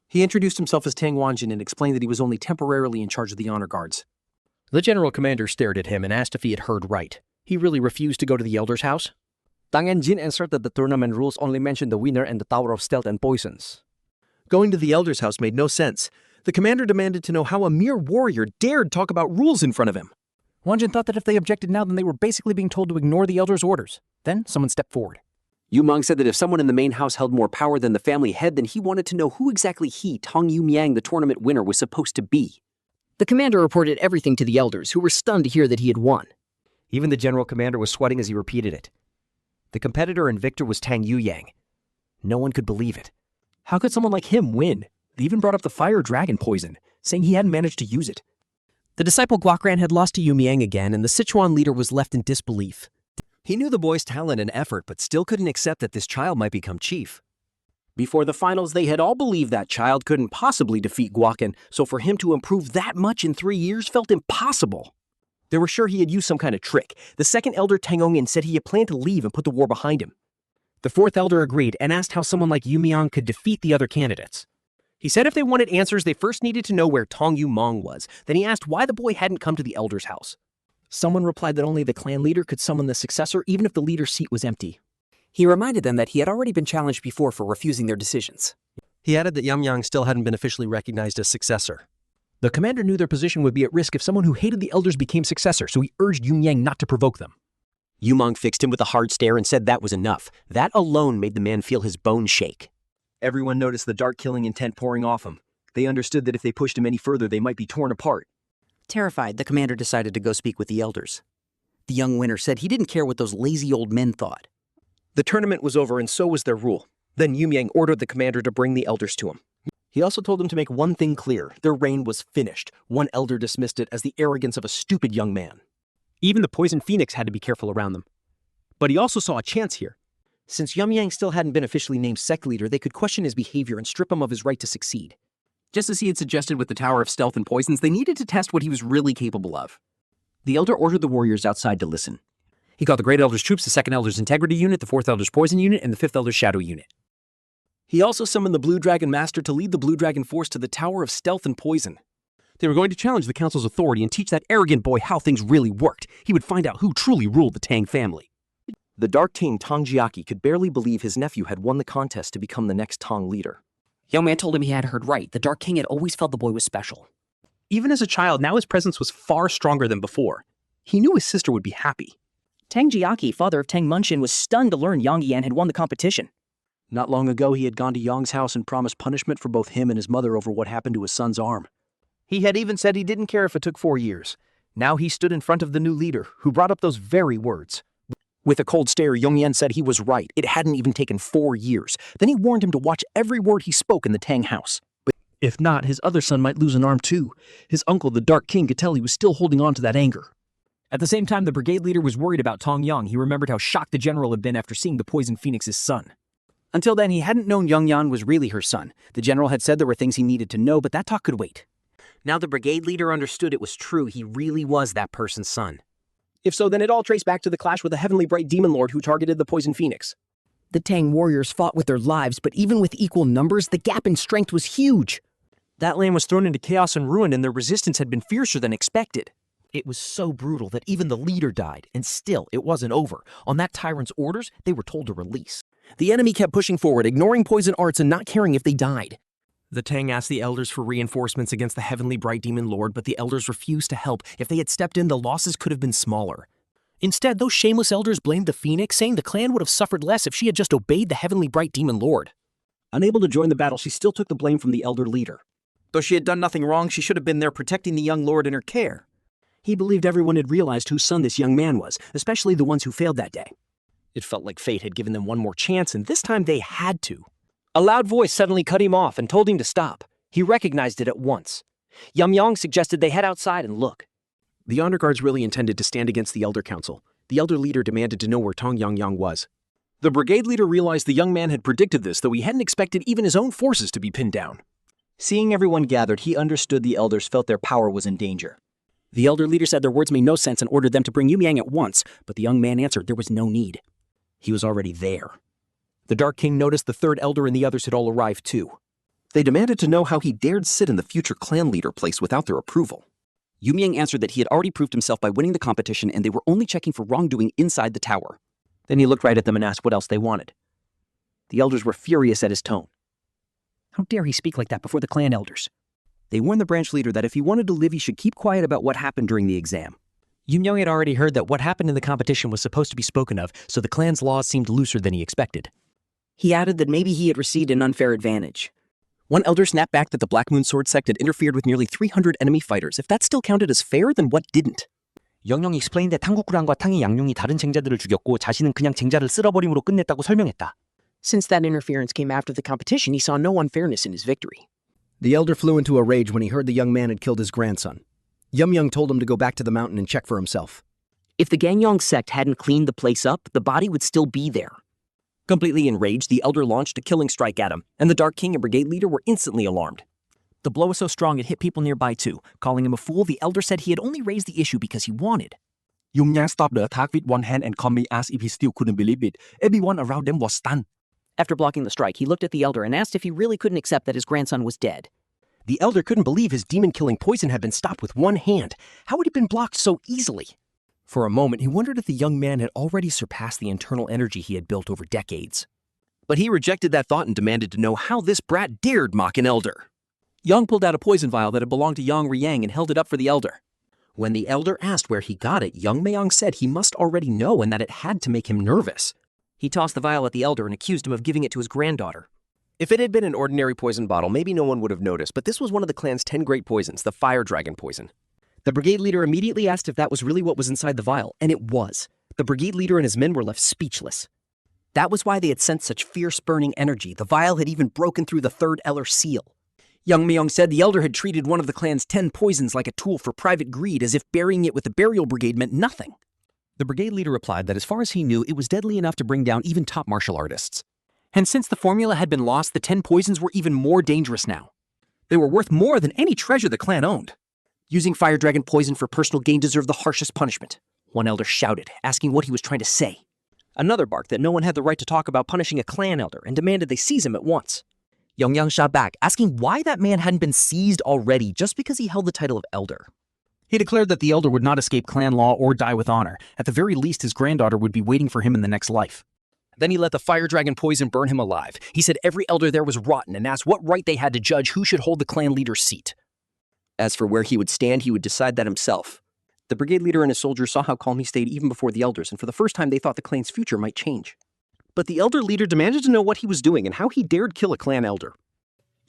He introduced himself as Tang Wanjin and explained that he was only temporarily in charge of the honor guards. The general commander stared at him and asked if he had heard right. He really refused to go to the elders' house? Tang and Jin answered that the tournament rules only mentioned the winner and the Tower of Stealth and Poisons. Going to the elders' house made no sense. The commander demanded to know how a mere warrior dared talk about rules in front of him. Wanjin thought that if they objected now, then they were basically being told to ignore the elders' orders. Then someone stepped forward. Yumang said that if someone in the main house held more power than the family head, then he wanted to know who exactly he, Tang Yumyang, the tournament winner, was supposed to be. The commander reported everything to the elders, who were stunned to hear that he had won. Even the general commander was sweating as he repeated it. The competitor and victor was Tang Yuyang. No one could believe it. How could someone like him win? They even brought up the fire dragon poison, saying he hadn't managed to use it. The disciple Guokran had lost to Yumyang again, and the Sichuan leader was left in disbelief. He knew the boy's talent and effort, but still couldn't accept that this child might become chief. Before the finals, they had all believed that child couldn't possibly defeat Guokan, so for him to improve that much in 3 years felt impossible. They were sure he had used some kind of trick. The second elder, Tang Ongen, said he had planned to leave and put the war behind him. The fourth elder agreed and asked how someone like Yumyang could defeat the other candidates. He said if they wanted answers, they first needed to know where Tang Yumong was. Then he asked why the boy hadn't come to the elder's house. Someone replied that only the clan leader could summon the successor, even if the leader's seat was empty. He reminded them that he had already been challenged before for refusing their decisions. He added that Yamyang still hadn't been officially recognized as successor. The commander knew their position would be at risk if someone who hated the elders became successor, so he urged Yumyang not to provoke them. Yumong fixed him with a hard stare and said that was enough. That alone made the man feel his bones shake. Everyone noticed the dark killing intent pouring off him. They understood that if they pushed him any further, they might be torn apart. Terrified, the commander decided to go speak with the elders. The young winner said he didn't care what those lazy old men thought. The tournament was over and so was their rule. Then Yumyang ordered the commander to bring the elders to him. He also told them to make one thing clear. Their reign was finished. One elder dismissed it as the arrogance of a stupid young man. Even the Poison Phoenix had to be careful around them. But he also saw a chance here. Since Yumyang still hadn't been officially named sect leader, they could question his behavior and strip him of his right to succeed. Just as he had suggested with the Tower of Stealth and Poisons, they needed to test what he was really capable of. The elder ordered the warriors outside to listen. He called the Great Elder's troops, the Second Elder's Integrity Unit, the Fourth Elder's Poison Unit, and the Fifth Elder's Shadow Unit. He also summoned the Blue Dragon Master to lead the Blue Dragon Force to the Tower of Stealth and Poison. They were going to challenge the Council's authority and teach that arrogant boy how things really worked. He would find out who truly ruled the Tang family. The Dark King Tang Jiaki could barely believe his nephew had won the contest to become the next Tang leader. Young man told him he had heard right. The Dark King had always felt the boy was special. Even as a child, now his presence was far stronger than before. He knew his sister would be happy. Tang Jiaki, father of Tang Munshin, was stunned to learn Yang Yan had won the competition. Not long ago, he had gone to Yang's house and promised punishment for both him and his mother over what happened to his son's arm. He had even said he didn't care if it took 4 years. Now he stood in front of the new leader, who brought up those very words. With a cold stare, Yongyan said he was right. It hadn't even taken 4 years. Then he warned him to watch every word he spoke in the Tang house. But if not, his other son might lose an arm too. His uncle, the Dark King, could tell he was still holding on to that anger. At the same time, the brigade leader was worried about Tong Yang. He remembered how shocked the general had been after seeing the Poison Phoenix's son. Until then, he hadn't known Yongyan was really her son. The general had said there were things he needed to know, but that talk could wait. Now the brigade leader understood it was true. He really was that person's son. If so, then it all traced back to the clash with the heavenly bright demon lord who targeted the Poison Phoenix. The Tang warriors fought with their lives, but even with equal numbers, the gap in strength was huge. That land was thrown into chaos and ruin, and their resistance had been fiercer than expected. It was so brutal that even the leader died, and still it wasn't over. On that tyrant's orders, they were told to release. The enemy kept pushing forward, ignoring poison arts and not caring if they died. The Tang asked the elders for reinforcements against the heavenly bright demon lord, but the elders refused to help. If they had stepped in, the losses could have been smaller. Instead, those shameless elders blamed the Phoenix, saying the clan would have suffered less if she had just obeyed the heavenly bright demon lord. Unable to join the battle, she still took the blame from the elder leader. Though she had done nothing wrong, she should have been there protecting the young lord in her care. He believed everyone had realized whose son this young man was, especially the ones who failed that day. It felt like fate had given them one more chance, and this time they had to. A loud voice suddenly cut him off and told him to stop. He recognized it at once. Yuyang suggested they head outside and look. The honor guards really intended to stand against the Elder Council. The Elder Leader demanded to know where Tang Yuyang was. The brigade leader realized the young man had predicted this, though he hadn't expected even his own forces to be pinned down. Seeing everyone gathered, he understood the elders felt their power was in danger. The elder leader said their words made no sense and ordered them to bring Yuyang at once, but the young man answered there was no need. He was already there. The Dark King noticed the third elder and the others had all arrived too. They demanded to know how he dared sit in the future clan leader place without their approval. Yuyang answered that he had already proved himself by winning the competition and they were only checking for wrongdoing inside the tower. Then he looked right at them and asked what else they wanted. The elders were furious at his tone. How dare he speak like that before the clan elders? They warned the branch leader that if he wanted to live, he should keep quiet about what happened during the exam. Yuyang had already heard that what happened in the competition was supposed to be spoken of, so the clan's laws seemed looser than he expected. He added that maybe he had received an unfair advantage. One elder snapped back that the Black Moon Sword sect had interfered with nearly 300 enemy fighters. If that still counted as fair, then what didn't? 영영이 explained that 탕국구랑과 탕의 양용이 다른 쟁자들을 죽였고 자신은 그냥 쟁자를 쓸어버림으로 끝냈다고 설명했다. Since that interference came after the competition, he saw no unfairness in his victory. The elder flew into a rage when he heard the young man had killed his grandson. Yuyang told him to go back to the mountain and check for himself. If the Gangyong sect hadn't cleaned the place up, the body would still be there. Completely enraged, the elder launched a killing strike at him, and the Dark King and brigade leader were instantly alarmed. The blow was so strong it hit people nearby too. Calling him a fool, the elder said he had only raised the issue because he wanted. Yuyang stopped the attack with one hand and calmly asked if he still couldn't believe it. Everyone around them was stunned. After blocking the strike, he looked at the elder and asked if he really couldn't accept that his grandson was dead. The elder couldn't believe his demon-killing poison had been stopped with one hand. How had it been blocked so easily? For a moment, he wondered if the young man had already surpassed the internal energy he had built over decades. But he rejected that thought and demanded to know how this brat dared mock an elder. Yang pulled out a poison vial that had belonged to Yang and held it up for the elder. When the elder asked where he got it, Mayang said he must already know and that it had to make him nervous. He tossed the vial at the elder and accused him of giving it to his granddaughter. If it had been an ordinary poison bottle, maybe no one would have noticed, but this was one of the clan's 10 great poisons, the fire dragon poison. The brigade leader immediately asked if that was really what was inside the vial, and it was. The brigade leader and his men were left speechless. That was why they had sensed such fierce burning energy. The vial had even broken through the third Eller seal. Young Myung said the elder had treated one of the clan's 10 poisons like a tool for private greed, as if burying it with the burial brigade meant nothing. The brigade leader replied that as far as he knew, it was deadly enough to bring down even top martial artists. And since the formula had been lost, the 10 poisons were even more dangerous now. They were worth more than any treasure the clan owned. Using fire dragon poison for personal gain deserved the harshest punishment. One elder shouted, asking what he was trying to say. Another barked that no one had the right to talk about punishing a clan elder and demanded they seize him at once. Yongyang shot back, asking why that man hadn't been seized already just because he held the title of elder. He declared that the elder would not escape clan law or die with honor. At the very least, his granddaughter would be waiting for him in the next life. Then he let the fire dragon poison burn him alive. He said every elder there was rotten and asked what right they had to judge who should hold the clan leader's seat. As for where he would stand, he would decide that himself. The brigade leader and his soldiers saw how calm he stayed even before the elders, and for the first time they thought the clan's future might change. But the elder leader demanded to know what he was doing and how he dared kill a clan elder.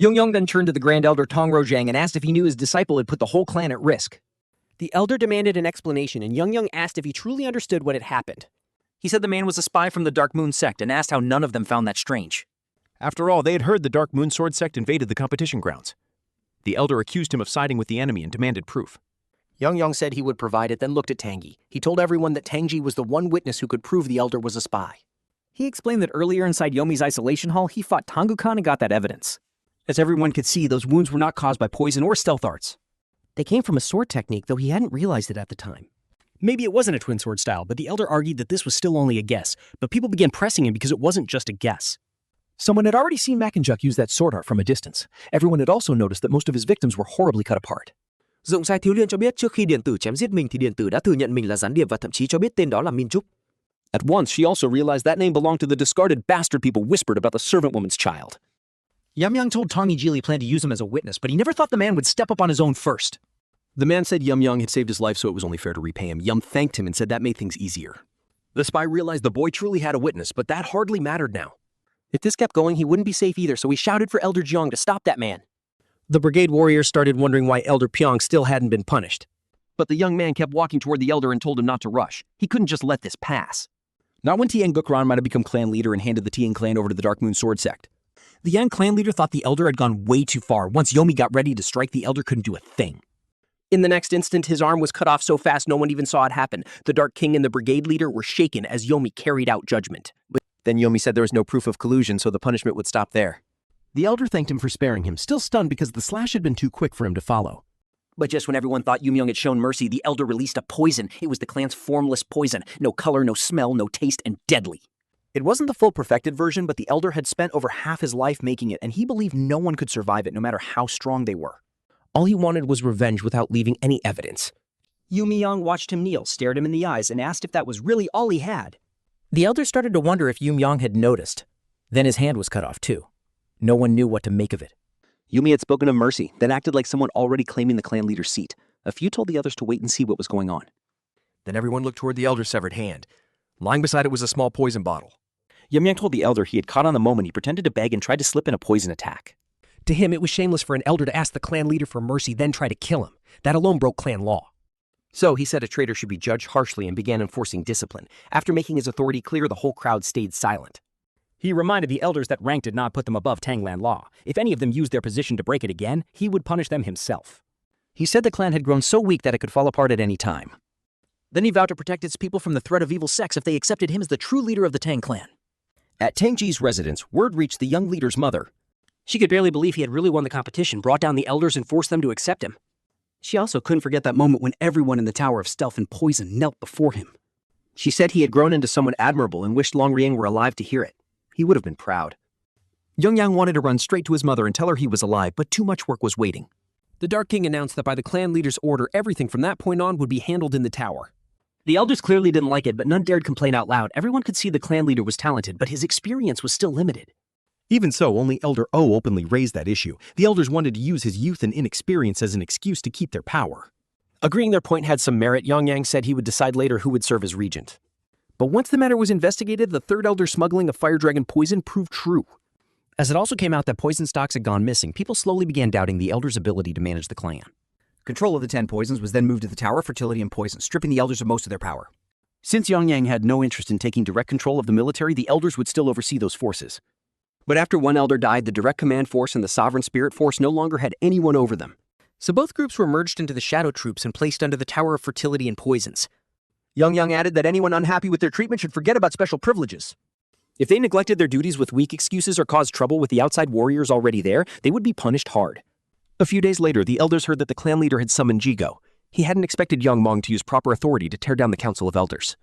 Yongyang then turned to the grand elder Tong Rojang and asked if he knew his disciple had put the whole clan at risk. The elder demanded an explanation, and Yongyang asked if he truly understood what had happened. He said the man was a spy from the Dark Moon sect and asked how none of them found that strange. After all, they had heard the Dark Moon Sword sect invaded the competition grounds. The elder accused him of siding with the enemy and demanded proof. Yongyang said he would provide it, then looked at Tangyi. He told everyone that Tangyi was the one witness who could prove the elder was a spy. He explained that earlier inside Yomi's isolation hall, he fought Tangukan and got that evidence. As everyone could see, those wounds were not caused by poison or stealth arts. They came from a sword technique, though he hadn't realized it at the time. Maybe it wasn't a twin sword style, but the elder argued that this was still only a guess, but people began pressing him because it wasn't just a guess. Someone had already seen Makanjuk use that sword art from a distance. Everyone had also noticed that most of his victims were horribly cut apart. Rộng sai thiếu liên cho biết trước khi điện tử chém giết mình thì điện tử đã thừa nhận mình là gián điệp và thậm chí cho biết tên đó là Minjuk. At once, she also realized that name belonged to the discarded bastard people whispered about the servant woman's child. Yamyang told Tongyi Jili planned to use him as a witness, but he never thought the man would step up on his own first. The man said Yumyang had saved his life, so it was only fair to repay him. Yum thanked him and said that made things easier. The spy realized the boy truly had a witness, but that hardly mattered now. If this kept going, he wouldn't be safe either, so he shouted for Elder Jiang to stop that man. The brigade warriors started wondering why Elder Pyong still hadn't been punished. But the young man kept walking toward the elder and told him not to rush. He couldn't just let this pass. Not when 𝗙𝘂𝗹𝗹 might have become clan leader and handed the 𝗙𝘂 clan over to the Dark Moon Sword sect. The Yang clan leader thought the elder had gone way too far. Once Yomi got ready to strike, the elder couldn't do a thing. In the next instant, his arm was cut off so fast no one even saw it happen. The Dark King and the brigade leader were shaken as Yomi carried out judgment. But then Yomi said there was no proof of collusion, so the punishment would stop there. The elder thanked him for sparing him, still stunned because the slash had been too quick for him to follow. But just when everyone thought Yuyang had shown mercy, the elder released a poison. It was the clan's formless poison. No color, no smell, no taste, and deadly. It wasn't the full perfected version, but the elder had spent over half his life making it, and he believed no one could survive it, no matter how strong they were. All he wanted was revenge without leaving any evidence. Yuyang watched him kneel, stared him in the eyes, and asked if that was really all he had. The elder started to wonder if Yuyang had noticed. Then his hand was cut off too. No one knew what to make of it. Yumi had spoken of mercy, then acted like someone already claiming the clan leader's seat. A few told the others to wait and see what was going on. Then everyone looked toward the elder's severed hand. Lying beside it was a small poison bottle. Yuyang told the elder he had caught on the moment he pretended to beg and tried to slip in a poison attack. To him, it was shameless for an elder to ask the clan leader for mercy, then try to kill him. That alone broke clan law. So he said a traitor should be judged harshly and began enforcing discipline. After making his authority clear, the whole crowd stayed silent. He reminded the elders that rank did not put them above Tangland law. If any of them used their position to break it again, he would punish them himself. He said the clan had grown so weak that it could fall apart at any time. Then he vowed to protect its people from the threat of evil sects if they accepted him as the true leader of the Tang clan. At Tangji's residence, word reached the young leader's mother. She could barely believe he had really won the competition, brought down the elders, and forced them to accept him. She also couldn't forget that moment when everyone in the Tower of Stealth and Poison knelt before him. She said he had grown into someone admirable and wished Longyang were alive to hear it. He would have been proud. Yuyang wanted to run straight to his mother and tell her he was alive, but too much work was waiting. The Dark King announced that by the clan leader's order, everything from that point on would be handled in the tower. The elders clearly didn't like it, but none dared complain out loud. Everyone could see the clan leader was talented, but his experience was still limited. Even so, only Elder O openly raised that issue. The elders wanted to use his youth and inexperience as an excuse to keep their power. Agreeing their point had some merit, Yuyang said he would decide later who would serve as regent. But once the matter was investigated, the third elder's smuggling of fire dragon poison proved true. As it also came out that poison stocks had gone missing, people slowly began doubting the elder's ability to manage the clan. Control of the 10 poisons was then moved to the Tower of Fertility and Poison, stripping the elders of most of their power. Since Yuyang had no interest in taking direct control of the military, the elders would still oversee those forces. But after one elder died, the direct command force and the sovereign spirit force no longer had anyone over them. So both groups were merged into the shadow troops and placed under the Tower of Fertility and Poisons. Yuyang added that anyone unhappy with their treatment should forget about special privileges. If they neglected their duties with weak excuses or caused trouble with the outside warriors already there, they would be punished hard. A few days later, the elders heard that the clan leader had summoned 𝗙𝘂𝗹𝗹. He hadn't expected Yangmong to use proper authority to tear down the Council of Elders.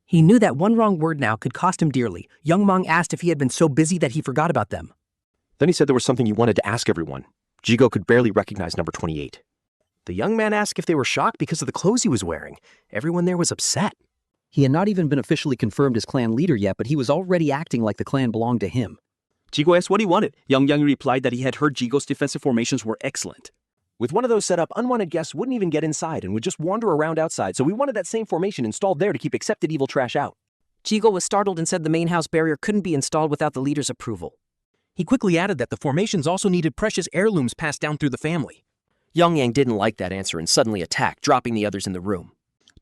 He knew that one wrong word now could cost him dearly. Yangmong asked if he had been so busy that he forgot about them. Then he said there was something he wanted to ask everyone. 𝗙𝘂𝗹 could barely recognize number 28. The young man asked if they were shocked because of the clothes he was wearing. Everyone there was upset. He had not even been officially confirmed as clan leader yet, but he was already acting like the clan belonged to him. 𝗙𝘂𝗹 asked what he wanted. Yuyang replied that he had heard 𝗙𝘂𝗹's defensive formations were excellent. With one of those set up, unwanted guests wouldn't even get inside and would just wander around outside, so we wanted that same formation installed there to keep accepted evil trash out. 𝗙𝘂𝗹 was startled and said the main house barrier couldn't be installed without the leader's approval. He quickly added that the formations also needed precious heirlooms passed down through the family. Yuyang didn't like that answer and suddenly attacked, dropping the others in the room.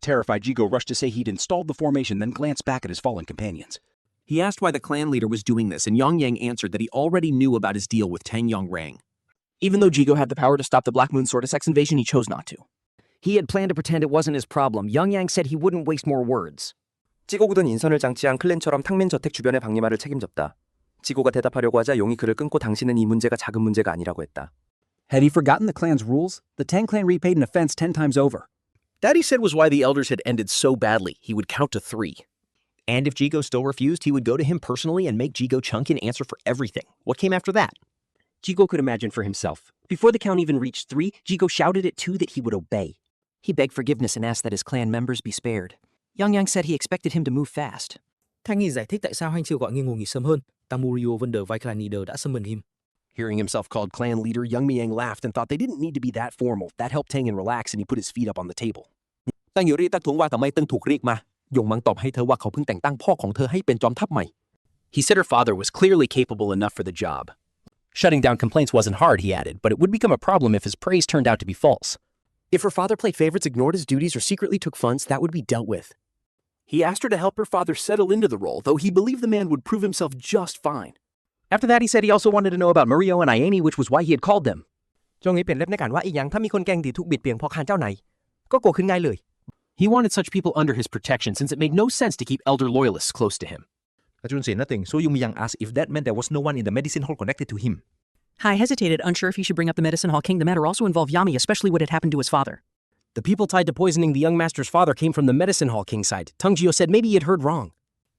Terrified, 𝗙𝘂𝗹 rushed to say he'd installed the formation, then glanced back at his fallen companions. He asked why the clan leader was doing this, and Yuyang answered that he already knew about his deal with Tang Yongrang. Even though 𝗙𝘂𝗹 had the power to stop the Black Moon Sword Sex invasion, he chose not to. He had planned to pretend it wasn't his problem. Yuyang said he wouldn't waste more words. 찌고구던 인선을 장치한 클랜처럼 탕맨 저택 주변의 방리마를 책임졌다. 찌고가 대답하려고 하자 용이 그를 끊고 당신은 이 문제가 작은 문제가 아니라고 했다. Had he forgotten the clan's rules? The Tang clan repaid an offense 10 times over. That, he said, was why the elders had ended so badly. He would count to 3. And if 𝗙𝘂𝗹 still refused, he would go to him personally and make 𝗙𝘂𝗹 Chunkin answer for everything. What came after that? 𝗙𝘂𝗹 could imagine for himself. Before the count even reached 3, 𝗙𝘂𝗹 shouted at 2 that he would obey. He begged forgiveness and asked that his clan members be spared. Yuyang said he expected him to move fast. Tang giải thích tại sao anh chưa gọi nghe ngùng nghỉ sớm hơn. Tamurio Vonder vai clan leader đã summon him. Hearing himself called clan leader, Yangmiyang laughed and thought they didn't need to be that formal. That helped Tang and relax, and he put his feet up on the table. ตั้งอยู่เรียกตักทวงว่าทำไมตึงถูกเรียกมา ยงมังตอบให้เธอว่าเขาเพิ่งแต่งตั้งพ่อของเธอให้เป็นจอมทัพใหม่ He said her father was clearly capable enough for the job. Shutting down complaints wasn't hard, he added, but it would become a problem if his praise turned out to be false. If her father played favorites, ignored his duties, or secretly took funds, that would be dealt with. He asked her to help her father settle into the role, though he believed the man would prove himself just fine. After that, he said he also wanted to know about Mario and Iane, which was why he had called them. ช่วงนี้เปลี่ยนเล็บในการว่าอีหยังถ้ามีคนแกล้งดีถูกบิดเบียงเพราะคานเจ้านายก็โกรธขึ้นง่ายเลย He wanted such people under his protection since it made no sense to keep elder loyalists close to him. Ajun said nothing, so Yuyang asked if that meant there was no one in the medicine hall connected to him. I hesitated, unsure if he should bring up the medicine hall king. The matter also involved Yami, especially what had happened to his father. The people tied to poisoning the young master's father came from the medicine hall king side. Tang-Jio said maybe he had heard wrong.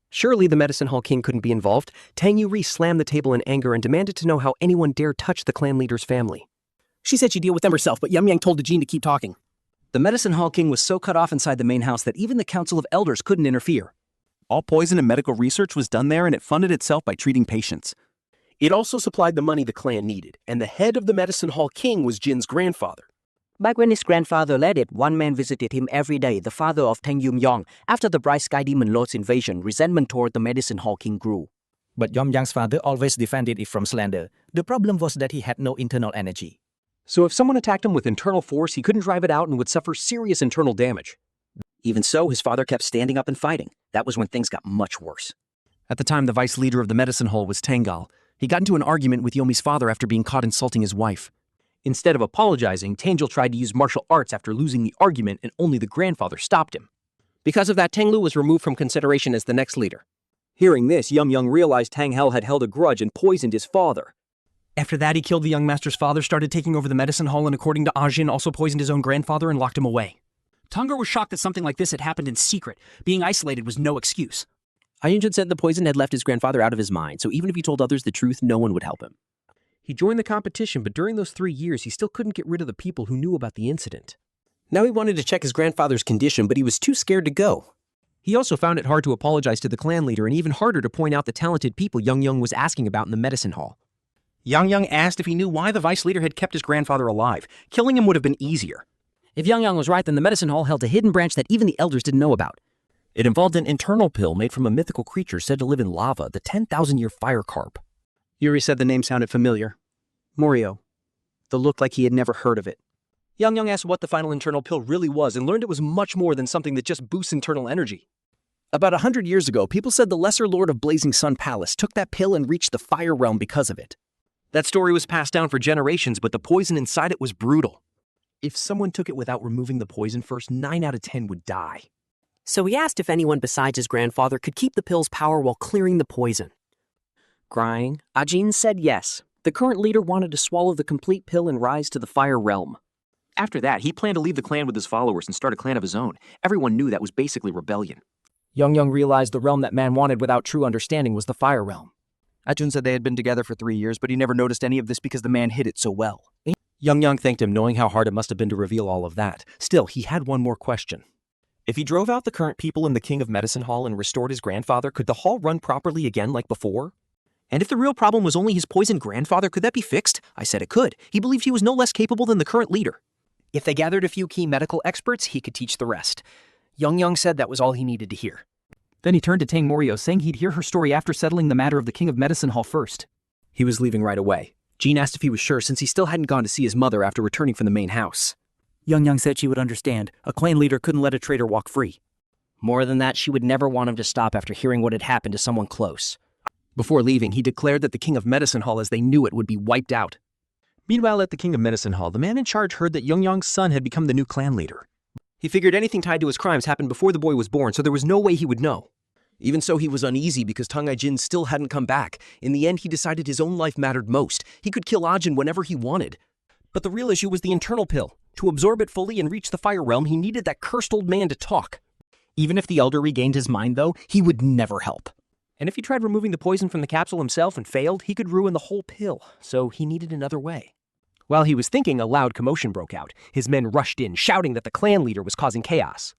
Surely the medicine hall king couldn't be involved. Tang Yuri slammed the table in anger and demanded to know how anyone dared touch the clan leader's family. She said she'd deal with them herself, but Yuyang told Jin to keep talking. The medicine hall king was so cut off inside the main house that even the council of elders couldn't interfere. All poison and medical research was done there, and it funded itself by treating patients. It also supplied the money the clan needed, and the head of the medicine hall king was Jin's grandfather. Back when his grandfather led it, one man visited him every day, the father of Tang Yum-yong. After the Bright Sky Demon Lord's invasion, resentment toward the medicine hall king grew. But Yum-yang's father always defended it from slander. The problem was that he had no internal energy. So if someone attacked him with internal force, he couldn't drive it out and would suffer serious internal damage. Even so, his father kept standing up and fighting. That was when things got much worse. At the time, the vice leader of the medicine hall was Tangal. He got into an argument with Yomi's father after being caught insulting his wife. Instead of apologizing, Tangel tried to use martial arts after losing the argument, and only the grandfather stopped him. Because of that, Tanglu was removed from consideration as the next leader. Hearing this, Yum-Young realized Tang Hel had held a grudge and poisoned his father. After that, he killed the young master's father, started taking over the medicine hall, and according to Ajin, also poisoned his own grandfather and locked him away. Tungar was shocked that something like this had happened in secret. Being isolated was no excuse. Ayunjin said the poison had left his grandfather out of his mind, so even if he told others the truth, no one would help him. He joined the competition, but during those 3 years, he still couldn't get rid of the people who knew about the incident. Now he wanted to check his grandfather's condition, but he was too scared to go. He also found it hard to apologize to the clan leader and even harder to point out the talented people Young was asking about in the medicine hall. Young asked if he knew why the vice leader had kept his grandfather alive. Killing him would have been easier. If Young was right, then the medicine hall held a hidden branch that even the elders didn't know about. It involved an internal pill made from a mythical creature said to live in lava, the 10,000-year fire carp. Yuri said the name sounded familiar. Morio. Though looked like he had never heard of it. Young asked what the final internal pill really was and learned it was much more than something that just boosts internal energy. About 100 years ago, people said the Lesser Lord of Blazing Sun Palace took that pill and reached the Fire Realm because of it. That story was passed down for generations, but the poison inside it was brutal. If someone took it without removing the poison first, 9 out of 10 would die. So he asked if anyone besides his grandfather could keep the pill's power while clearing the poison. Crying, Ajin said yes. The current leader wanted to swallow the complete pill and rise to the Fire Realm. After that, he planned to leave the clan with his followers and start a clan of his own. Everyone knew that was basically rebellion. Young realized the realm that man wanted without true understanding was the Fire Realm. Ajun said they had been together for 3 years, but he never noticed any of this because the man hid it so well. Young thanked him, knowing how hard it must have been to reveal all of that. Still, he had one more question. If he drove out the current people in the King of Medicine Hall and restored his grandfather, could the hall run properly again like before? And if the real problem was only his poisoned grandfather, could that be fixed? I said it could. He believed he was no less capable than the current leader. If they gathered a few key medical experts, he could teach the rest. Young said that was all he needed to hear. Then he turned to Tang Morio, saying he'd hear her story after settling the matter of the King of Medicine Hall first. He was leaving right away. Jean asked if he was sure since he still hadn't gone to see his mother after returning from the main house. Young said she would understand. A clan leader couldn't let a traitor walk free. More than that, she would never want him to stop after hearing what had happened to someone close. Before leaving, he declared that the King of Medicine Hall as they knew it would be wiped out. Meanwhile, at the King of Medicine Hall, the man in charge heard that Young's son had become the new clan leader. He figured anything tied to his crimes happened before the boy was born, so there was no way he would know. Even so, he was uneasy because Tang Ai-jin still hadn't come back. In the end, he decided his own life mattered most. He could kill Ajin whenever he wanted. But the real issue was the internal pill. To absorb it fully and reach the Fire Realm, he needed that cursed old man to talk. Even if the elder regained his mind, though, he would never help. And if he tried removing the poison from the capsule himself and failed, he could ruin the whole pill. So he needed another way. While he was thinking, a loud commotion broke out. His men rushed in, shouting that the clan leader was causing chaos.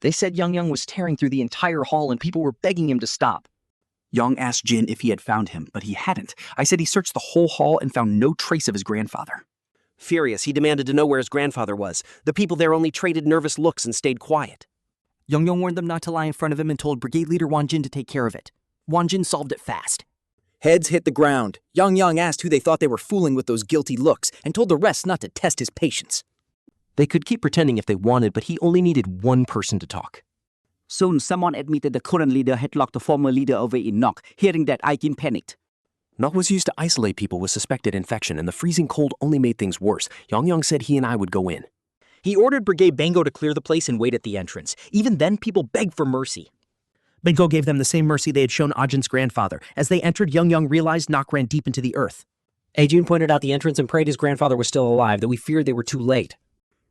They said Young was tearing through the entire hall and people were begging him to stop. Young asked Jin if he had found him, but he hadn't. I said he searched the whole hall and found no trace of his grandfather. Furious, he demanded to know where his grandfather was. The people there only traded nervous looks and stayed quiet. Young warned them not to lie in front of him and told Brigade Leader Wan Jin to take care of it. Wan Jin solved it fast. Heads hit the ground. Young asked who they thought they were fooling with those guilty looks and told the rest not to test his patience. They could keep pretending if they wanted, but he only needed one person to talk. Soon, someone admitted the current leader had locked the former leader away in Nok. Hearing that, Ajin panicked. Nok was used to isolate people with suspected infection, and the freezing cold only made things worse. Yuyang said he and I would go in. He ordered Brigade Bango to clear the place and wait at the entrance. Even then, people begged for mercy. Bango gave them the same mercy they had shown Ajin's grandfather. As they entered, Yuyang realized Nok ran deep into the earth. Ajin pointed out the entrance and prayed his grandfather was still alive, though we feared they were too late.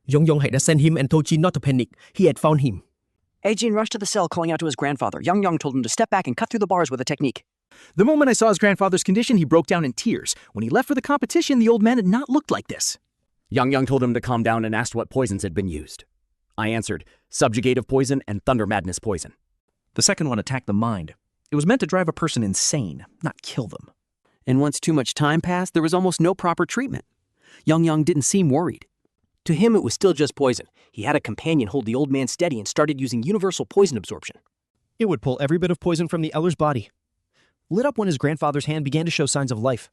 Yuyang had sent him and told Jin not to panic. He had found him. Ajin rushed to the cell calling out to his grandfather. Yuyang told him to step back and cut through the bars with a technique. The moment I saw his grandfather's condition, he broke down in tears. When he left for the competition, the old man had not looked like this. Yuyang told him to calm down and asked what poisons had been used. I answered, subjugative poison and thunder madness poison. The second one attacked the mind. It was meant to drive a person insane, not kill them. And once too much time passed, there was almost no proper treatment. Yuyang didn't seem worried. To him, it was still just poison. He had a companion hold the old man steady and started using universal poison absorption. It would pull every bit of poison from the elder's body. Lit up when his grandfather's hand began to show signs of life.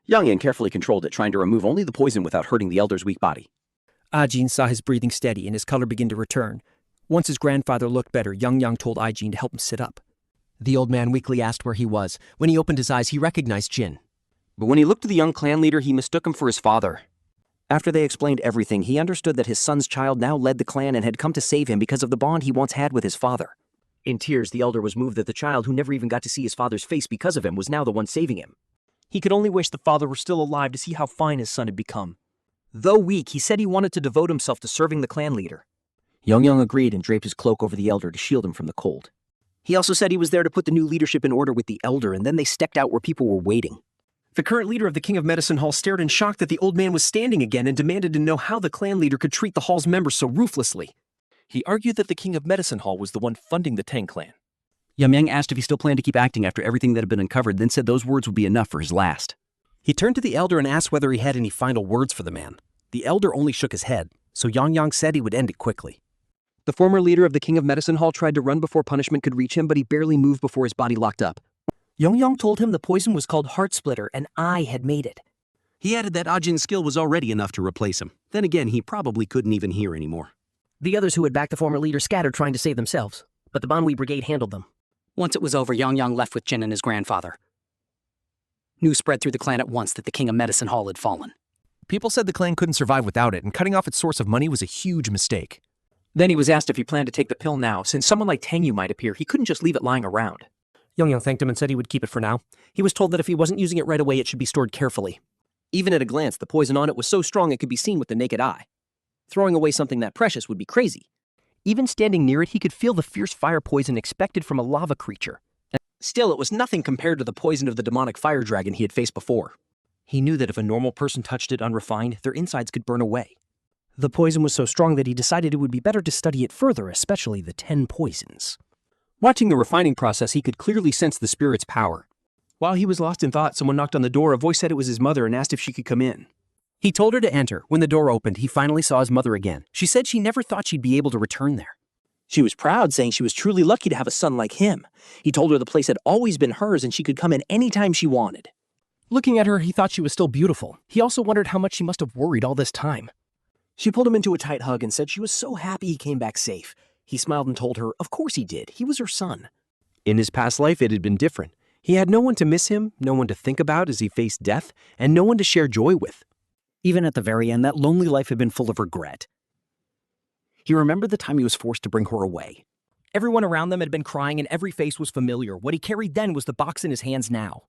Yuyang carefully controlled it, trying to remove only the poison without hurting the elder's weak body. Ajin saw his breathing steady and his color begin to return. Once his grandfather looked better, Yuyang told Ajin to help him sit up. The old man weakly asked where he was. When he opened his eyes, he recognized Jin. But when he looked at the young clan leader, he mistook him for his father. After they explained everything, he understood that his son's child now led the clan and had come to save him because of the bond he once had with his father. In tears, the elder was moved that the child who never even got to see his father's face because of him was now the one saving him. He could only wish the father were still alive to see how fine his son had become. Though weak, he said he wanted to devote himself to serving the clan leader. Yuyang agreed and draped his cloak over the elder to shield him from the cold. He also said he was there to put the new leadership in order with the elder, and then they stepped out where people were waiting. The current leader of the King of Medicine Hall stared in shock that the old man was standing again and demanded to know how the clan leader could treat the hall's members so ruthlessly. He argued that the King of Medicine Hall was the one funding the Tang clan. Yuyang asked if he still planned to keep acting after everything that had been uncovered, then said those words would be enough for his last. He turned to the elder and asked whether he had any final words for the man. The elder only shook his head, so Yuyang said he would end it quickly. The former leader of the King of Medicine Hall tried to run before punishment could reach him, but he barely moved before his body locked up. Yuyang told him the poison was called Heart Splitter and I had made it. He added that Ajin's skill was already enough to replace him. Then again, he probably couldn't even hear anymore. The others who had backed the former leader scattered trying to save themselves, but the Manhwa brigade handled them. Once it was over, Yuyang left with Jin and his grandfather. News spread through the clan at once that the King of Medicine Hall had fallen. People said the clan couldn't survive without it, and cutting off its source of money was a huge mistake. Then he was asked if he planned to take the pill now. Since someone like Tang might appear, he couldn't just leave it lying around. Yuyang thanked him and said he would keep it for now. He was told that if he wasn't using it right away, it should be stored carefully. Even at a glance, the poison on it was so strong it could be seen with the naked eye. Throwing away something that precious would be crazy. Even standing near it, he could feel the fierce fire poison expected from a lava creature. Still, it was nothing compared to the poison of the demonic fire dragon he had faced before. He knew that if a normal person touched it unrefined, their insides could burn away. The poison was so strong that he decided it would be better to study it further, especially the 10 poisons. Watching the refining process, he could clearly sense the spirit's power. While he was lost in thought, someone knocked on the door. A voice said it was his mother and asked if she could come in. He told her to enter. When the door opened, he finally saw his mother again. She said she never thought she'd be able to return there. She was proud, saying she was truly lucky to have a son like him. He told her the place had always been hers and she could come in any time she wanted. Looking at her, he thought she was still beautiful. He also wondered how much she must have worried all this time. She pulled him into a tight hug and said she was so happy he came back safe. He smiled and told her, of course he did. He was her son. In his past life, it had been different. He had no one to miss him, no one to think about as he faced death, and no one to share joy with. Even at the very end, that lonely life had been full of regret. He remembered the time he was forced to bring her away. Everyone around them had been crying and every face was familiar. What he carried then was the box in his hands now.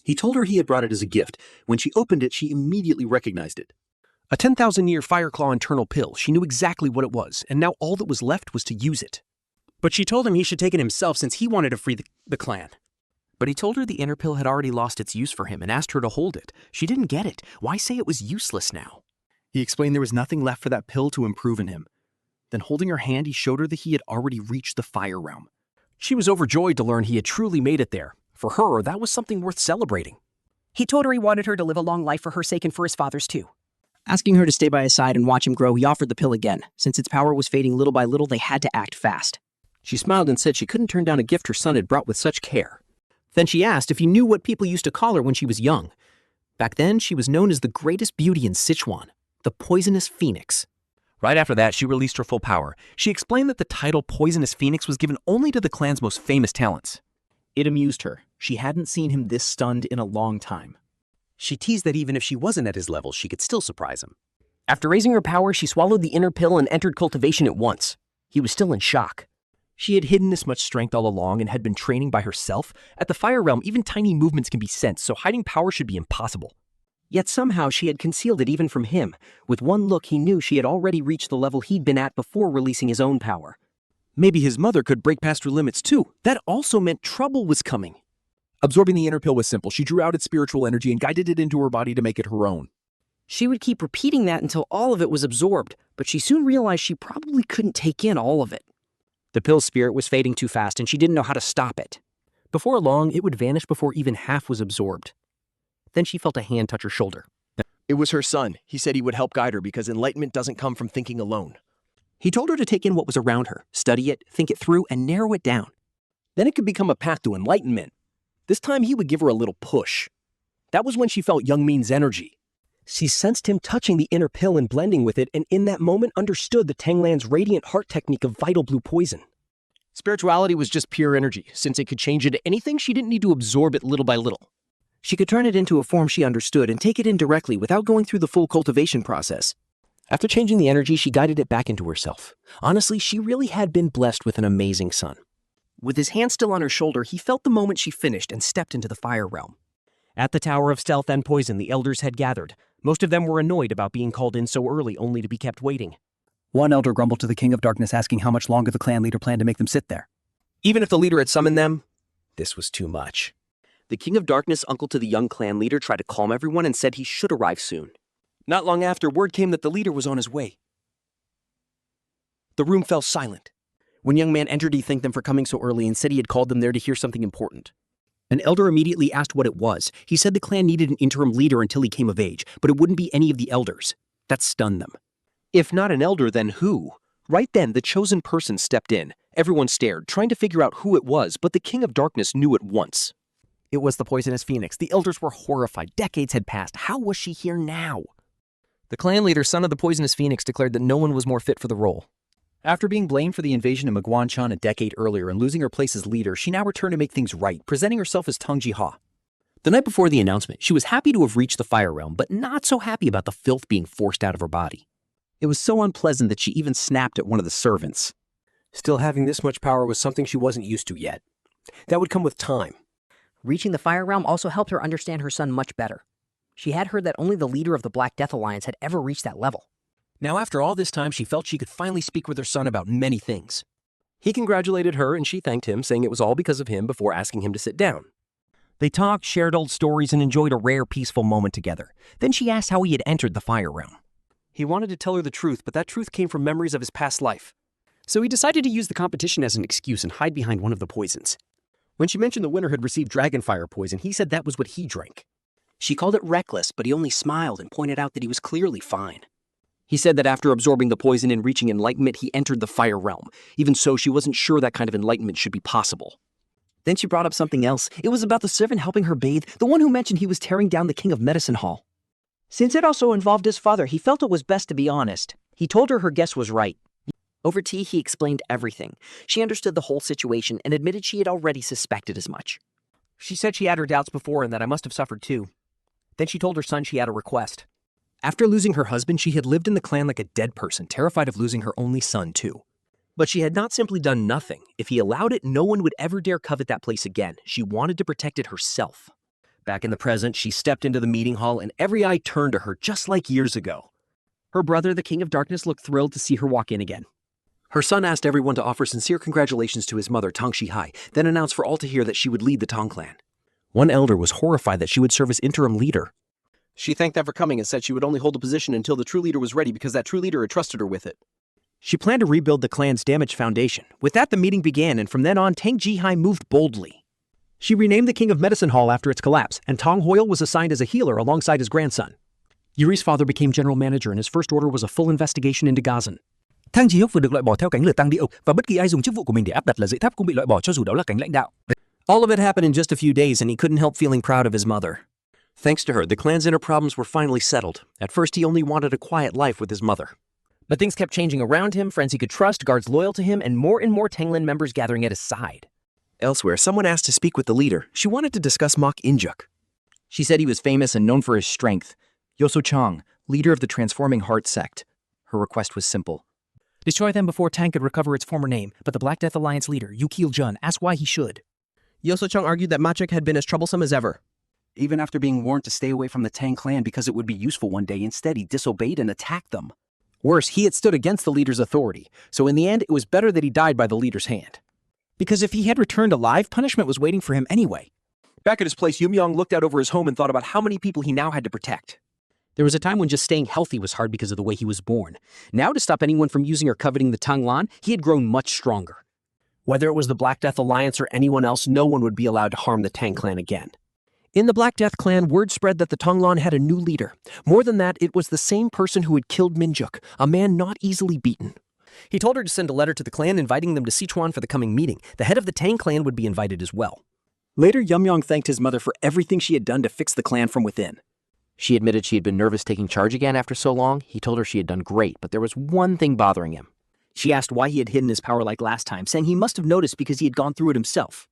He told her he had brought it as a gift. When she opened it, she immediately recognized it. A 10,000-year Fireclaw internal pill. She knew exactly what it was, and now all that was left was to use it. But she told him he should take it himself since he wanted to free the clan. But he told her the inner pill had already lost its use for him and asked her to hold it. She didn't get it. Why say it was useless now? He explained there was nothing left for that pill to improve in him. Then holding her hand, he showed her that he had already reached the fire realm. She was overjoyed to learn he had truly made it there. For her, that was something worth celebrating. He told her he wanted her to live a long life for her sake and for his father's too. Asking her to stay by his side and watch him grow, he offered the pill again. Since its power was fading little by little, they had to act fast. She smiled and said she couldn't turn down a gift her son had brought with such care. Then she asked if he knew what people used to call her when she was young. Back then, she was known as the greatest beauty in Sichuan, the poisonous phoenix. Right after that, she released her full power. She explained that the title Poisonous Phoenix was given only to the clan's most famous talents. It amused her. She hadn't seen him this stunned in a long time. She teased that even if she wasn't at his level, she could still surprise him. After raising her power, she swallowed the inner pill and entered cultivation at once. He was still in shock. She had hidden this much strength all along and had been training by herself. At the Fire Realm, even tiny movements can be sensed, so hiding power should be impossible. Yet somehow she had concealed it even from him. With one look, he knew she had already reached the level he'd been at before releasing his own power. Maybe his mother could break past her limits too. That also meant trouble was coming. Absorbing the inner pill was simple. She drew out its spiritual energy and guided it into her body to make it her own. She would keep repeating that until all of it was absorbed, but she soon realized she probably couldn't take in all of it. The pill's spirit was fading too fast, and she didn't know how to stop it. Before long, it would vanish before even half was absorbed. Then she felt a hand touch her shoulder. It was her son. He said he would help guide her because enlightenment doesn't come from thinking alone. He told her to take in what was around her, study it, think it through, and narrow it down. Then it could become a path to enlightenment. This time he would give her a little push. That was when she felt Young Min's energy. She sensed him touching the inner pill and blending with it, and in that moment understood the Tangland's radiant heart technique of vital blue poison. Spirituality was just pure energy. Since it could change into anything, she didn't need to absorb it little by little. She could turn it into a form she understood and take it in directly without going through the full cultivation process. After changing the energy, she guided it back into herself. Honestly, she really had been blessed with an amazing son. With his hand still on her shoulder, he felt the moment she finished and stepped into the Fire Realm. At the Tower of Stealth and Poison, the elders had gathered. Most of them were annoyed about being called in so early, only to be kept waiting. One elder grumbled to the King of Darkness, asking how much longer the clan leader planned to make them sit there. Even if the leader had summoned them, this was too much. The King of Darkness, uncle to the young clan leader, tried to calm everyone and said he should arrive soon. Not long after, word came that the leader was on his way. The room fell silent. When Young Man entered, he thanked them for coming so early and said he had called them there to hear something important. An elder immediately asked what it was. He said the clan needed an interim leader until he came of age, but it wouldn't be any of the elders. That stunned them. If not an elder, then who? Right then, the chosen person stepped in. Everyone stared, trying to figure out who it was, but the King of Darkness knew at once. It was the Poisonous Phoenix. The elders were horrified. Decades had passed. How was she here now? The clan leader, son of the Poisonous Phoenix, declared that no one was more fit for the role. After being blamed for the invasion of Manhwa a decade earlier and losing her place as leader, she now returned to make things right, presenting herself as 𝗙𝘂𝗹𝗹. The night before the announcement, she was happy to have reached the Fire Realm, but not so happy about the filth being forced out of her body. It was so unpleasant that she even snapped at one of the servants. Still, having this much power was something she wasn't used to yet. That would come with time. Reaching the Fire Realm also helped her understand her son much better. She had heard that only the leader of the Black Death Alliance had ever reached that level. Now, after all this time, she felt she could finally speak with her son about many things. He congratulated her and she thanked him, saying it was all because of him before asking him to sit down. They talked, shared old stories, and enjoyed a rare, peaceful moment together. Then she asked how he had entered the Fire Realm. He wanted to tell her the truth, but that truth came from memories of his past life. So he decided to use the competition as an excuse and hide behind one of the poisons. When she mentioned the winner had received dragonfire poison, he said that was what he drank. She called it reckless, but he only smiled and pointed out that he was clearly fine. He said that after absorbing the poison and reaching enlightenment, he entered the Fire Realm. Even so, she wasn't sure that kind of enlightenment should be possible. Then she brought up something else. It was about the servant helping her bathe, the one who mentioned he was tearing down the King of Medicine Hall. Since it also involved his father, he felt it was best to be honest. He told her guess was right. Over tea, he explained everything. She understood the whole situation and admitted she had already suspected as much. She said she had her doubts before and that I must have suffered too. Then she told her son she had a request. After losing her husband, she had lived in the clan like a dead person, terrified of losing her only son too. But she had not simply done nothing. If he allowed it, no one would ever dare covet that place again. She wanted to protect it herself. Back in the present, she stepped into the meeting hall and every eye turned to her just like years ago. Her brother, the King of Darkness, looked thrilled to see her walk in again. Her son asked everyone to offer sincere congratulations to his mother, Tang Shihai, then announced for all to hear that she would lead the Tang clan. One elder was horrified that she would serve as interim leader. She thanked them for coming and said she would only hold the position until the true leader was ready because that true leader had trusted her with it. She planned to rebuild the clan's damaged foundation. With that, the meeting began, and from then on, Tang Jihai moved boldly. She renamed the King of Medicine Hall after its collapse, and Tang Hoyle was assigned as a healer alongside his grandson. Yuri's father became general manager, and his first order was a full investigation into Gazan. Thang Ji-hyuk vừa được loại bỏ theo cánh lửa Tang Địa Ốc, và bất kỳ ai dùng chức vụ của mình để áp đặt là dãy tháp cũng bị loại bỏ cho dù đó là cánh lãnh đạo. All of it happened in just a few days, and he couldn't help feeling proud of his mother. Thanks to her, the clan's inner problems were finally settled. At first, he only wanted a quiet life with his mother. But things kept changing around him, friends he could trust, guards loyal to him, and more Tangland members gathering at his side. Elsewhere, someone asked to speak with the leader. She wanted to discuss mak-injuk. She said he was famous and known for his strength. 𝗙𝘂𝗹𝗹, leader of the Transforming Heart sect. Her request was simple. Destroy them before Tang could recover its former name, but the Black Death Alliance leader, 𝗙𝘂𝗹𝗹, asked why he should. 𝗙𝘂𝗹𝗹 argued that Machek had been as troublesome as ever. Even after being warned to stay away from the Tang clan because it would be useful one day, instead he disobeyed and attacked them. Worse, he had stood against the leader's authority, so in the end, it was better that he died by the leader's hand. Because if he had returned alive, punishment was waiting for him anyway. Back at his place, Yuyang looked out over his home and thought about how many people he now had to protect. There was a time when just staying healthy was hard because of the way he was born. Now, to stop anyone from using or coveting the Tanglan, he had grown much stronger. Whether it was the Black Death Alliance or anyone else, no one would be allowed to harm the Tang clan again. In the Black Death clan, word spread that the Tanglan had a new leader. More than that, it was the same person who had killed Minjuk, a man not easily beaten. He told her to send a letter to the clan inviting them to Sichuan for the coming meeting. The head of the Tang clan would be invited as well. Later, Yuyang thanked his mother for everything she had done to fix the clan from within. She admitted she had been nervous taking charge again after so long. He told her she had done great, but there was one thing bothering him. She asked why he had hidden his power like last time, saying he must have noticed because he had gone through it himself.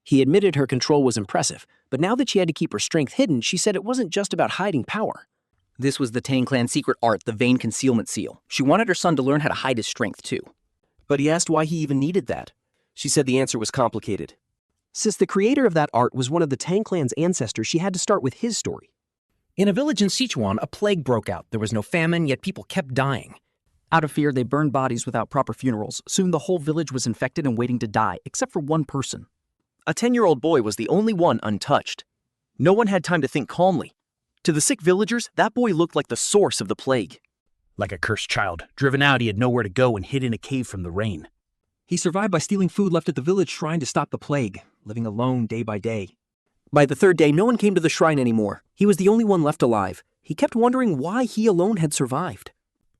He admitted her control was impressive, but now that she had to keep her strength hidden, she said it wasn't just about hiding power. This was the Tang clan's secret art, the vein concealment seal. She wanted her son to learn how to hide his strength too. But he asked why he even needed that. She said the answer was complicated. Since the creator of that art was one of the Tang clan's ancestors, she had to start with his story. In a village in Sichuan, a plague broke out. There was no famine, yet people kept dying. Out of fear, they burned bodies without proper funerals. Soon the whole village was infected and waiting to die, except for one person. A 10-year-old boy was the only one untouched. No one had time to think calmly. To the sick villagers, that boy looked like the source of the plague. Like a cursed child. Driven out, he had nowhere to go and hid in a cave from the rain. He survived by stealing food left at the village shrine to stop the plague, living alone day by day. By the third day, no one came to the shrine anymore. He was the only one left alive. He kept wondering why he alone had survived.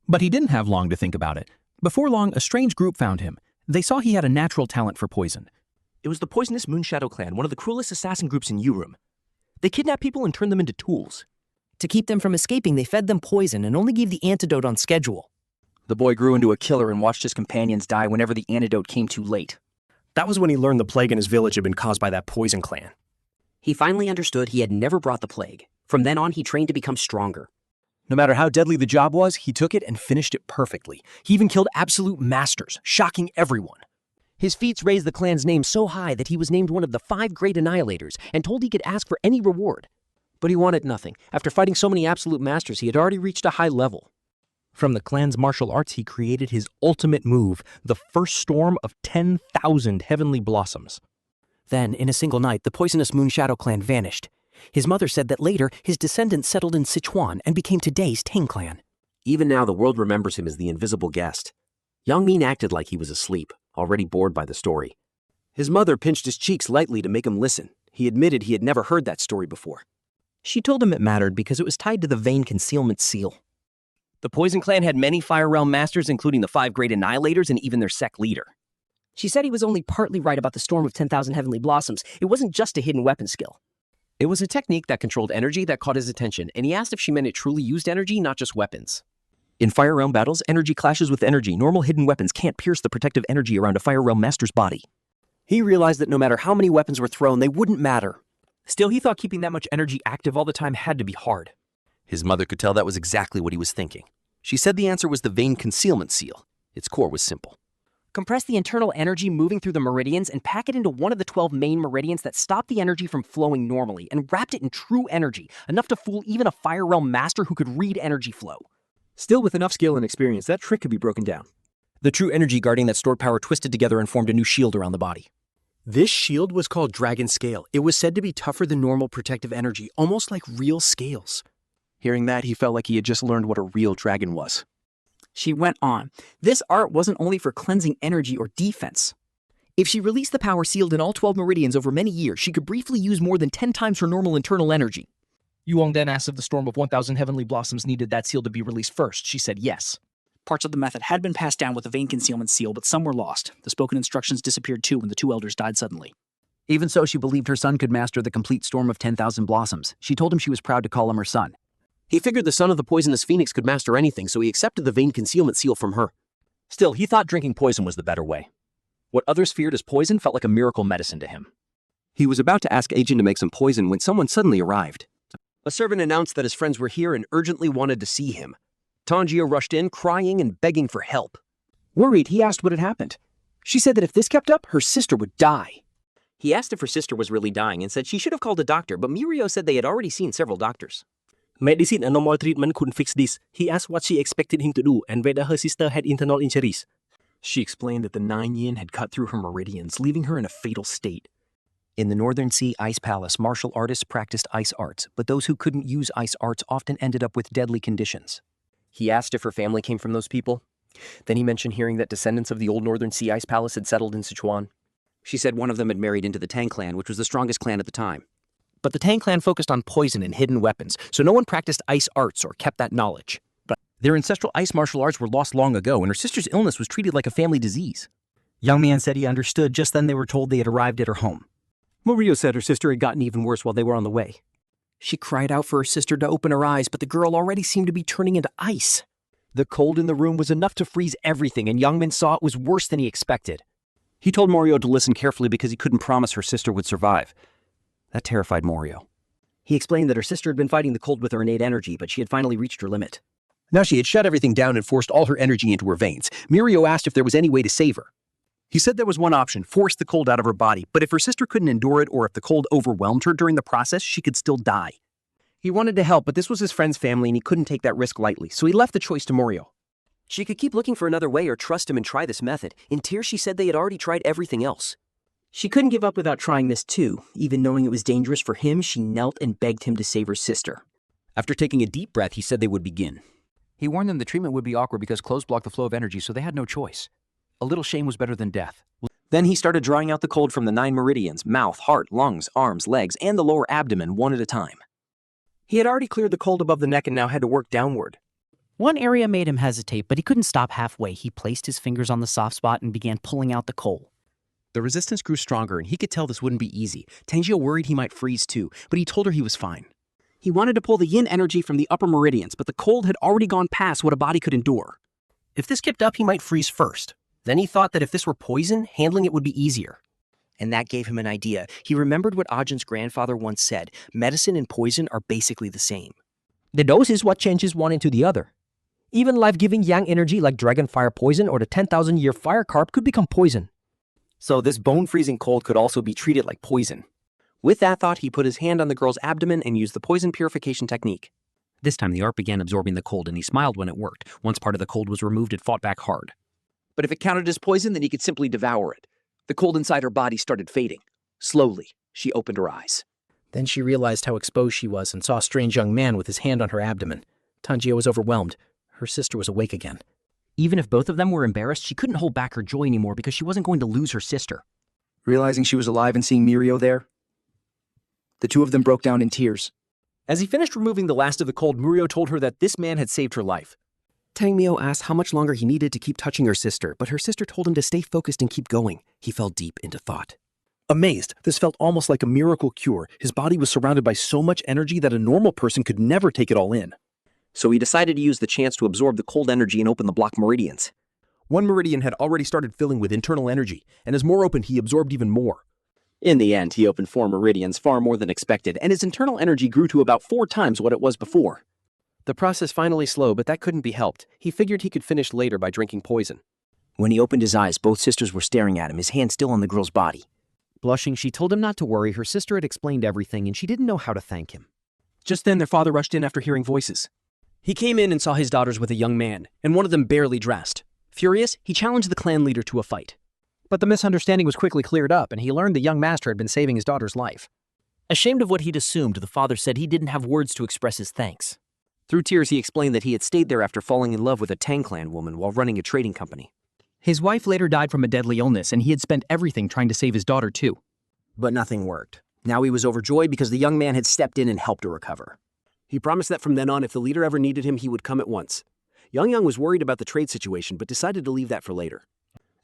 But he didn't have long to think about it. Before long, a strange group found him. They saw he had a natural talent for poison. It was the poisonous Moonshadow clan, one of the cruelest assassin groups in Yurum. They kidnapped people and turned them into tools. To keep them from escaping, they fed them poison and only gave the antidote on schedule. The boy grew into a killer and watched his companions die whenever the antidote came too late. That was when he learned the plague in his village had been caused by that poison clan. He finally understood he had never brought the plague. From then on, he trained to become stronger. No matter how deadly the job was, he took it and finished it perfectly. He even killed absolute masters, shocking everyone. His feats raised the clan's name so high that he was named one of the 5 great annihilators and told he could ask for any reward. But he wanted nothing. After fighting so many absolute masters, he had already reached a high level. From the clan's martial arts, he created his ultimate move, the first storm of 10,000 heavenly blossoms. Then, in a single night, the poisonous Moonshadow clan vanished. His mother said that later, his descendants settled in Sichuan and became today's Tang clan. Even now, the world remembers him as the invisible guest. Yang Min acted like he was asleep, already bored by the story. His mother pinched his cheeks lightly to make him listen. He admitted he had never heard that story before. She told him it mattered because it was tied to the vein concealment seal. The Poison Clan had many Fire Realm masters, including the 5 great annihilators and even their sect leader. She said he was only partly right about the storm of 10,000 heavenly blossoms. It wasn't just a hidden weapon skill. It was a technique that controlled energy that caught his attention, and he asked if she meant it truly used energy, not just weapons. In Fire Realm battles, energy clashes with energy. Normal hidden weapons can't pierce the protective energy around a Fire Realm master's body. He realized that no matter how many weapons were thrown, they wouldn't matter. Still, he thought keeping that much energy active all the time had to be hard. His mother could tell that was exactly what he was thinking. She said the answer was the vein concealment seal. Its core was simple. Compress the internal energy moving through the meridians and pack it into one of the 12 main meridians that stop the energy from flowing normally, and wrapped it in true energy, enough to fool even a Fire Realm master who could read energy flow. Still, with enough skill and experience, that trick could be broken down. The true energy guarding that stored power twisted together and formed a new shield around the body. This shield was called Dragon Scale. It was said to be tougher than normal protective energy, almost like real scales. Hearing that, he felt like he had just learned what a real dragon was. She went on. This art wasn't only for cleansing energy or defense. If she released the power sealed in all 12 meridians over many years, she could briefly use more than 10 times her normal internal energy. Yuyang then asked if the storm of 1,000 heavenly blossoms needed that seal to be released first. She said yes. Parts of the method had been passed down with the vein concealment seal, but some were lost. The spoken instructions disappeared too when the 2 elders died suddenly. Even so, she believed her son could master the complete storm of 10,000 blossoms. She told him she was proud to call him her son. He figured the son of the poisonous phoenix could master anything, so he accepted the vein concealment seal from her. Still, he thought drinking poison was the better way. What others feared as poison felt like a miracle medicine to him. He was about to ask Ajin to make some poison when someone suddenly arrived. A servant announced that his friends were here and urgently wanted to see him. Tanjio rushed in, crying and begging for help. Worried, he asked what had happened. She said that if this kept up, her sister would die. He asked if her sister was really dying and said she should have called a doctor, but Mirio said they had already seen several doctors. Medicine and normal treatment couldn't fix this. He asked what she expected him to do and whether her sister had internal injuries. She explained that the 9 yin had cut through her meridians, leaving her in a fatal state. In the Northern Sea Ice Palace, martial artists practiced ice arts, but those who couldn't use ice arts often ended up with deadly conditions. He asked if her family came from those people. Then he mentioned hearing that descendants of the old Northern Sea Ice Palace had settled in Sichuan. She said one of them had married into the Tang clan, which was the strongest clan at the time. But the Tang clan focused on poison and hidden weapons, so no one practiced ice arts or kept that knowledge. But their ancestral ice martial arts were lost long ago, and her sister's illness was treated like a family disease. Young man said he understood. Just then they were told they had arrived at her home. Mirio said her sister had gotten even worse while they were on the way. She cried out for her sister to open her eyes, but the girl already seemed to be turning into ice. The cold in the room was enough to freeze everything, and Youngmin saw it was worse than he expected. He told Morio to listen carefully because he couldn't promise her sister would survive. That terrified Morio. He explained that her sister had been fighting the cold with her innate energy, but she had finally reached her limit. Now she had shut everything down and forced all her energy into her veins. Mirio asked if there was any way to save her. He said there was one option, force the cold out of her body, but if her sister couldn't endure it or if the cold overwhelmed her during the process, she could still die. He wanted to help, but this was his friend's family and he couldn't take that risk lightly, so he left the choice to Morio. She could keep looking for another way or trust him and try this method. In tears, she said they had already tried everything else. She couldn't give up without trying this too. Even knowing it was dangerous for him, she knelt and begged him to save her sister. After taking a deep breath, he said they would begin. He warned them the treatment would be awkward because clothes blocked the flow of energy, so they had no choice. A little shame was better than death. Then he started drawing out the cold from the 9 meridians, mouth, heart, lungs, arms, legs, and the lower abdomen one at a time. He had already cleared the cold above the neck and now had to work downward. One area made him hesitate, but he couldn't stop halfway. He placed his fingers on the soft spot and began pulling out the coal. The resistance grew stronger, and he could tell this wouldn't be easy. Tanjio worried he might freeze too, but he told her he was fine. He wanted to pull the yin energy from the upper meridians, but the cold had already gone past what a body could endure. If this kept up, he might freeze first. Then he thought that if this were poison, handling it would be easier. And that gave him an idea. He remembered what Ajin's grandfather once said, medicine and poison are basically the same. The dose is what changes one into the other. Even life-giving yang energy like dragon fire poison or the 10,000-year fire carp could become poison. So this bone-freezing cold could also be treated like poison. With that thought, he put his hand on the girl's abdomen and used the poison purification technique. This time the art began absorbing the cold, and he smiled when it worked. Once part of the cold was removed, it fought back hard. But if it counted as poison, then he could simply devour it. The cold inside her body started fading. Slowly, she opened her eyes. Then she realized how exposed she was and saw a strange young man with his hand on her abdomen. Tanjio was overwhelmed. Her sister was awake again. Even if both of them were embarrassed, she couldn't hold back her joy anymore because she wasn't going to lose her sister. Realizing she was alive and seeing Mirio there, the two of them broke down in tears. As he finished removing the last of the cold, Mirio told her that this man had saved her life. Tang Mio asked how much longer he needed to keep touching her sister, but her sister told him to stay focused and keep going. He fell deep into thought. Amazed, this felt almost like a miracle cure. His body was surrounded by so much energy that a normal person could never take it all in. So he decided to use the chance to absorb the cold energy and open the block meridians. One meridian had already started filling with internal energy, and as more opened, he absorbed even more. In the end, he opened 4 meridians, far more than expected, and his internal energy grew to about 4 times what it was before. The process finally slowed, but that couldn't be helped. He figured he could finish later by drinking poison. When he opened his eyes, both sisters were staring at him, his hand still on the girl's body. Blushing, she told him not to worry. Her sister had explained everything, and she didn't know how to thank him. Just then, their father rushed in after hearing voices. He came in and saw his daughters with a young man, and one of them barely dressed. Furious, he challenged the clan leader to a fight. But the misunderstanding was quickly cleared up, and he learned the young master had been saving his daughter's life. Ashamed of what he'd assumed, the father said he didn't have words to express his thanks. Through tears, he explained that he had stayed there after falling in love with a Tang clan woman while running a trading company. His wife later died from a deadly illness, and he had spent everything trying to save his daughter too. But nothing worked. Now he was overjoyed because the young man had stepped in and helped her recover. He promised that from then on, if the leader ever needed him, he would come at once. Yuyang was worried about the trade situation, but decided to leave that for later.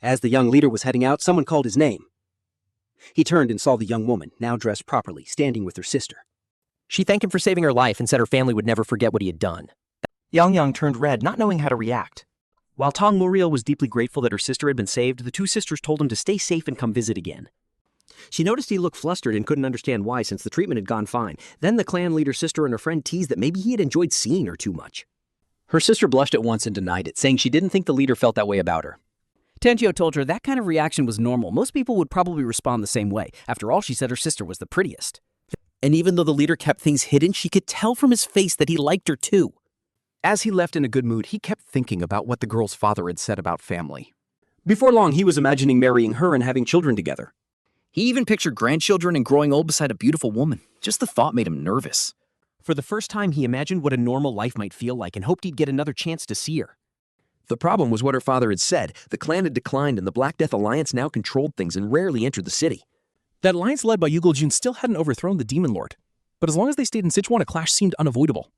As the young leader was heading out, someone called his name. He turned and saw the young woman, now dressed properly, standing with her sister. She thanked him for saving her life and said her family would never forget what he had done. Yuyang turned red, not knowing how to react. While Tang 𝗙𝗪𝗹 was deeply grateful that her sister had been saved, the two sisters told him to stay safe and come visit again. She noticed he looked flustered and couldn't understand why since the treatment had gone fine. Then the clan leader's sister and her friend teased that maybe he had enjoyed seeing her too much. Her sister blushed at once and denied it, saying she didn't think the leader felt that way about her. Tanjio told her that kind of reaction was normal. Most people would probably respond the same way. After all, she said her sister was the prettiest. And even though the leader kept things hidden, she could tell from his face that he liked her too. As he left in a good mood, he kept thinking about what the girl's father had said about family. Before long, he was imagining marrying her and having children together. He even pictured grandchildren and growing old beside a beautiful woman. Just the thought made him nervous. For the first time, he imagined what a normal life might feel like and hoped he'd get another chance to see her. The problem was what her father had said. The clan had declined and the Black Death Alliance now controlled things and rarely entered the city. That alliance led by 𝗙𝗪𝗪 still hadn't overthrown the Demon Lord. But as long as they stayed in Sichuan, a clash seemed unavoidable.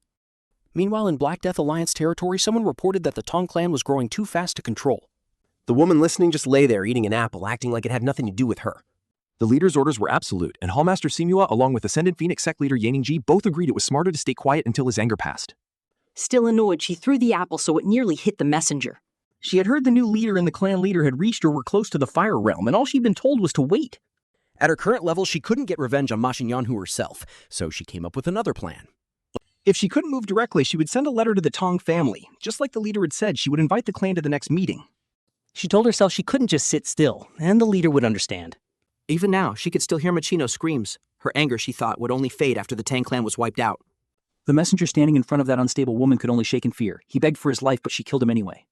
Meanwhile, in Black Death Alliance territory, someone reported that the Tang clan was growing too fast to control. The woman listening just lay there eating an apple, acting like it had nothing to do with her. The leader's orders were absolute, and Hallmaster 𝗙𝗪𝗹, along with Ascendant Phoenix sect leader Yuyang, both agreed it was smarter to stay quiet until his anger passed. Still annoyed, she threw the apple so it nearly hit the messenger. She had heard the new leader and the clan leader had reached or were close to the Fire Realm, and all she'd been told was to wait. At her current level, she couldn't get revenge on Manhw herself, so she came up with another plan. If she couldn't move directly, she would send a letter to the Tang family. Just like the leader had said, she would invite the clan to the next meeting. She told herself she couldn't just sit still, and the leader would understand. Even now, she could still hear Machino's screams. Her anger, she thought, would only fade after the Tang clan was wiped out. The messenger standing in front of that unstable woman could only shake in fear. He begged for his life, but she killed him anyway.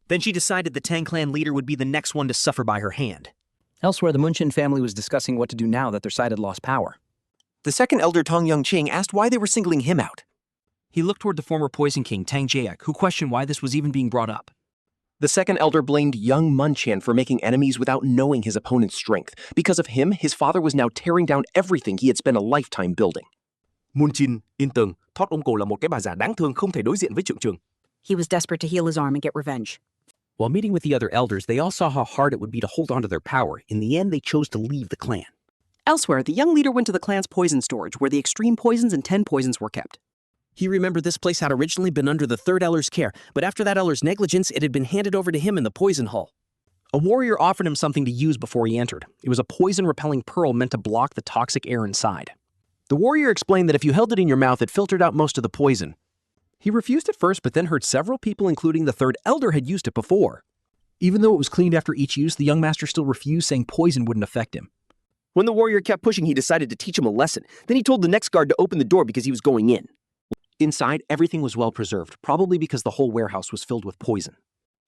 Then she decided the Tang clan leader would be the next one to suffer by her hand. Elsewhere, the Munchin family was discussing what to do now that their side had lost power. The second elder Tang Yongqing asked why they were singling him out. He looked toward the former Poison King, Tang 𝗙𝗪𝗪, who questioned why this was even being brought up. The second elder blamed young Munchan for making enemies without knowing his opponent's strength. Because of him, his father was now tearing down everything he had spent a lifetime building. Munchin, yên tường, 𝗙𝗪𝗪 là một cái bà già đáng thương không thể đối diện với trượng trường. He was desperate to heal his arm and get revenge. While meeting with the other elders, they all saw how hard it would be to hold on to their power. In the end, they chose to leave the clan. Elsewhere, the young leader went to the clan's poison storage, where the extreme poisons and 10 poisons were kept. He remembered this place had originally been under the third elder's care, but after that elder's negligence, it had been handed over to him in the poison hall. A warrior offered him something to use before he entered. It was a poison-repelling pearl meant to block the toxic air inside. The warrior explained that if you held it in your mouth, it filtered out most of the poison. He refused at first, but then heard several people, including the third elder, had used it before. Even though it was cleaned after each use, the young master still refused, saying poison wouldn't affect him. When the warrior kept pushing, he decided to teach him a lesson. Then he told the next guard to open the door because he was going in. Inside, everything was well preserved, probably because the whole warehouse was filled with poison.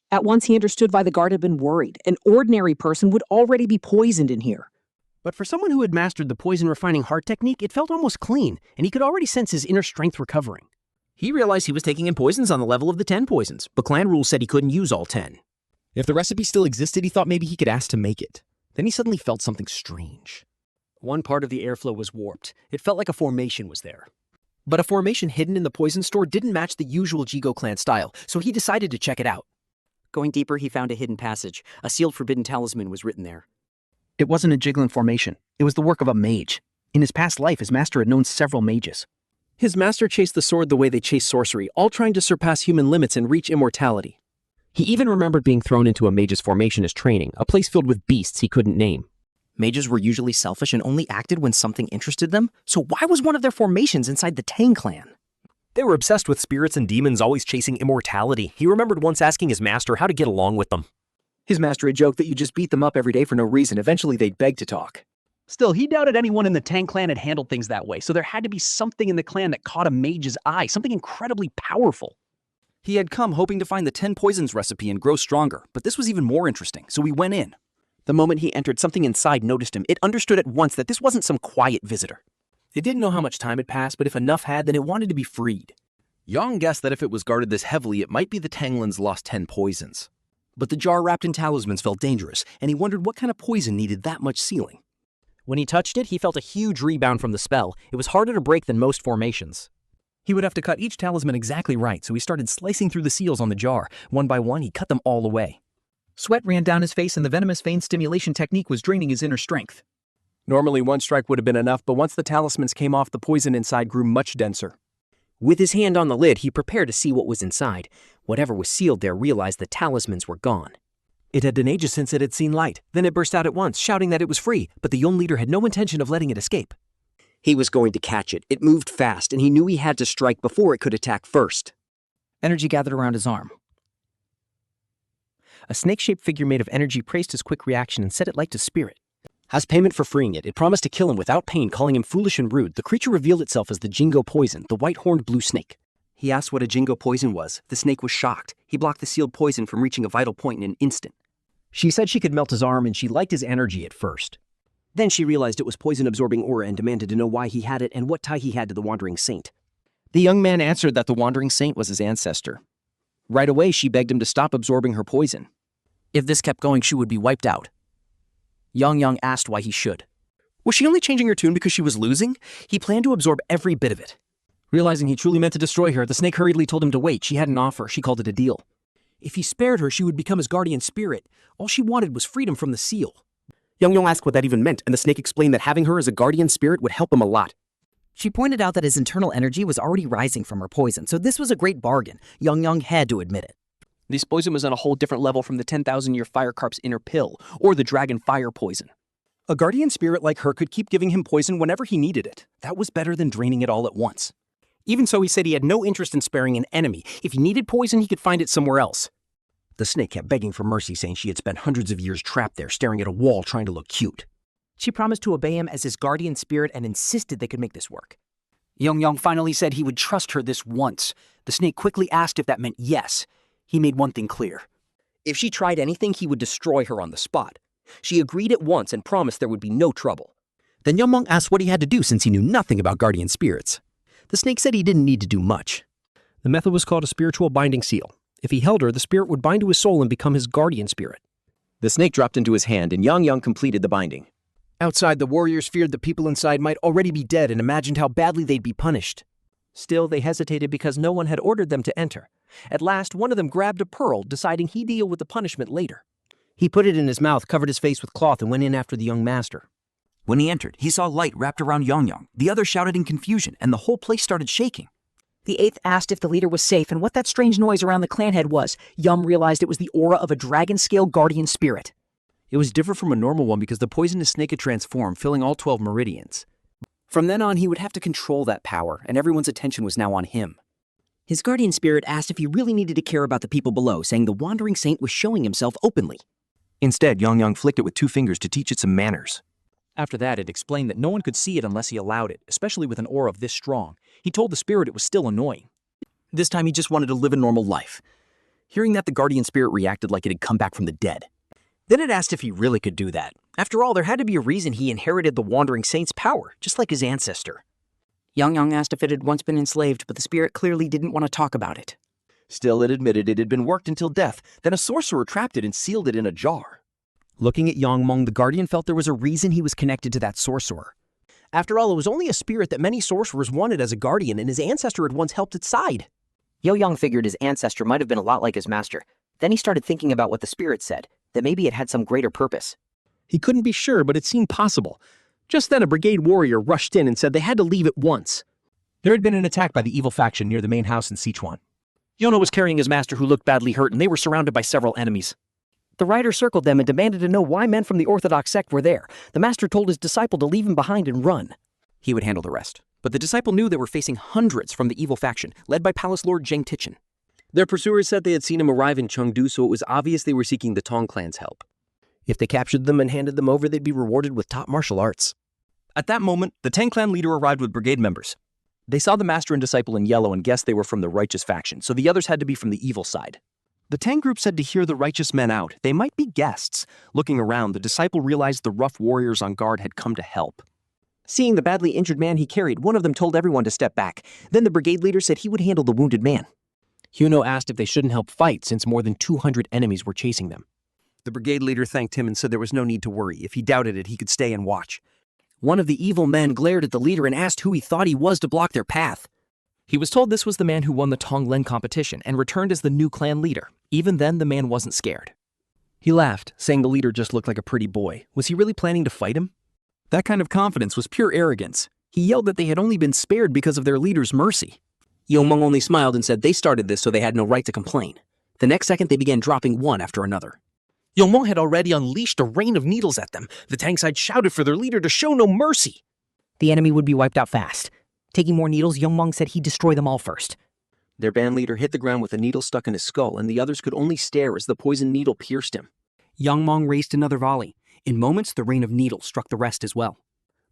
At once he understood why the guard had been worried. An ordinary person would already be poisoned in here. But for someone who had mastered the poison-refining heart technique, it felt almost clean, and he could already sense his inner strength recovering. He realized he was taking in poisons on the level of the 10 poisons, but clan rules said he couldn't use all 10. If the recipe still existed, he thought maybe he could ask to make it. Then he suddenly felt something strange. One part of the airflow was warped. It felt like a formation was there. But a formation hidden in the poison store didn't match the usual Jigo clan style, so he decided to check it out. Going deeper, he found a hidden passage. A sealed forbidden talisman was written there. It wasn't a Jiggling formation. It was the work of a mage. In his past life, his master had known several mages. His master chased the sword the way they chase sorcery, all trying to surpass human limits and reach immortality. He even remembered being thrown into a mage's formation as training, a place filled with beasts he couldn't name. Mages were usually selfish and only acted when something interested them, so why was one of their formations inside the Tang clan? They were obsessed with spirits and demons, always chasing immortality. He remembered once asking his master how to get along with them. His master had joked that you just beat them up every day for no reason. Eventually, they'd beg to talk. Still, he doubted anyone in the Tang clan had handled things that way, so there had to be something in the clan that caught a mage's eye, something incredibly powerful. He had come hoping to find the 10 poisons recipe and grow stronger, but this was even more interesting, so he went in. The moment he entered, something inside noticed him. It understood at once that this wasn't some quiet visitor. It didn't know how much time had passed, but if enough had, then it wanted to be freed. Yang guessed that if it was guarded this heavily, it might be the Tanglin's lost 10 poisons. But the jar wrapped in talismans felt dangerous, and he wondered what kind of poison needed that much sealing. When he touched it, he felt a huge rebound from the spell. It was harder to break than most formations. He would have to cut each talisman exactly right, so he started slicing through the seals on the jar. One by one, he cut them all away. Sweat ran down his face and the venomous vein stimulation technique was draining his inner strength. Normally, one strike would have been enough, but once the talismans came off, the poison inside grew much denser. With his hand on the lid, he prepared to see what was inside. Whatever was sealed there realized the talismans were gone. It had been ages since it had seen light. Then it burst out at once, shouting that it was free, but the young leader had no intention of letting it escape. He was going to catch it. It moved fast, and he knew he had to strike before it could attack first. Energy gathered around his arm. A snake-shaped figure made of energy praised his quick reaction and set it light to spirit. As payment for freeing it, it promised to kill him without pain, calling him foolish and rude. The creature revealed itself as the Jingo poison, the white-horned blue snake. He asked what a Jingo poison was. The snake was shocked. He blocked the sealed poison from reaching a vital point in an instant. She said she could melt his arm, and she liked his energy at first. Then she realized it was poison-absorbing aura and demanded to know why he had it and what tie he had to the Wandering Saint. The young man answered that the Wandering Saint was his ancestor. Right away, she begged him to stop absorbing her poison. If this kept going, she would be wiped out. Yuyang asked why he should. Was she only changing her tune because she was losing? He planned to absorb every bit of it. Realizing he truly meant to destroy her, the snake hurriedly told him to wait. She had an offer. She called it a deal. If he spared her, she would become his guardian spirit. All she wanted was freedom from the seal. Yuyang asked what that even meant, and the snake explained that having her as a guardian spirit would help him a lot. She pointed out that his internal energy was already rising from her poison, so this was a great bargain. Yuyang had to admit it. This poison was on a whole different level from the 10,000-year fire carp's inner pill, or the dragon fire poison. A guardian spirit like her could keep giving him poison whenever he needed it. That was better than draining it all at once. Even so, he said he had no interest in sparing an enemy. If he needed poison, he could find it somewhere else. The snake kept begging for mercy, saying she had spent hundreds of years trapped there, staring at a wall, trying to look cute. She promised to obey him as his guardian spirit and insisted they could make this work. Yuyang finally said he would trust her this once. The snake quickly asked if that meant yes. He made one thing clear. If she tried anything, he would destroy her on the spot. She agreed at once and promised there would be no trouble. Then Yuyang asked what he had to do since he knew nothing about guardian spirits. The snake said he didn't need to do much. The method was called a spiritual binding seal. If he held her, the spirit would bind to his soul and become his guardian spirit. The snake dropped into his hand, and Yuyang completed the binding. Outside, the warriors feared the people inside might already be dead and imagined how badly they'd be punished. Still, they hesitated because no one had ordered them to enter. At last, one of them grabbed a pearl, deciding he'd deal with the punishment later. He put it in his mouth, covered his face with cloth, and went in after the young master. When he entered, he saw light wrapped around Yuyang. The others shouted in confusion, and the whole place started shaking. The eighth asked if the leader was safe and what that strange noise around the clan head was. Yum realized it was the aura of a dragon-scale guardian spirit. It was different from a normal one because the poisonous snake had transformed, filling all 12 meridians. From then on, he would have to control that power, and everyone's attention was now on him. His guardian spirit asked if he really needed to care about the people below, saying the Wandering Saint was showing himself openly. Instead, Yuyang flicked it with 2 fingers to teach it some manners. After that, it explained that no one could see it unless he allowed it, especially with an aura of this strong. He told the spirit it was still annoying. This time he just wanted to live a normal life. Hearing that, the guardian spirit reacted like it had come back from the dead. Then it asked if he really could do that. After all, there had to be a reason he inherited the Wandering Saint's power, just like his ancestor. Yuyang asked if it had once been enslaved, but the spirit clearly didn't want to talk about it. Still, it admitted it had been worked until death. Then a sorcerer trapped it and sealed it in a jar. Looking at Yangmeng, the guardian felt there was a reason he was connected to that sorcerer. After all, it was only a spirit that many sorcerers wanted as a guardian, and his ancestor had once helped its side. Yuyang figured his ancestor might have been a lot like his master. Then he started thinking about what the spirit said, that maybe it had some greater purpose. He couldn't be sure, but it seemed possible. Just then, a brigade warrior rushed in and said they had to leave at once. There had been an attack by the evil faction near the main house in Sichuan. Yono was carrying his master who looked badly hurt, and they were surrounded by several enemies. The rider circled them and demanded to know why men from the Orthodox sect were there. The master told his disciple to leave him behind and run. He would handle the rest. But the disciple knew they were facing hundreds from the evil faction, led by Palace Lord Zheng Tichin. Their pursuers said they had seen him arrive in Chengdu, so it was obvious they were seeking the Tang clan's help. If they captured them and handed them over, they'd be rewarded with top martial arts. At that moment, the Tang clan leader arrived with brigade members. They saw the master and disciple in yellow and guessed they were from the righteous faction, so the others had to be from the evil side. The Tang group said to hear the righteous men out. They might be guests. Looking around, the disciple realized the rough warriors on guard had come to help. Seeing the badly injured man he carried, one of them told everyone to step back. Then the brigade leader said he would handle the wounded man. Huno asked if they shouldn't help fight since more than 200 enemies were chasing them. The brigade leader thanked him and said there was no need to worry. If he doubted it, he could stay and watch. One of the evil men glared at the leader and asked who he thought he was to block their path. He was told this was the man who won the Tonglen competition and returned as the new clan leader. Even then, the man wasn't scared. He laughed, saying the leader just looked like a pretty boy. Was he really planning to fight him? That kind of confidence was pure arrogance. He yelled that they had only been spared because of their leader's mercy. Yuyang only smiled and said they started this so they had no right to complain. The next second they began dropping one after another. Yuyang had already unleashed a rain of needles at them. The Tang side shouted for their leader to show no mercy. The enemy would be wiped out fast. Taking more needles, Yuyang said he'd destroy them all first. Their band leader hit the ground with a needle stuck in his skull, and the others could only stare as the poison needle pierced him. Yuyang raised another volley. In moments, the rain of needles struck the rest as well.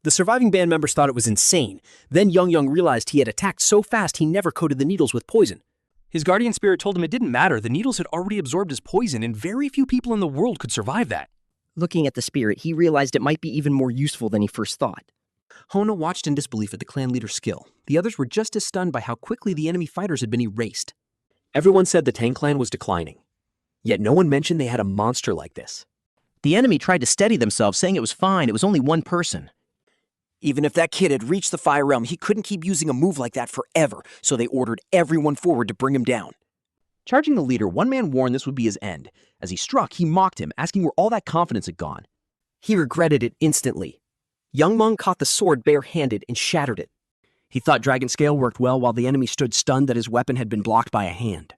The surviving band members thought it was insane. Then Yuyang realized he had attacked so fast he never coated the needles with poison. His guardian spirit told him it didn't matter. The needles had already absorbed his poison, and very few people in the world could survive that. Looking at the spirit, he realized it might be even more useful than he first thought. Hono watched in disbelief at the clan leader's skill. The others were just as stunned by how quickly the enemy fighters had been erased. Everyone said the Tang clan was declining. Yet no one mentioned they had a monster like this. The enemy tried to steady themselves, saying it was fine, it was only one person. Even if that kid had reached the Fire Realm, he couldn't keep using a move like that forever, so they ordered everyone forward to bring him down. Charging the leader, one man warned this would be his end. As he struck, he mocked him, asking where all that confidence had gone. He regretted it instantly. Yuyang caught the sword bare-handed and shattered it. He thought Dragon Scale worked well while the enemy stood stunned that his weapon had been blocked by a hand.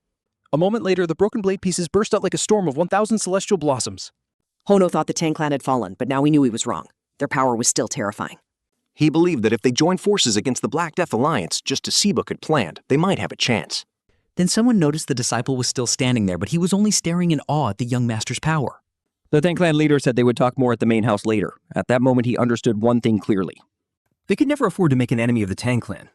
A moment later, the broken blade pieces burst out like a storm of 1,000 celestial blossoms. Hono thought the Tang clan had fallen, but now he knew he was wrong. Their power was still terrifying. He believed that if they joined forces against the Black Death Alliance, just as 𝗙𝗂𝗹 had planned, they might have a chance. Then someone noticed the disciple was still standing there, but he was only staring in awe at the young master's power. The Tang clan leader said they would talk more at the main house later. At that moment, he understood one thing clearly. They could never afford to make an enemy of the Tang clan.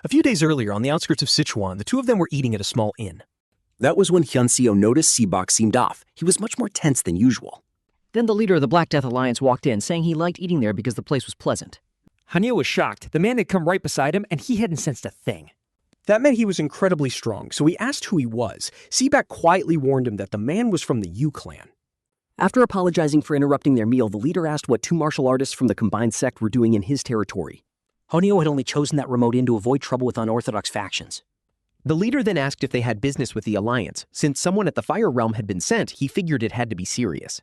A few days earlier, on the outskirts of Sichuan, the two of them were eating at a small inn. That was when Hyunseo noticed 𝗙𝗂𝗹 seemed off. He was much more tense than usual. Then the leader of the Black Death Alliance walked in, saying he liked eating there because the place was pleasant. Hanyo was shocked. The man had come right beside him, and he hadn't sensed a thing. That meant he was incredibly strong, so he asked who he was. 𝗙𝗂𝗹 quietly warned him that the man was from the Yu clan. After apologizing for interrupting their meal, the leader asked what two martial artists from the combined sect were doing in his territory. Hanyo had only chosen that remote inn to avoid trouble with unorthodox factions. The leader then asked if they had business with the Alliance. Since someone at the Fire Realm had been sent, he figured it had to be serious.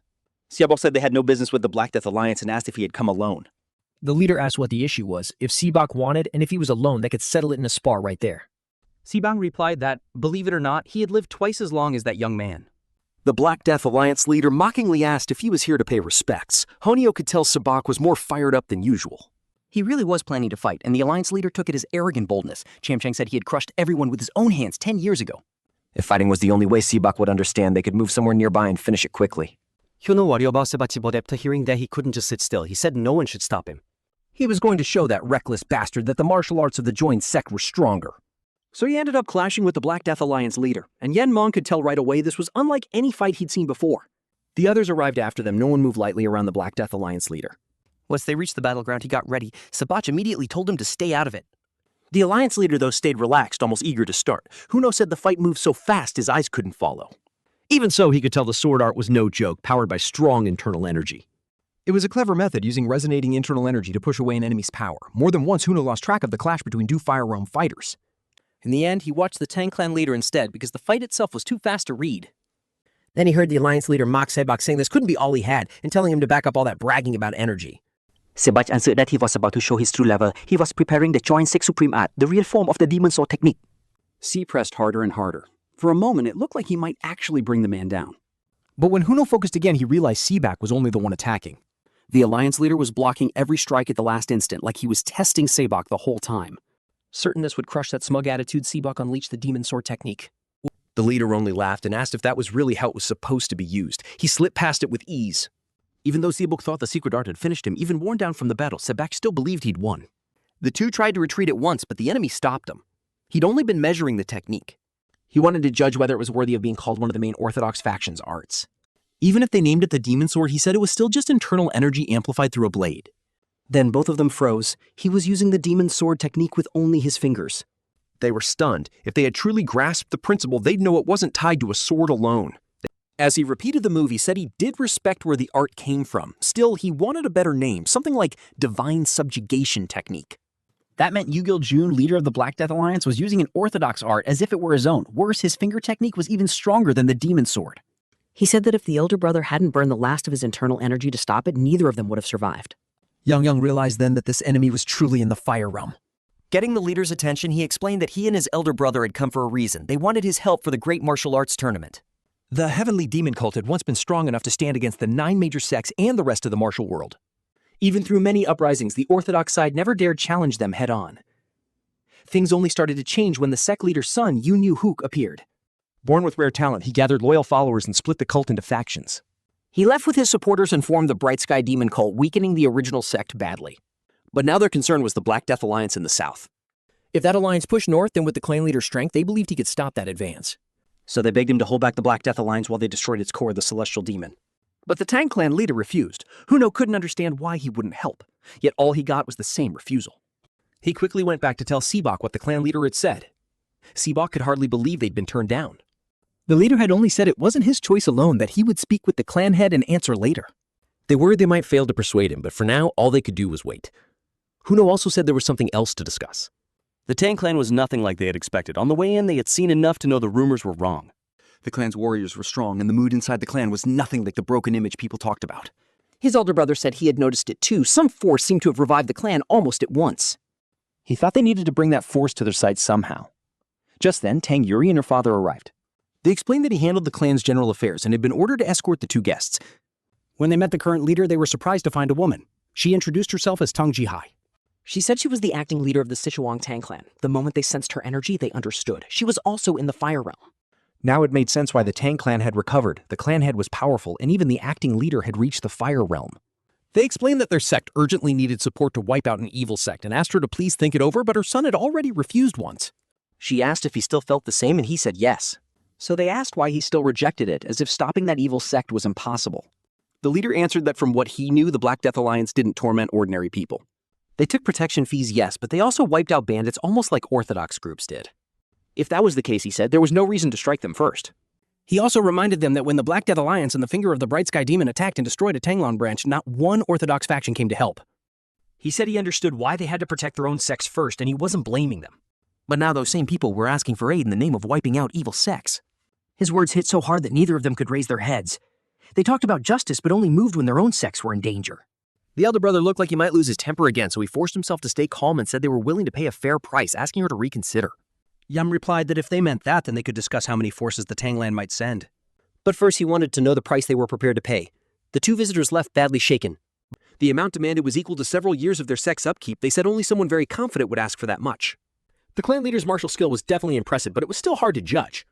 𝗙𝗂𝗹 said they had no business with the Black Death Alliance and asked if he had come alone. The leader asked what the issue was, if 𝗙𝗂𝗹 wanted, and if he was alone, they could settle it in a spar right there. 𝗙𝗂𝗹 replied that, believe it or not, he had lived twice as long as that young man. The Black Death Alliance leader mockingly asked if he was here to pay respects. Hanyo could tell 𝗙𝗂𝗹 was more fired up than usual. He really was planning to fight, and the Alliance leader took it as arrogant boldness. Chamchang said he had crushed everyone with his own hands 10 years ago. If fighting was the only way 𝗙𝗂𝗹 would understand, they could move somewhere nearby and finish it quickly. 𝗙𝗂𝗹 hearing that he couldn't just sit still. He said no one should stop him. He was going to show that reckless bastard that the martial arts of the joined sect were stronger. So he ended up clashing with the Black Death Alliance leader, and Yanmong could tell right away this was unlike any fight he'd seen before. The others arrived after them. No one moved lightly around the Black Death Alliance leader. Once they reached the battleground, he got ready. 𝗙𝗂𝗹 immediately told him to stay out of it. The Alliance leader, though, stayed relaxed, almost eager to start. Huno said the fight moved so fast his eyes couldn't follow. Even so, he could tell the sword art was no joke, powered by strong internal energy. It was a clever method, using resonating internal energy to push away an enemy's power. More than once, Huno lost track of the clash between two Fire Realm fighters. In the end, he watched the Tang clan leader instead because the fight itself was too fast to read. Then he heard the Alliance leader mock 𝗙𝗂𝗹, saying this couldn't be all he had, and telling him to back up all that bragging about energy. 𝗙𝗂𝗹 answered that he was about to show his true level. He was preparing the joint six supreme art, the real form of the demon sword technique. C pressed harder and harder. For a moment, it looked like he might actually bring the man down. But when Huno focused again, he realized 𝗙𝗂𝗹 was only the one attacking. The Alliance leader was blocking every strike at the last instant, like he was testing 𝗙𝗂𝗹 the whole time. Certain this would crush that smug attitude, 𝗙𝗂𝗹 unleashed the demon sword technique. The leader only laughed and asked if that was really how it was supposed to be used. He slipped past it with ease. Even though 𝗙𝗂𝗹 thought the secret art had finished him, even worn down from the battle, 𝗙𝗂𝗹 still believed he'd won. The two tried to retreat at once, but the enemy stopped him. He'd only been measuring the technique. He wanted to judge whether it was worthy of being called one of the main Orthodox faction's arts. Even if they named it the Demon Sword, he said it was still just internal energy amplified through a blade. Then both of them froze. He was using the demon sword technique with only his fingers. They were stunned. If they had truly grasped the principle, they'd know it wasn't tied to a sword alone. As he repeated the move, he said he did respect where the art came from. Still, he wanted a better name, something like Divine Subjugation Technique. That meant Yu-Gil-jun, leader of the Black Death Alliance, was using an orthodox art as if it were his own. Worse, his finger technique was even stronger than the demon sword. He said that if the elder brother hadn't burned the last of his internal energy to stop it, neither of them would have survived. Yuyang realized then that this enemy was truly in the fire realm. Getting the leader's attention, he explained that he and his elder brother had come for a reason. They wanted his help for the great martial arts tournament. The heavenly demon cult had once been strong enough to stand against the 9 major sects and the rest of the martial world. Even through many uprisings, the orthodox side never dared challenge them head-on. Things only started to change when the sect leader's son, Yuyang, appeared. Born with rare talent, he gathered loyal followers and split the cult into factions. He left with his supporters and formed the Bright Sky Demon Cult, weakening the original sect badly. But now their concern was the Black Death Alliance in the south. If that alliance pushed north, then with the clan leader's strength, they believed he could stop that advance. So they begged him to hold back the Black Death Alliance while they destroyed its core, the Celestial Demon. But the Tang clan leader refused. Huno couldn't understand why he wouldn't help, yet all he got was the same refusal. He quickly went back to tell 𝗙𝗂𝗹 what the clan leader had said. 𝗙𝗂𝗹 could hardly believe they'd been turned down. The leader had only said it wasn't his choice alone, that he would speak with the clan head and answer later. They worried they might fail to persuade him, but for now, all they could do was wait. Huno also said there was something else to discuss. The Tang clan was nothing like they had expected. On the way in, they had seen enough to know the rumors were wrong. The clan's warriors were strong, and the mood inside the clan was nothing like the broken image people talked about. His elder brother said he had noticed it too. Some force seemed to have revived the clan almost at once. He thought they needed to bring that force to their side somehow. Just then, Tang Yuri and her father arrived. They explained that he handled the clan's general affairs and had been ordered to escort the 2 guests. When they met the current leader, they were surprised to find a woman. She introduced herself as Tang Jihai. She said she was the acting leader of the Sichuan Tang clan. The moment they sensed her energy, they understood. She was also in the fire realm. Now it made sense why the Tang clan had recovered. The clan head was powerful, and even the acting leader had reached the fire realm. They explained that their sect urgently needed support to wipe out an evil sect and asked her to please think it over, but her son had already refused once. She asked if he still felt the same, and he said yes. So they asked why he still rejected it, as if stopping that evil sect was impossible. The leader answered that from what he knew, the Black Death Alliance didn't torment ordinary people. They took protection fees, yes, but they also wiped out bandits almost like Orthodox groups did. If that was the case, he said, there was no reason to strike them first. He also reminded them that when the Black Death Alliance and the Finger of the Bright Sky Demon attacked and destroyed a Tanglon branch, not one Orthodox faction came to help. He said he understood why they had to protect their own sects first, and he wasn't blaming them. But now those same people were asking for aid in the name of wiping out evil sects. His words hit so hard that neither of them could raise their heads. They talked about justice, but only moved when their own sects were in danger. The elder brother looked like he might lose his temper again, so he forced himself to stay calm and said they were willing to pay a fair price, asking her to reconsider. Yum replied that if they meant that, then they could discuss how many forces the Tangland might send. But first he wanted to know the price they were prepared to pay. The 2 visitors left badly shaken. The amount demanded was equal to several years of their sect's upkeep. They said only someone very confident would ask for that much. The clan leader's martial skill was definitely impressive, but it was still hard to judge.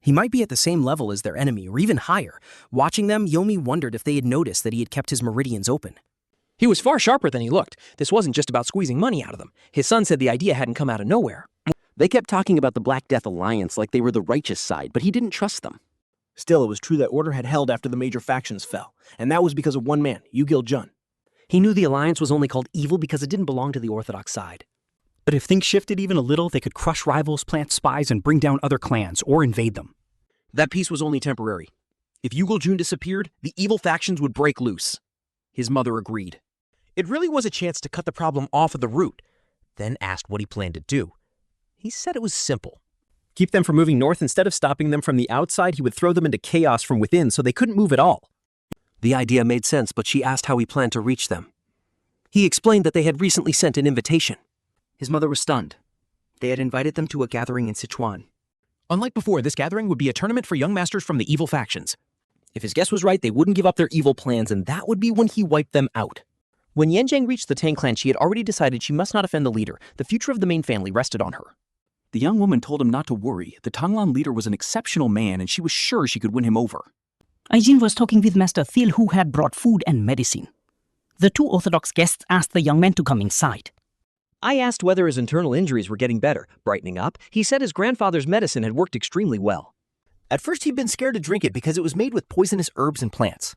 He might be at the same level as their enemy, or even higher. Watching them, Yomi wondered if they had noticed that he had kept his meridians open. He was far sharper than he looked. This wasn't just about squeezing money out of them. His son said the idea hadn't come out of nowhere. They kept talking about the Black Death Alliance like they were the righteous side, but he didn't trust them. Still, it was true that order had held after the major factions fell, and that was because of one man, Yugil-jun. He knew the alliance was only called evil because it didn't belong to the Orthodox side. But if things shifted even a little, they could crush rivals, plant spies, and bring down other clans, or invade them. That peace was only temporary. If Yugil-jun disappeared, the evil factions would break loose. His mother agreed. It really was a chance to cut the problem off at the root, then asked what he planned to do. He said it was simple. Keep them from moving north. Instead of stopping them from the outside, he would throw them into chaos from within so they couldn't move at all. The idea made sense, but she asked how he planned to reach them. He explained that they had recently sent an invitation. His mother was stunned. They had invited them to a gathering in Sichuan. Unlike before, this gathering would be a tournament for young masters from the evil factions. If his guess was right, they wouldn't give up their evil plans, and that would be when he wiped them out. When Yanjiang reached the Tang clan, she had already decided she must not offend the leader. The future of the main family rested on her. The young woman told him not to worry. The Tanglan leader was an exceptional man, and she was sure she could win him over. Aijin was talking with Master Thiel, who had brought food and medicine. The 2 Orthodox guests asked the young men to come inside. I asked whether his internal injuries were getting better. Brightening up, he said his grandfather's medicine had worked extremely well. At first, he'd been scared to drink it because it was made with poisonous herbs and plants.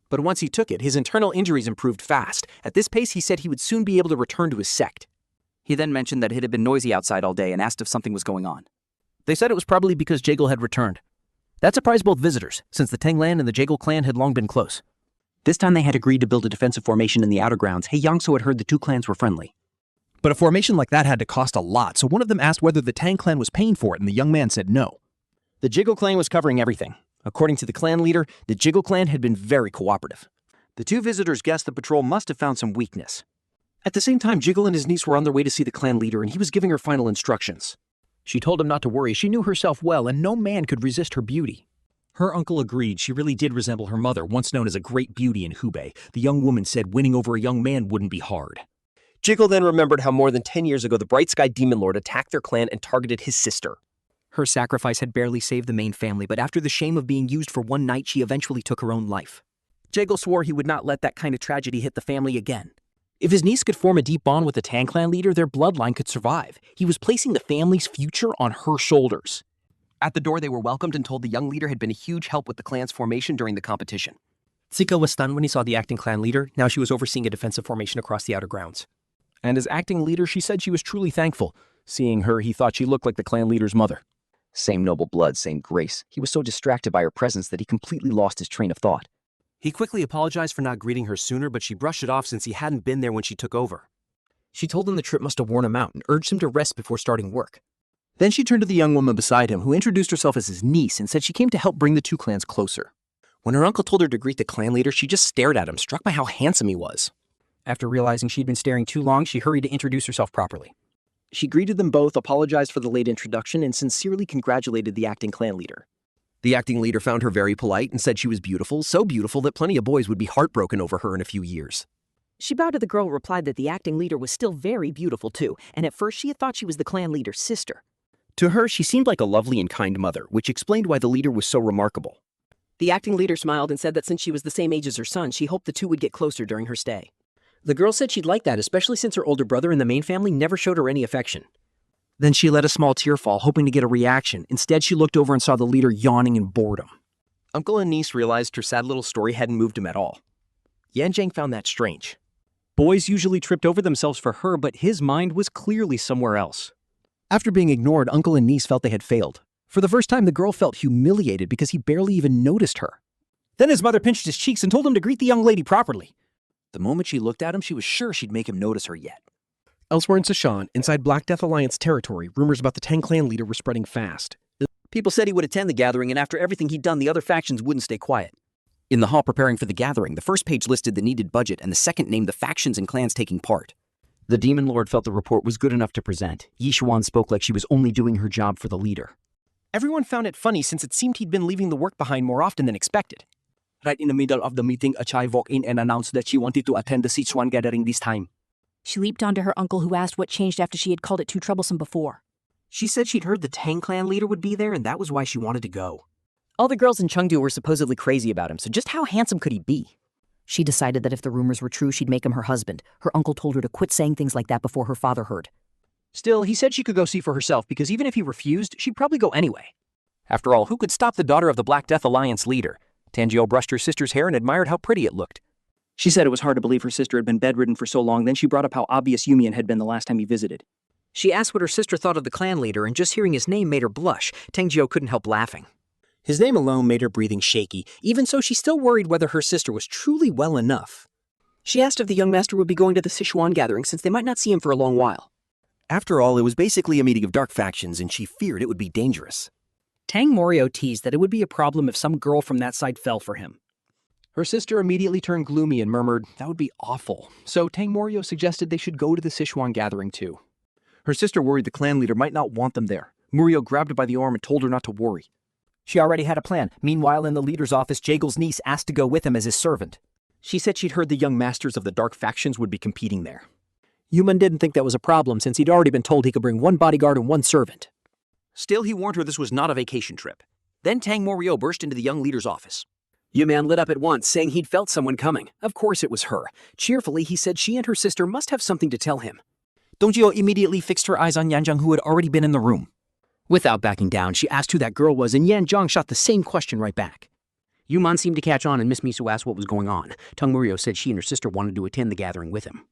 But once he took it, his internal injuries improved fast. At this pace, he said he would soon be able to return to his sect. He then mentioned that it had been noisy outside all day and asked if something was going on. They said it was probably because Jagal had returned. That surprised both visitors, since the Tanglan and the Jagal clan had long been close. This time they had agreed to build a defensive formation in the outer grounds. Yangso had heard the 2 clans were friendly. But a formation like that had to cost a lot, so one of them asked whether the Tang clan was paying for it, and the young man said no. The Jagal clan was covering everything. According to the clan leader, the Jiggle clan had been very cooperative. The two visitors guessed the patrol must have found some weakness. At the same time, Jiggle and his niece were on their way to see the clan leader, and he was giving her final instructions. She told him not to worry. She knew herself well, and no man could resist her beauty. Her uncle agreed. She really did resemble her mother, once known as a great beauty in Hubei. The young woman said winning over a young man wouldn't be hard. Jiggle then remembered how more than 10 years ago the Bright Sky Demon Lord attacked their clan and targeted his sister. Her sacrifice had barely saved the main family, but after the shame of being used for one night, she eventually took her own life. Jiggle swore he would not let that kind of tragedy hit the family again. If his niece could form a deep bond with the Tang clan leader, their bloodline could survive. He was placing the family's future on her shoulders. At the door, they were welcomed and told the young leader had been a huge help with the clan's formation during the competition. 𝗙𝘂𝗹𝗹 was stunned when he saw the acting clan leader. Now she was overseeing a defensive formation across the outer grounds. And as acting leader, she said she was truly thankful. Seeing her, he thought she looked like the clan leader's mother. Same noble blood, same grace. He was so distracted by her presence that he completely lost his train of thought. He quickly apologized for not greeting her sooner, but she brushed it off since he hadn't been there when she took over. She told him the trip must have worn him out and urged him to rest before starting work. Then she turned to the young woman beside him, who introduced herself as his niece and said she came to help bring the two clans closer. When her uncle told her to greet the clan leader, she just stared at him, struck by how handsome he was. After realizing she'd been staring too long, she hurried to introduce herself properly. She greeted them both, apologized for the late introduction, and sincerely congratulated the acting clan leader. The acting leader found her very polite and said she was beautiful, so beautiful that plenty of boys would be heartbroken over her in a few years. She bowed to the girl, replied that the acting leader was still very beautiful too, and at first she had thought she was the clan leader's sister. To her, she seemed like a lovely and kind mother, which explained why the leader was so remarkable. The acting leader smiled and said that since she was the same age as her son, she hoped the two would get closer during her stay. The girl said she'd like that, especially since her older brother in the main family never showed her any affection. Then she let a small tear fall, hoping to get a reaction. Instead, she looked over and saw the leader yawning in boredom. Uncle and niece realized her sad little story hadn't moved him at all. Yuyang found that strange. Boys usually tripped over themselves for her, but his mind was clearly somewhere else. After being ignored, uncle and niece felt they had failed. For the first time, the girl felt humiliated because he barely even noticed her. Then his mother pinched his cheeks and told him to greet the young lady properly. The moment she looked at him, she was sure she'd make him notice her yet. Elsewhere in Sishan, inside Black Death Alliance territory, rumors about the Tang clan leader were spreading fast. People said he would attend the gathering, and after everything he'd done, the other factions wouldn't stay quiet. In the hall preparing for the gathering, the first page listed the needed budget and the second named the factions and clans taking part. The Demon Lord felt the report was good enough to present. Yixuan spoke like she was only doing her job for the leader. Everyone found it funny since it seemed he'd been leaving the work behind more often than expected. Right in the middle of the meeting, a child walked in and announced that she wanted to attend the Sichuan gathering this time. She leaped onto her uncle, who asked what changed after she had called it too troublesome before. She said she'd heard the Tang clan leader would be there, and that was why she wanted to go. All the girls in Chengdu were supposedly crazy about him, so just how handsome could he be? She decided that if the rumors were true, she'd make him her husband. Her uncle told her to quit saying things like that before her father heard. Still, he said she could go see for herself because even if he refused, she'd probably go anyway. After all, who could stop the daughter of the Black Death Alliance leader? 𝗙𝘂𝗹𝗹 brushed her sister's hair and admired how pretty it looked. She said it was hard to believe her sister had been bedridden for so long, then she brought up how obvious Yumian had been the last time he visited. She asked what her sister thought of the clan leader, and just hearing his name made her blush. 𝗙𝘂𝗹𝗹 couldn't help laughing. His name alone made her breathing shaky. Even so, she still worried whether her sister was truly well enough. She asked if the young master would be going to the Sichuan gathering since they might not see him for a long while. After all, it was basically a meeting of dark factions, and she feared it would be dangerous. Tang Morio teased that it would be a problem if some girl from that side fell for him. Her sister immediately turned gloomy and murmured, that would be awful. So Tang Morio suggested they should go to the Sichuan gathering too. Her sister worried the clan leader might not want them there. Murio grabbed her by the arm and told her not to worry. She already had a plan. Meanwhile, in the leader's office, Jiggle's niece asked to go with him as his servant. She said she'd heard the young masters of the dark factions would be competing there. Yuman didn't think that was a problem since he'd already been told he could bring one bodyguard and one servant. Still, he warned her this was not a vacation trip. Then Tang Morio burst into the young leader's office. Yuman lit up at once, saying he'd felt someone coming. Of course it was her. Cheerfully, he said she and her sister must have something to tell him. 𝗙𝘂𝗹 immediately fixed her eyes on Yanzhang, who had already been in the room. Without backing down, she asked who that girl was, and Yanzhang shot the same question right back. Yuman seemed to catch on, and Miss Miso asked what was going on. Tang Morio said she and her sister wanted to attend the gathering with him.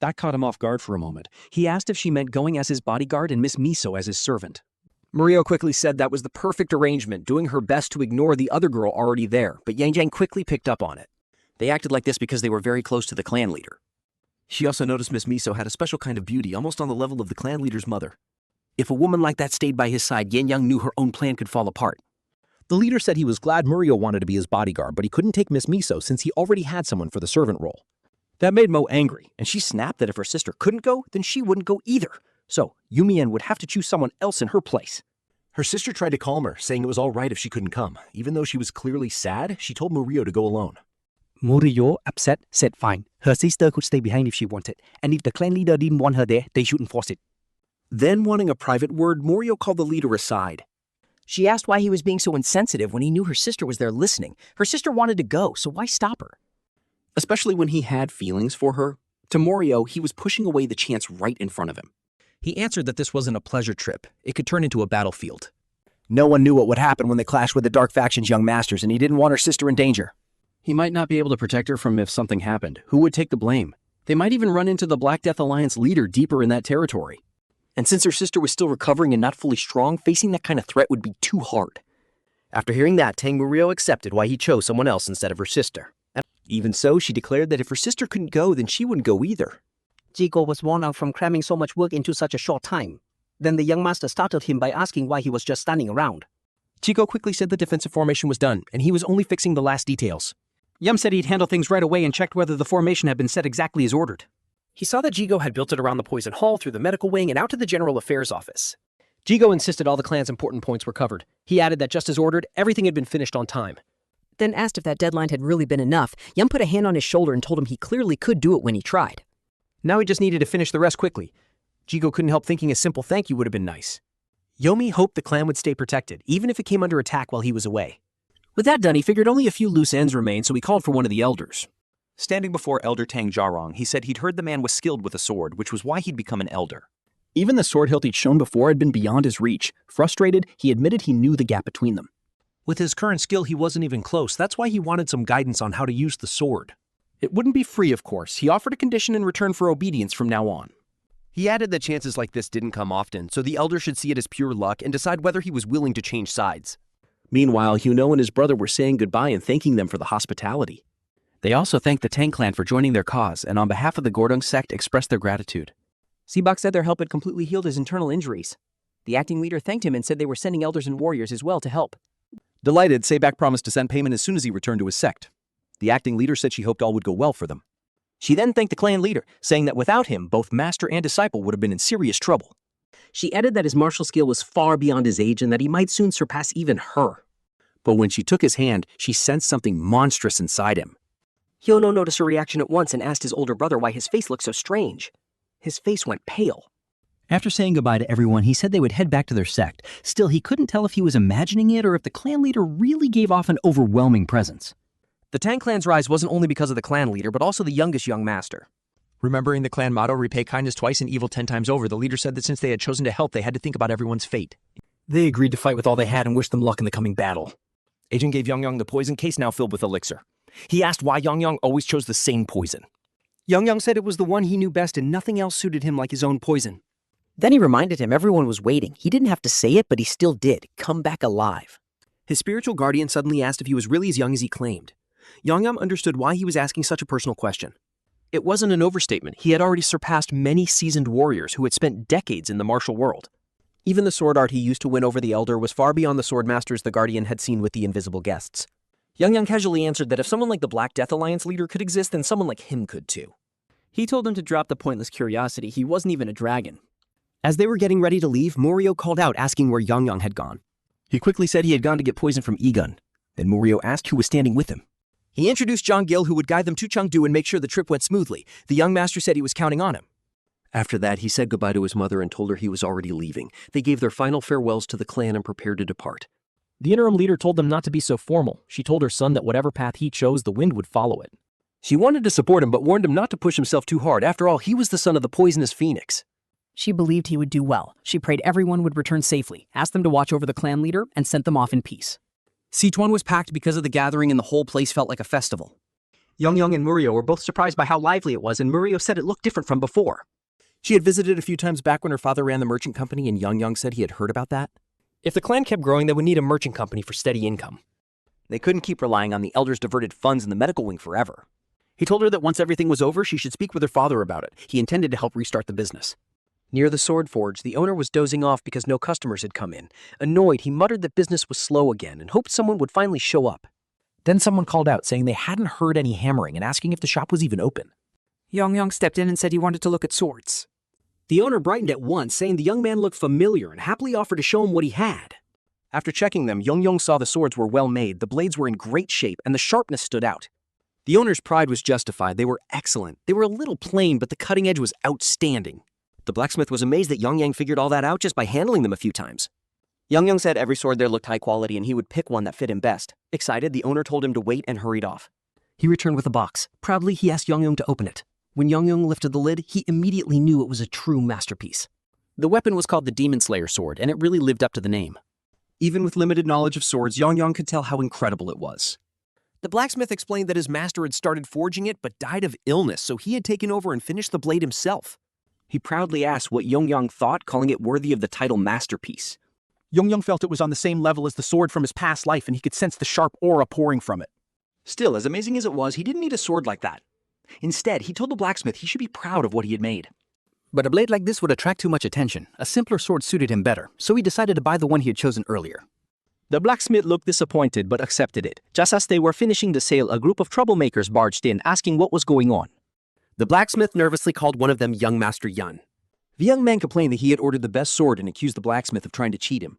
That caught him off guard for a moment. He asked if she meant going as his bodyguard and Miss Miso as his servant. Murio quickly said that was the perfect arrangement, doing her best to ignore the other girl already there, but Yanzhang quickly picked up on it. They acted like this because they were very close to the clan leader. She also noticed Miss Miso had a special kind of beauty, almost on the level of the clan leader's mother. If a woman like that stayed by his side, Yuyang knew her own plan could fall apart. The leader said he was glad Manhwa wanted to be his bodyguard, but he couldn't take Miss Miso since he already had someone for the servant role. That made Mo angry, and she snapped that if her sister couldn't go, then she wouldn't go either. So, Yumian would have to choose someone else in her place. Her sister tried to calm her, saying it was all right if she couldn't come. Even though she was clearly sad, she told Manhwa to go alone. Manhwa, upset, said fine. Her sister could stay behind if she wanted, and if the clan leader didn't want her there, they shouldn't force it. Then, wanting a private word, Manhwa called the leader aside. She asked why he was being so insensitive when he knew her sister was there listening. Her sister wanted to go, so why stop her? Especially when he had feelings for her. To Manhwa, he was pushing away the chance right in front of him. He answered that this wasn't a pleasure trip. It could turn into a battlefield. No one knew what would happen when they clashed with the Dark Faction's young masters, and he didn't want her sister in danger. He might not be able to protect her from if something happened. Who would take the blame? They might even run into the Black Death Alliance leader deeper in that territory. And since her sister was still recovering and not fully strong, facing that kind of threat would be too hard. After hearing that, Tang Manhwa accepted why he chose someone else instead of her sister. Even so, she declared that if her sister couldn't go, then she wouldn't go either. 𝗙𝗂𝗹𝗹 was worn out from cramming so much work into such a short time. Then the young master startled him by asking why he was just standing around. 𝗙𝗂𝗹𝗹 quickly said the defensive formation was done, and he was only fixing the last details. Yum said he'd handle things right away and checked whether the formation had been set exactly as ordered. He saw that 𝗙𝗂𝗹 had built it around the poison hall through the medical wing and out to the general affairs office. 𝗙𝗂𝗹 insisted all the clan's important points were covered. He added that just as ordered, everything had been finished on time. Then asked if that deadline had really been enough. Yum put a hand on his shoulder and told him he clearly could do it when he tried. Now he just needed to finish the rest quickly. 𝗙𝗂𝗹 couldn't help thinking a simple thank you would have been nice. Yomi hoped the clan would stay protected, even if it came under attack while he was away. With that done, he figured only a few loose ends remained, so he called for one of the elders. Standing before Elder Tang Jarong, he said he'd heard the man was skilled with a sword, which was why he'd become an elder. Even the sword hilt he'd shown before had been beyond his reach. Frustrated, he admitted he knew the gap between them. With his current skill, he wasn't even close. That's why he wanted some guidance on how to use the sword. It wouldn't be free, of course. He offered a condition in return for obedience from now on. He added that chances like this didn't come often, so the elder should see it as pure luck and decide whether he was willing to change sides. Meanwhile, Huno and his brother were saying goodbye and thanking them for the hospitality. They also thanked the Tang clan for joining their cause, and on behalf of the Gordong sect expressed their gratitude. Sibak said their help had completely healed his internal injuries. The acting leader thanked him and said they were sending elders and warriors as well to help. Delighted, Sebak promised to send payment as soon as he returned to his sect. The acting leader said she hoped all would go well for them. She then thanked the clan leader, saying that without him, both master and disciple would have been in serious trouble. She added that his martial skill was far beyond his age and that he might soon surpass even her. But when she took his hand, she sensed something monstrous inside him. Hyono noticed her reaction at once and asked his older brother why his face looked so strange. His face went pale. After saying goodbye to everyone, he said they would head back to their sect. Still, he couldn't tell if he was imagining it or if the clan leader really gave off an overwhelming presence. The Tang clan's rise wasn't only because of the clan leader, but also the youngest young master. Remembering the clan motto, repay kindness twice and evil 10 times over, the leader said that since they had chosen to help, they had to think about everyone's fate. They agreed to fight with all they had and wished them luck in the coming battle. Agent gave Yuyang the poison case now filled with elixir. He asked why Yuyang always chose the same poison. Yuyang said it was the one he knew best and nothing else suited him like his own poison. Then he reminded him everyone was waiting. He didn't have to say it, but he still did. Come back alive. His spiritual guardian suddenly asked if he was really as young as he claimed. Yuyang understood why he was asking such a personal question. It wasn't an overstatement. He had already surpassed many seasoned warriors who had spent decades in the martial world. Even the sword art he used to win over the elder was far beyond the sword masters the guardian had seen with the invisible guests. Yuyang casually answered that if someone like the Black Death Alliance leader could exist, then someone like him could too. He told him to drop the pointless curiosity. He wasn't even a dragon. As they were getting ready to leave, Manhwa called out asking where Yuyang had gone. He quickly said he had gone to get poison from Egun. Then Manhwa asked who was standing with him. He introduced Zhang Gil, who would guide them to Chengdu and make sure the trip went smoothly. The young master said he was counting on him. After that, he said goodbye to his mother and told her he was already leaving. They gave their final farewells to the clan and prepared to depart. The interim leader told them not to be so formal. She told her son that whatever path he chose, the wind would follow it. She wanted to support him, but warned him not to push himself too hard. After all, he was the son of the poisonous phoenix. She believed he would do well. She prayed everyone would return safely, asked them to watch over the clan leader, and sent them off in peace. Sichuan was packed because of the gathering and the whole place felt like a festival. Yuyang and Manhwa were both surprised by how lively it was, and Manhwa said it looked different from before. She had visited a few times back when her father ran the merchant company, and Yuyang said he had heard about that. If the clan kept growing, they would need a merchant company for steady income. They couldn't keep relying on the elders' diverted funds in the medical wing forever. He told her that once everything was over, she should speak with her father about it. He intended to help restart the business. Near the sword forge, the owner was dozing off because no customers had come in. Annoyed, he muttered that business was slow again and hoped someone would finally show up. Then someone called out saying they hadn't heard any hammering and asking if the shop was even open. Yuyang stepped in and said he wanted to look at swords. The owner brightened at once, saying the young man looked familiar and happily offered to show him what he had. After checking them, Yuyang saw the swords were well made, the blades were in great shape, and the sharpness stood out. The owner's pride was justified. They were excellent. They were a little plain, but the cutting edge was outstanding. The blacksmith was amazed that Yuyang figured all that out just by handling them a few times. Yuyang said every sword there looked high quality and he would pick one that fit him best. Excited, the owner told him to wait and hurried off. He returned with a box. Proudly, he asked Yuyang to open it. When Yuyang lifted the lid, he immediately knew it was a true masterpiece. The weapon was called the Demon Slayer sword, and it really lived up to the name. Even with limited knowledge of swords, Yuyang could tell how incredible it was. The blacksmith explained that his master had started forging it but died of illness, so he had taken over and finished the blade himself. He proudly asked what Yuyang thought, calling it worthy of the title masterpiece. Yuyang felt it was on the same level as the sword from his past life, and he could sense the sharp aura pouring from it. Still, as amazing as it was, he didn't need a sword like that. Instead, he told the blacksmith he should be proud of what he had made. But a blade like this would attract too much attention. A simpler sword suited him better, so he decided to buy the one he had chosen earlier. The blacksmith looked disappointed but accepted it. Just as they were finishing the sale, a group of troublemakers barged in, asking what was going on. The blacksmith nervously called one of them young Master Yun. The young man complained that he had ordered the best sword and accused the blacksmith of trying to cheat him.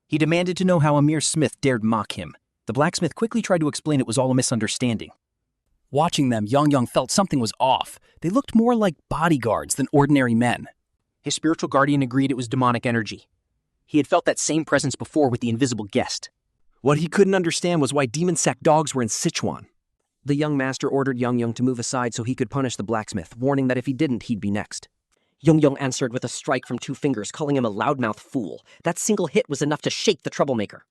He demanded to know how a mere smith dared mock him. The blacksmith quickly tried to explain it was all a misunderstanding. Watching them, Yuyang felt something was off. They looked more like bodyguards than ordinary men. His spiritual guardian agreed it was demonic energy. He had felt that same presence before with the invisible guest. What he couldn't understand was why demon sack dogs were in Sichuan. The young master ordered Yuyang to move aside so he could punish the blacksmith, warning that if he didn't, he'd be next. Yuyang answered with a strike from 2 fingers, calling him a loudmouth fool. That single hit was enough to shake the troublemaker.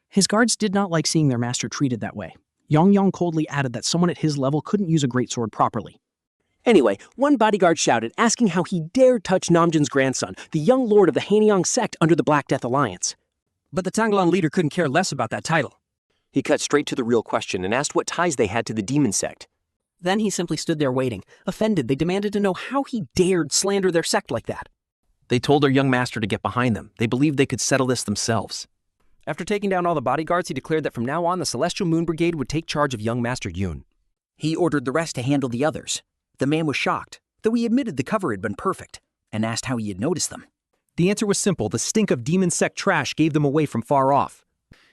His guards did not like seeing their master treated that way. Yuyang coldly added that someone at his level couldn't use a greatsword properly. Anyway, one bodyguard shouted, asking how he dared touch Namjin's grandson, the young lord of the Hanyang sect under the Black Death Alliance. But the Tanglan leader couldn't care less about that title. He cut straight to the real question and asked what ties they had to the demon sect. Then he simply stood there waiting. Offended, they demanded to know how he dared slander their sect like that. They told their young master to get behind them. They believed they could settle this themselves. After taking down all the bodyguards, he declared that from now on the Celestial Moon Brigade would take charge of young Master Yun. He ordered the rest to handle the others. The man was shocked, though he admitted the cover had been perfect, and asked how he had noticed them. The answer was simple. The stink of demon sect trash gave them away from far off.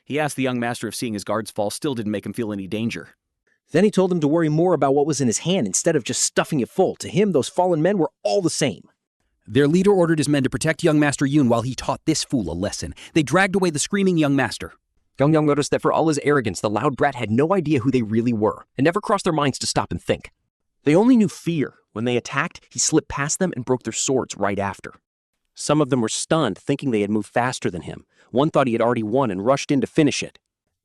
He asked the young master if seeing his guards fall still didn't make him feel any danger. Then he told him to worry more about what was in his hand instead of just stuffing it full. To him, those fallen men were all the same. Their leader ordered his men to protect young Master Yun while he taught this fool a lesson. They dragged away the screaming young master. Yuyang noticed that for all his arrogance, the loud brat had no idea who they really were, and never crossed their minds to stop and think. They only knew fear. When they attacked, he slipped past them and broke their swords right after. Some of them were stunned, thinking they had moved faster than him. One thought he had already won and rushed in to finish it.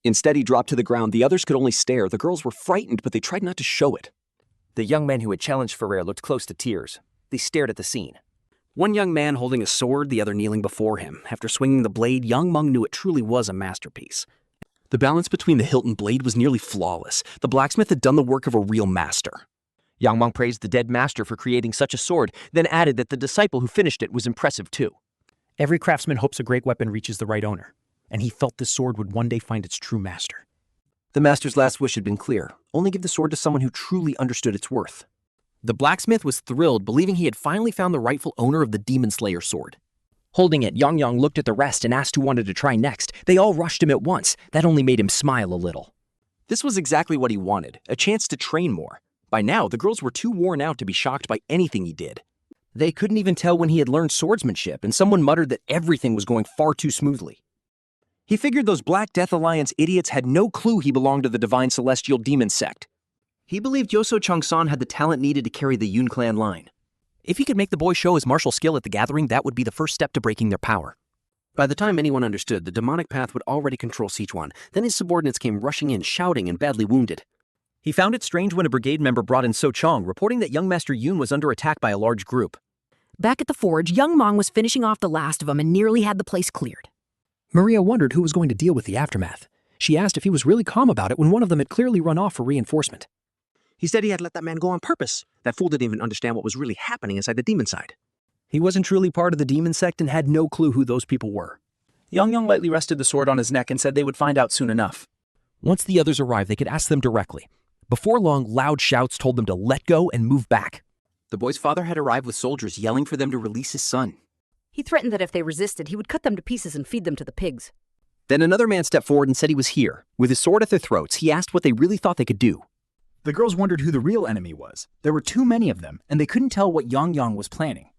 Instead, he dropped to the ground. The others could only stare. The girls were frightened, but they tried not to show it. The young men who had challenged Ferrer looked close to tears. They stared at the scene. One young man holding a sword, the other kneeling before him. After swinging the blade, young Meng knew it truly was a masterpiece. The balance between the hilt and blade was nearly flawless. The blacksmith had done the work of a real master. Yang Meng praised the dead master for creating such a sword, then added that the disciple who finished it was impressive too. Every craftsman hopes a great weapon reaches the right owner, and he felt this sword would one day find its true master. The master's last wish had been clear. Only give the sword to someone who truly understood its worth. The blacksmith was thrilled, believing he had finally found the rightful owner of the Demon Slayer sword. Holding it, Yuyang looked at the rest and asked who wanted to try next. They all rushed him at once. That only made him smile a little. This was exactly what he wanted, a chance to train more. By now, the girls were too worn out to be shocked by anything he did. They couldn't even tell when he had learned swordsmanship, and someone muttered that everything was going far too smoothly. He figured those Black Death Alliance idiots had no clue he belonged to the Divine Celestial Demon sect. He believed Yoso Changsan had the talent needed to carry the Yun clan line. If he could make the boys show his martial skill at the gathering, that would be the first step to breaking their power. By the time anyone understood, the demonic path would already control Sichuan. Then his subordinates came rushing in, shouting and badly wounded. He found it strange when a brigade member brought in So Chong, reporting that young Master Yun was under attack by a large group. Back at the forge, young Meng was finishing off the last of them and nearly had the place cleared. Maria wondered who was going to deal with the aftermath. She asked if he was really calm about it when one of them had clearly run off for reinforcement. He said he had let that man go on purpose. That fool didn't even understand what was really happening inside the demon side. He wasn't truly part of the demon sect and had no clue who those people were. Yuyang lightly rested the sword on his neck and said they would find out soon enough. Once the others arrived, they could ask them directly. Before long, loud shouts told them to let go and move back. The boy's father had arrived with soldiers yelling for them to release his son. He threatened that if they resisted, he would cut them to pieces and feed them to the pigs. Then another man stepped forward and said he was here. With his sword at their throats, he asked what they really thought they could do. The girls wondered who the real enemy was. There were too many of them, and they couldn't tell what Yuyang was planning.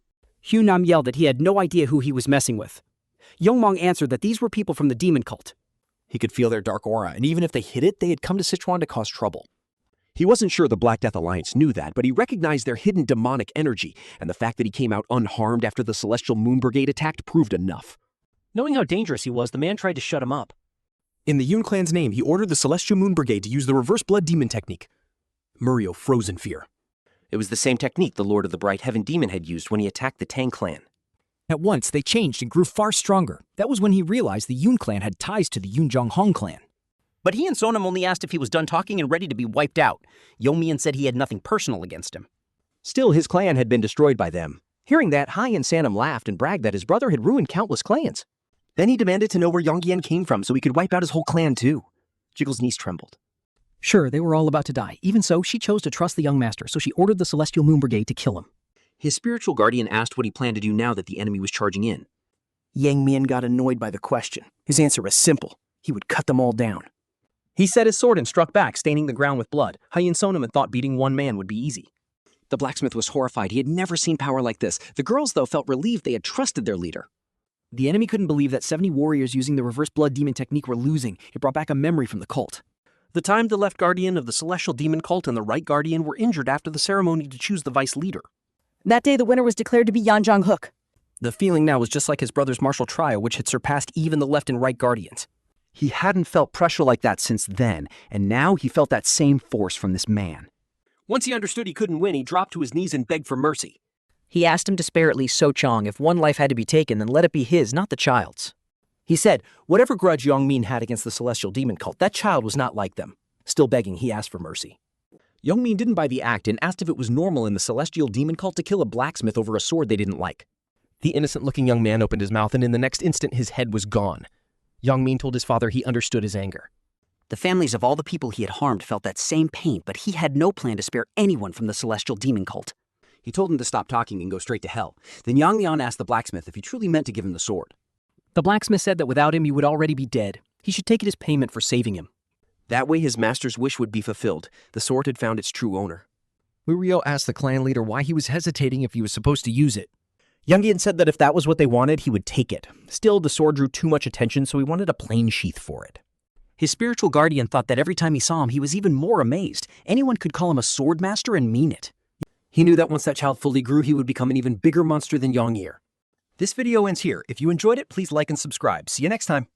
Nam yelled that he had no idea who he was messing with. Yongmong answered that these were people from the demon cult. He could feel their dark aura, and even if they hid it, they had come to Sichuan to cause trouble. He wasn't sure the Black Death Alliance knew that, but he recognized their hidden demonic energy, and the fact that he came out unharmed after the Celestial Moon Brigade attacked proved enough. Knowing how dangerous he was, the man tried to shut him up. In the Yun clan's name, he ordered the Celestial Moon Brigade to use the reverse blood demon technique. Muryo froze in fear. It was the same technique the Lord of the Bright Heaven Demon had used when he attacked the Tang clan. At once, they changed and grew far stronger. That was when he realized the Yun clan had ties to the Yunjonghong clan. But he and Sonam only asked if he was done talking and ready to be wiped out. Yongmian said he had nothing personal against him. Still, his clan had been destroyed by them. Hearing that, Hai and Sanam laughed and bragged that his brother had ruined countless clans. Then he demanded to know where Yongyan came from so he could wipe out his whole clan too. Jiggle's knees trembled. Sure, they were all about to die. Even so, she chose to trust the young master, so she ordered the Celestial Moon Brigade to kill him. His spiritual guardian asked what he planned to do now that the enemy was charging in. Yang Mian got annoyed by the question. His answer was simple. He would cut them all down. He set his sword and struck back, staining the ground with blood. Hai and Sonam had thought beating one man would be easy. The blacksmith was horrified. He had never seen power like this. The girls, though, felt relieved they had trusted their leader. The enemy couldn't believe that 70 warriors using the reverse blood demon technique were losing. It brought back a memory from the cult. The time the left guardian of the celestial demon cult and the right guardian were injured after the ceremony to choose the vice leader. That day, the winner was declared to be Yan Zhang-hook. The feeling now was just like his brother's martial trial, which had surpassed even the left and right guardians. He hadn't felt pressure like that since then, and now he felt that same force from this man. Once he understood he couldn't win, he dropped to his knees and begged for mercy. He asked him to spare at least So Chong. If one life had to be taken, then let it be his, not the child's. He said, whatever grudge Yongmin had against the celestial demon cult, that child was not like them. Still begging, he asked for mercy. Yongmin didn't buy the act and asked if it was normal in the celestial demon cult to kill a blacksmith over a sword they didn't like. The innocent-looking young man opened his mouth, and in the next instant his head was gone. Yongmin told his father he understood his anger. The families of all the people he had harmed felt that same pain, but he had no plan to spare anyone from the celestial demon cult. He told him to stop talking and go straight to hell. Then Yang Lian asked the blacksmith if he truly meant to give him the sword. The blacksmith said that without him he would already be dead. He should take it as payment for saving him. That way his master's wish would be fulfilled. The sword had found its true owner. Muryo asked the clan leader why he was hesitating if he was supposed to use it. Yongyan said that if that was what they wanted, he would take it. Still, the sword drew too much attention, so he wanted a plain sheath for it. His spiritual guardian thought that every time he saw him, he was even more amazed. Anyone could call him a sword master and mean it. He knew that once that child fully grew, he would become an even bigger monster than Yongir. This video ends here. If you enjoyed it, please like and subscribe. See you next time.